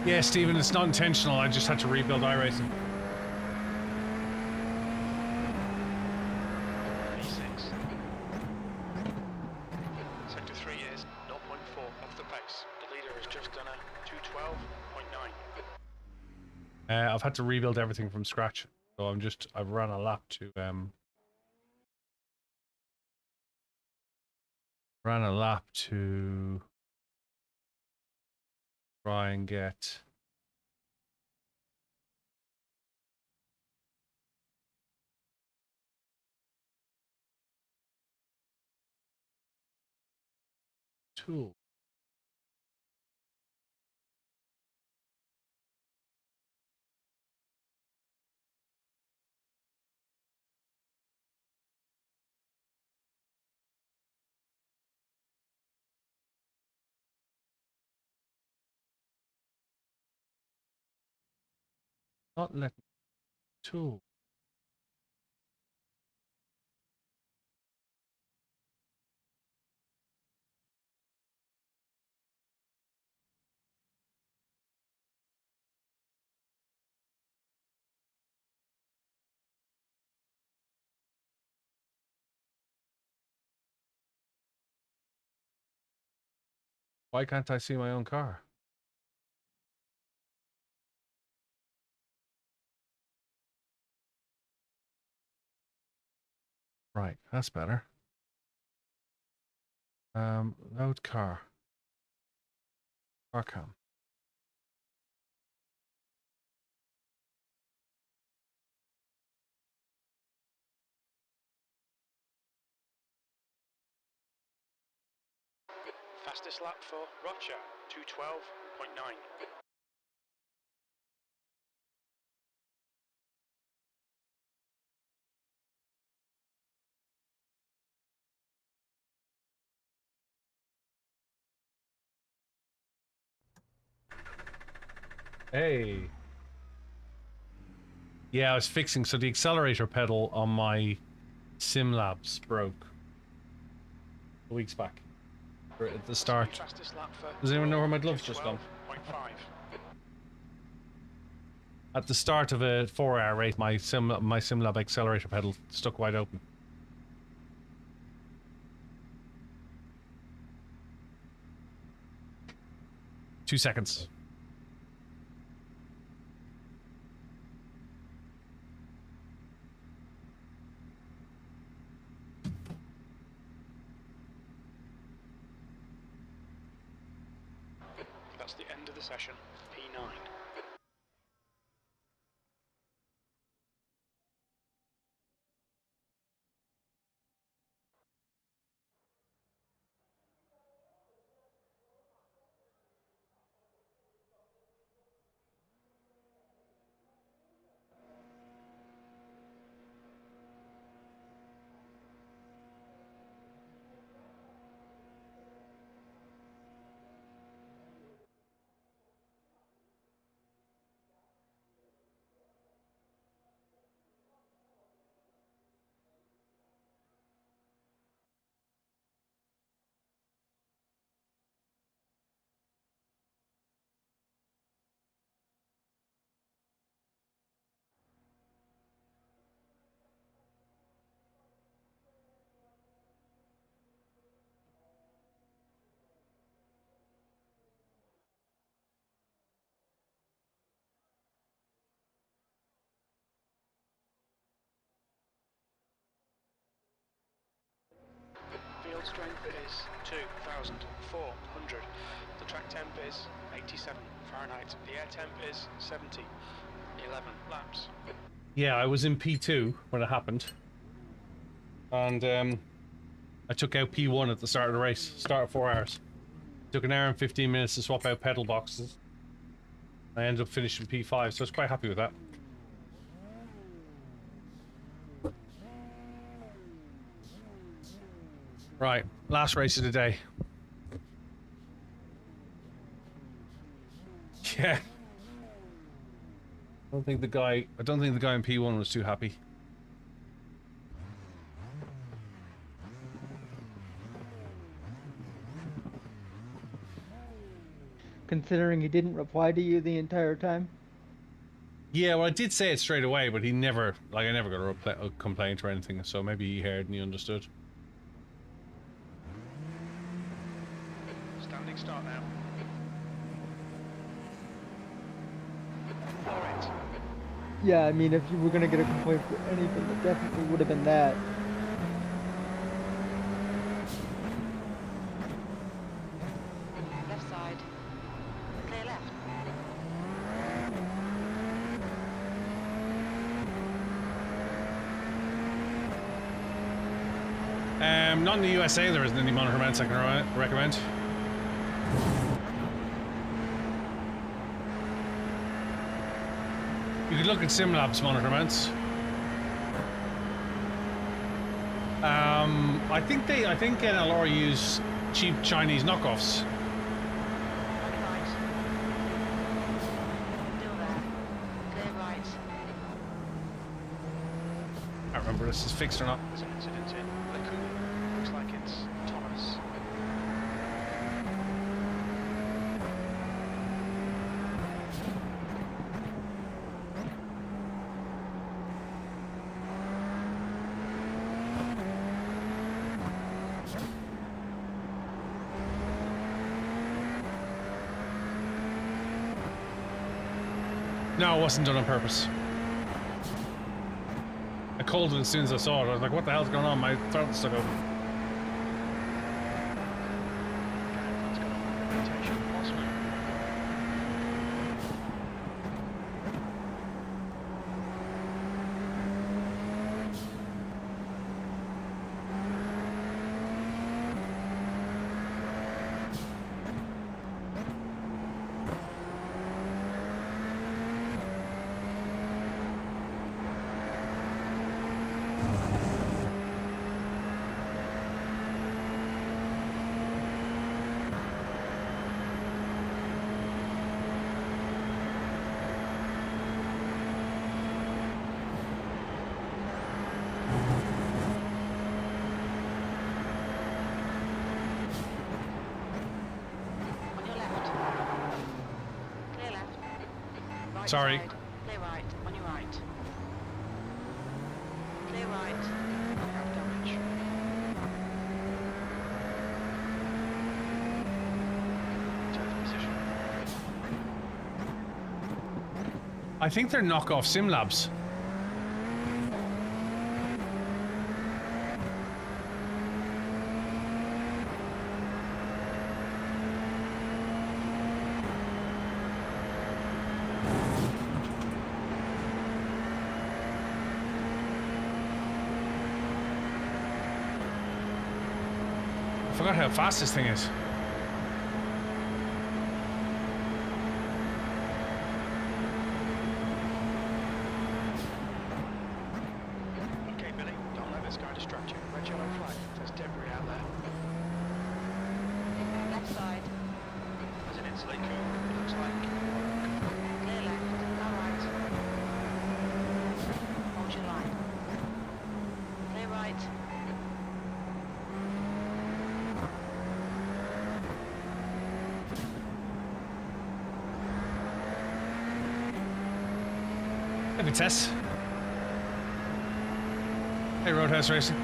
Yeah, Stephen, it's not intentional. I just had to rebuild iRacing. E6. Sector 3 is 0.4 off the pace. The leader has just done a 212.9. I've had to rebuild everything from scratch. So I've run a lap to try and get tool. Not let tool. Why can't I see my own car? Right, that's better. Load car. Car cam. Fastest lap for Rocha, 212.9. Hey. Yeah, I was fixing, so the accelerator pedal on my SimLabs broke weeks back. Or at the start. Does anyone know where my gloves just gone? At the start of a 4-hour race, my SimLab accelerator pedal stuck wide open. Two seconds. That's the end of the session, P9. strength is 2,400. The track temp is 87 Fahrenheit. The air temp is 70. 11 laps. Yeah, I was in P2 when it happened. And I took out P1 at the start of the race. Start at 4 hours. Took an hour and 15 minutes to swap out pedal boxes. I ended up finishing P5, so I was quite happy with that. Right, last race of the day. Yeah. I don't think the guy in P1 was too happy. Considering he didn't reply to you the entire time? Yeah, well, I did say it straight away, but he never, like, I never got a complaint or anything, so maybe he heard and he understood. Standing start now. All right. Yeah, I mean, if you were gonna get a complaint for anything, it definitely would have been that. Left side. Clear left. Not in the USA, there isn't any monitor mounts I can recommend. You could look at SimLabs monitor mounts. I think NLR use cheap Chinese knockoffs. On right. Still there. Clear right. I can't remember if this is fixed or not. There's an incident in Lacoon. Looks like it's Thomas. No, it wasn't done on purpose. I called it as soon as I saw it. I was like, what the hell's going on? My throat was stuck open. That's got a rotation possible. On your left. Clear left. Right Sorry. side. Clear right. On your right. Clear right. Have damage. Tenth position. I think they're knockoff SimLabs. I forgot how fast this thing is. Okay, Billy, don't let this guy distract you. Red yellow flag. There's debris out there. Left side. There's an insulate coop. It looks like. Clear left. All right. Hold your line. Clear right. Hey, Vitesse. Hey, Roadhouse Racing.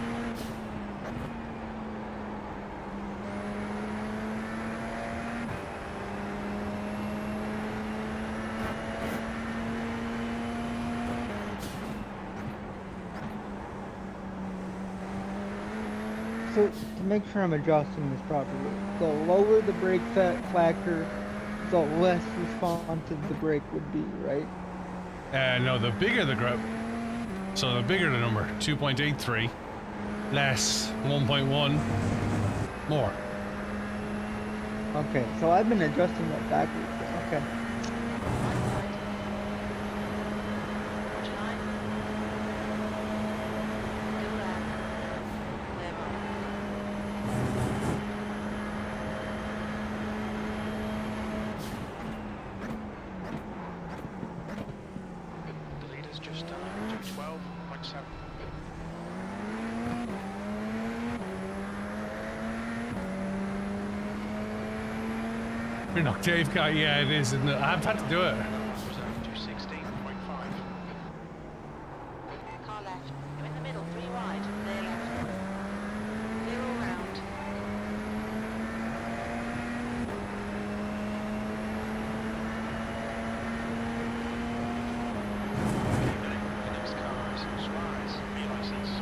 So to make sure I'm adjusting this properly, the lower the brake factor, the less responsive the brake would be, right? No, the bigger the grip. So the bigger the number, 2.83, less 1.1, more. Okay, so I've been adjusting that backwards. Okay. The leader's just done 212.7. You're not Dave car, yeah, it is, isn't it? I've had to do it. 216.5. Car left. You're in the middle, 3 wide. Clear left. Clear all round. The next car is Suarez, license.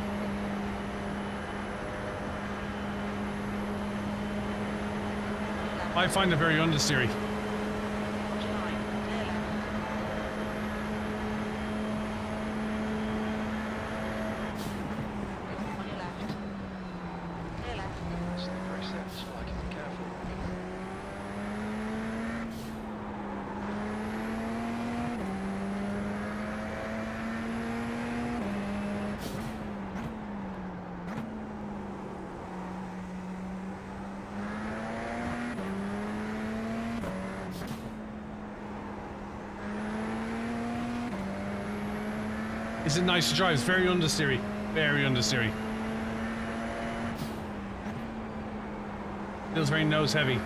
I find it very understeery. Watch your line. Clear left. On your left. Clear left. Slippery steps, like it, be careful. Is it nice to drive? It's very understeery. Very understeery. Feels very nose heavy.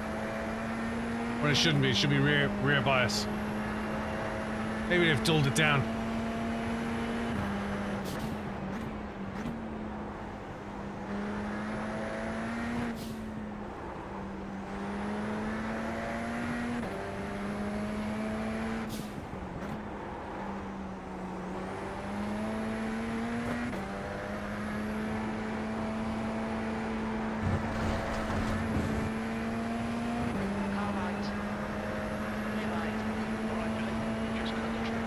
When it shouldn't be. It should be rear bias. Maybe they've dulled it down. Car right. Clear right. Alright, Billy, you just cut the trick.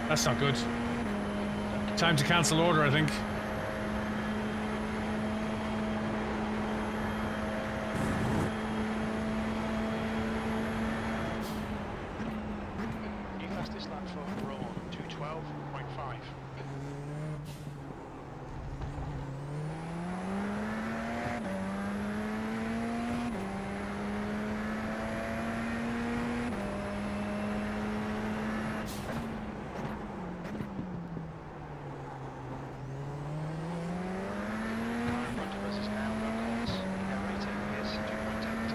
That's not good. Time to cancel order, I think. New fastest lap for Braun, 212.5. Car in front of us is now on course. Their rating is 2.8.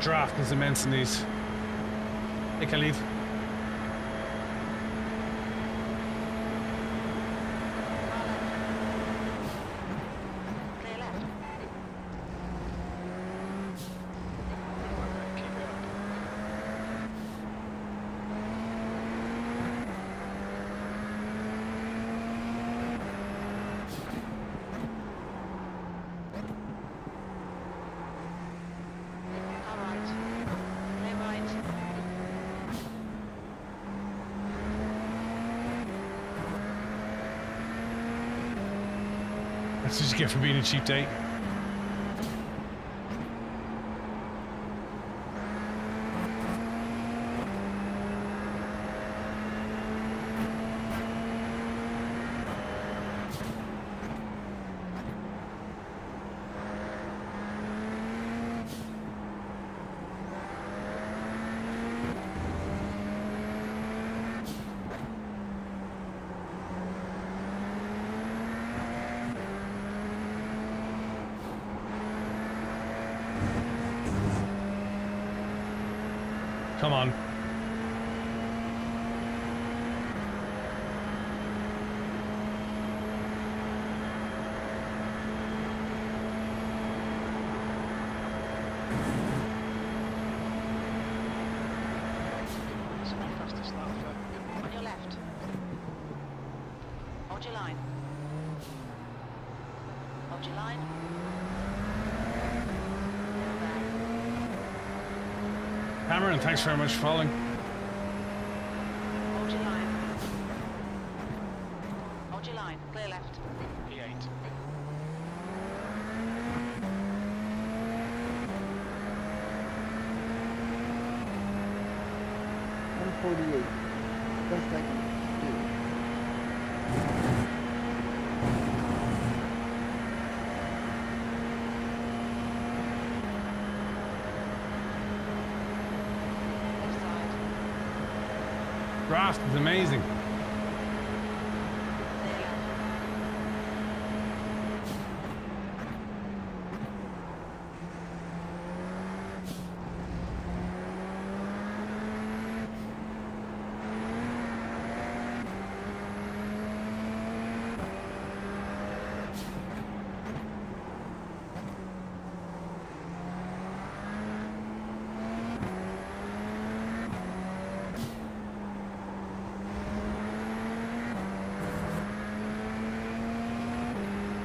Draft is immense in these. Hey, Khalid. Clear left. Keep it up. Car right. Clear right. That's what you get for being a cheap date. Come on. last lap for... On your left. Hold your line. Hold your line. Little back. Cameron, thanks very much for following. Hold your line. Hold your line. Clear left. P8. 148. Best I can do. Left side. Draft is amazing. Clear left.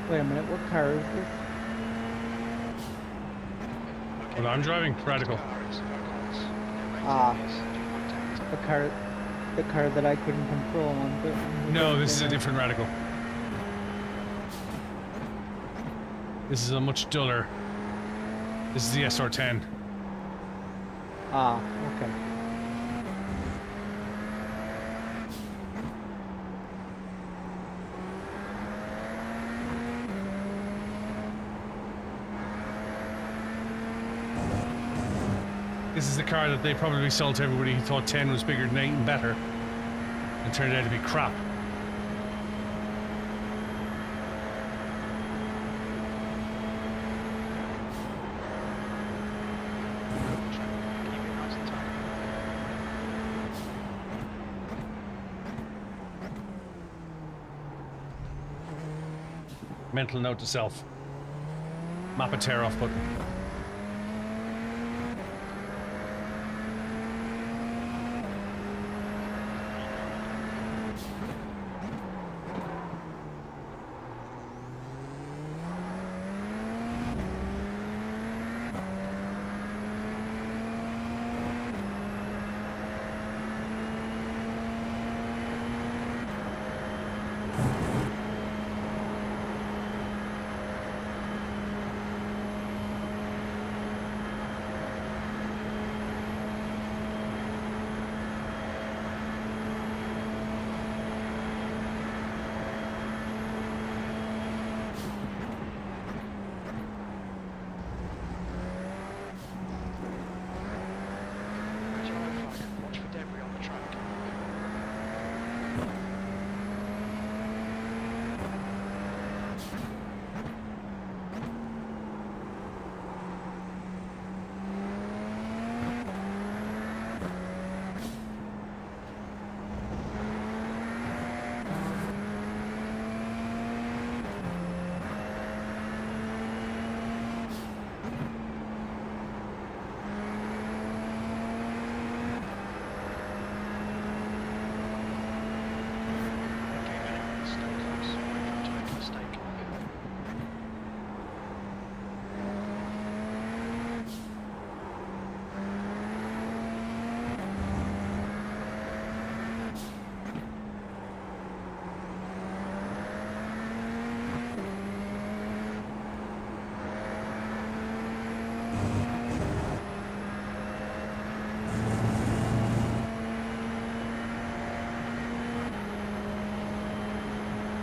Wait a minute, what car is this? Well, I'm driving Radical. Ah. The car that I couldn't control on. No, this is a different Radical. This is a much duller. This is the SR10. Ah, okay. This is the car that they probably sold to everybody who thought 10 was bigger than 8 and better. And turned out to be crap. Keep it nice and tight. Mental note to self. Map a tear off button. Watch for debris on the track.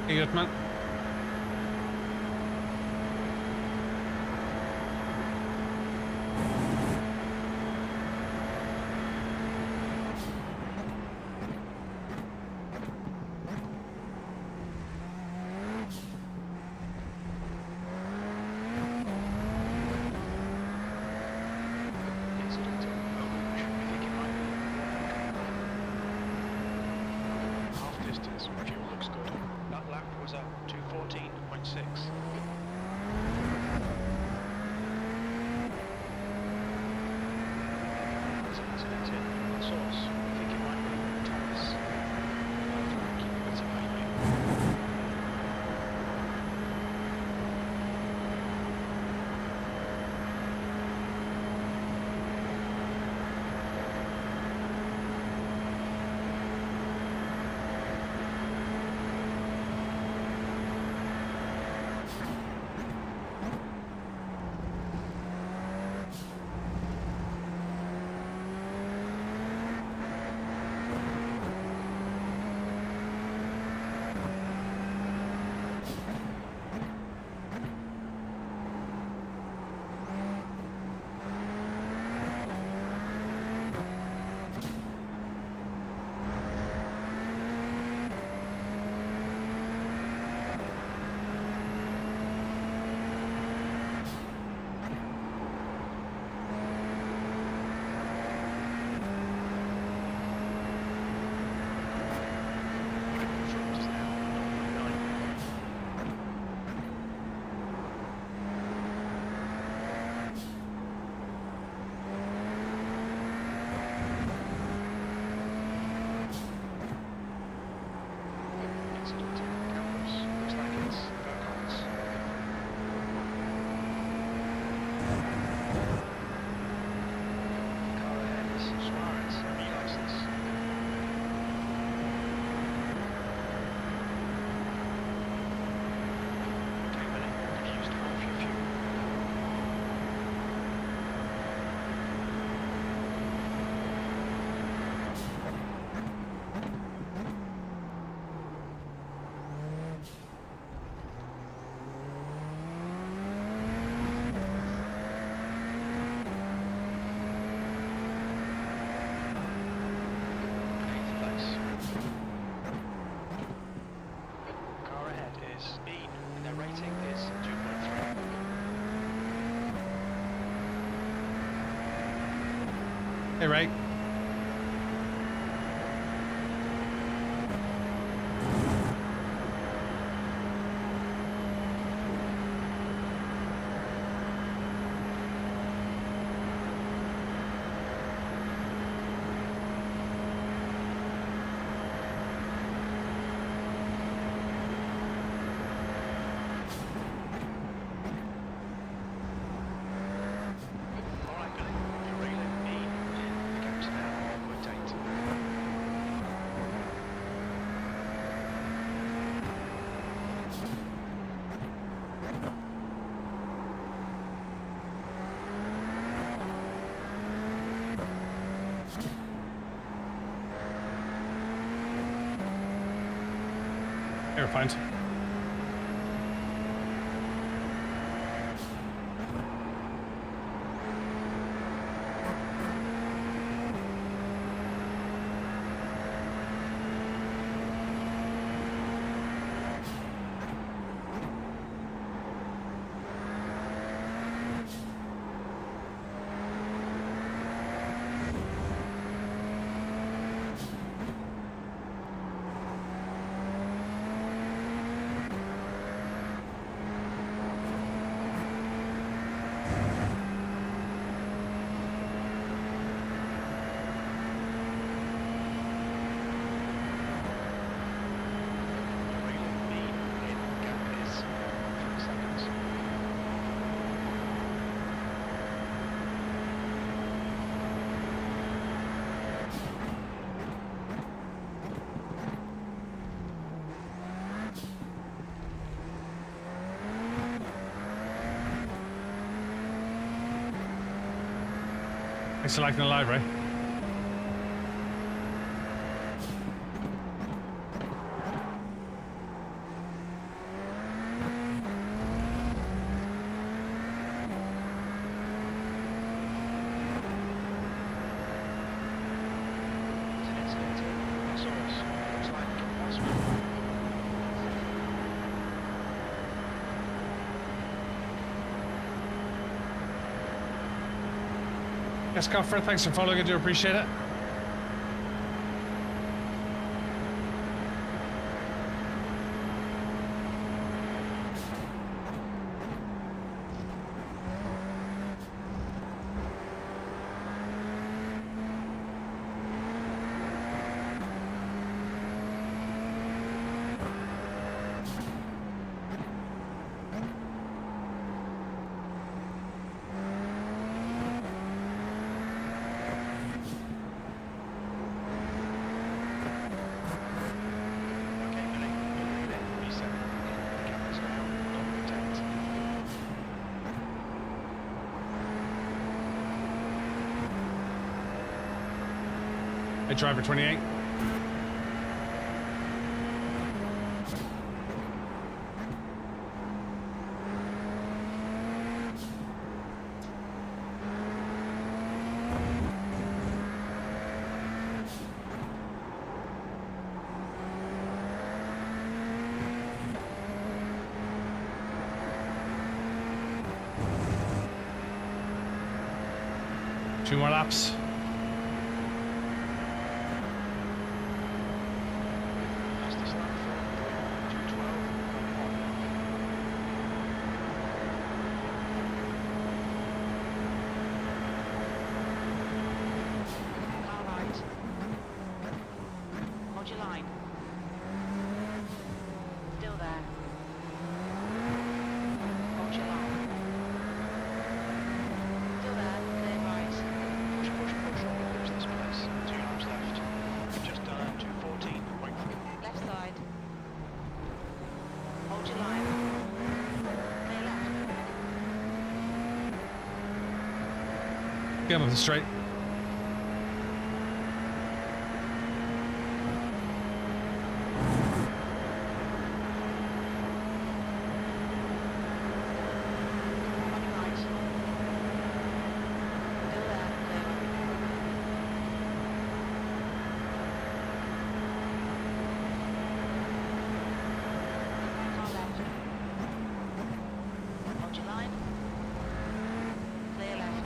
Hey, good man. Incident in Orange. I think it might be. Half distance. Fuel looks good. That lap was at 2:14.6. There's an incident in Source. I think it might be tyre Hey, Ray. All right, Billy. You're reeling me in the gaps now. Point 8. You're fine. You're reeling me in. The gap is 3 seconds. Thanks for liking the live, Ray. It's an incident in our source. Looks like possible. Yes, Coffer, thanks for following. I do appreciate it. Okay, Billy. You're reeling in. B7. The gap is now 0.8. Hey, driver 28. Two more laps. Fastest lap for 2:12.1. Car right. Hold your line. Still there. Hold your line. Still there. Clear right. Push, push, push. All over this place. 2 laps left. Just done 2:14.3. Left side. Hold your line. Clear left. Get him up the straight. On your right. Still there. Clear right. Car left. Hold your line. Clear left.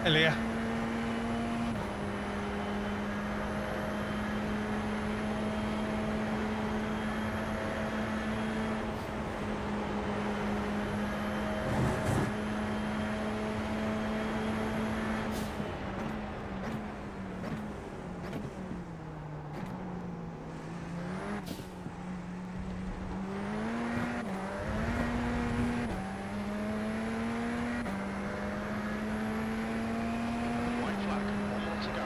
Hey, Leah. White flag, 1 more to go.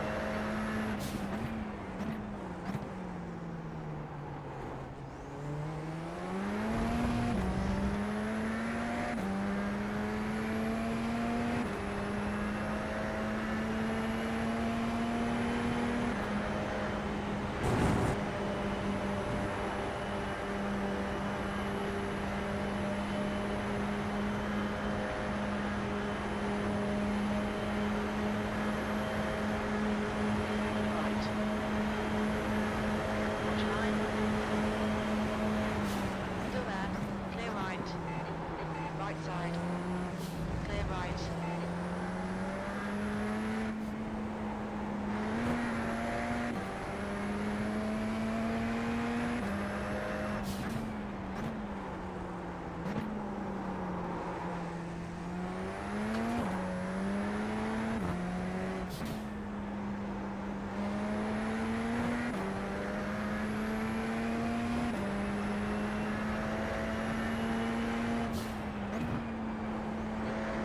Right. Watch line. Still there. Clear right. Right side. Clear right.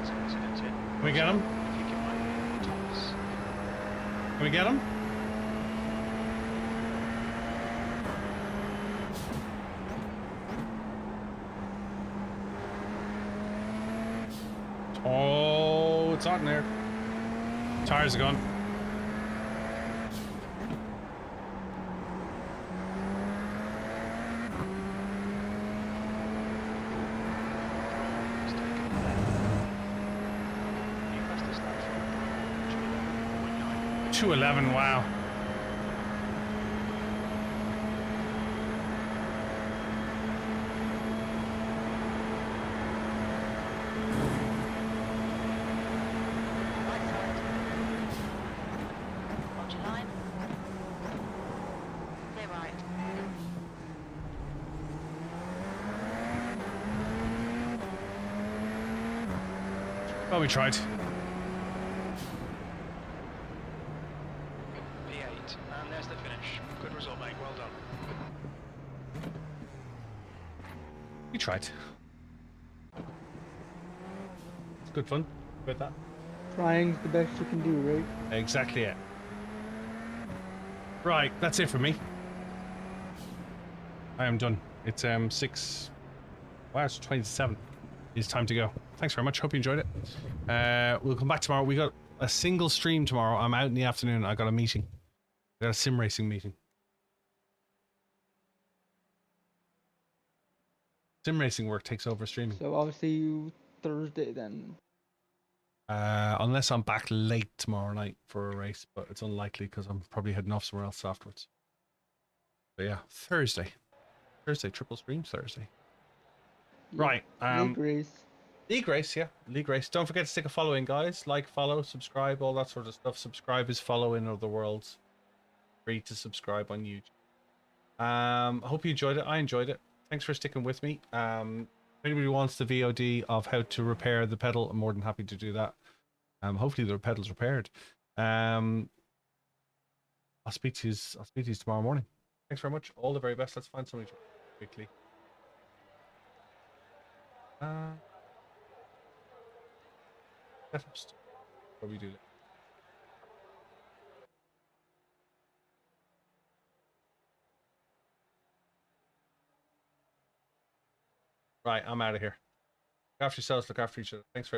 Accident in. Can we get him? I think it might be Thomas. Can we get him? Oh, it's hot in there. Tires are gone. He's taken a left. He passed us that from 211.9. 211, wow. Right side. Watch your line. Clear right. Well, we tried. P8, and there's the finish. Good result, mate. Well done. We tried. It's good fun with that. Trying's the best you can do, right? Exactly it. Right, that's it for me. I am done. It's 6. Wow, it's 27. It's time to go. Thanks very much. Hope you enjoyed it. We'll come back tomorrow. We got a single stream tomorrow. I'm out in the afternoon. I got a meeting. I got a sim racing meeting. Sim racing work takes over streaming. So I'll see you Thursday then. Unless I'm back late tomorrow night for a race, but it's unlikely because I'm probably heading off somewhere else afterwards. But yeah, Thursday, triple stream Thursday. Yeah. Right. League race. League race, yeah, league race. Don't forget to stick a follow in, guys. Like, follow, subscribe, all that sort of stuff. Subscribe is follow in other worlds. Free to subscribe on YouTube. I hope you enjoyed it. I enjoyed it. Thanks for sticking with me. If anybody wants the VOD of how to repair the pedal, I'm more than happy to do that. Hopefully the pedal's repaired. I'll speak to you tomorrow morning. Thanks very much. All the very best. Let's find something quickly. Setup stuff. What do we do? Right, I'm out of here. Look after yourselves. Look after each other. Thanks very much.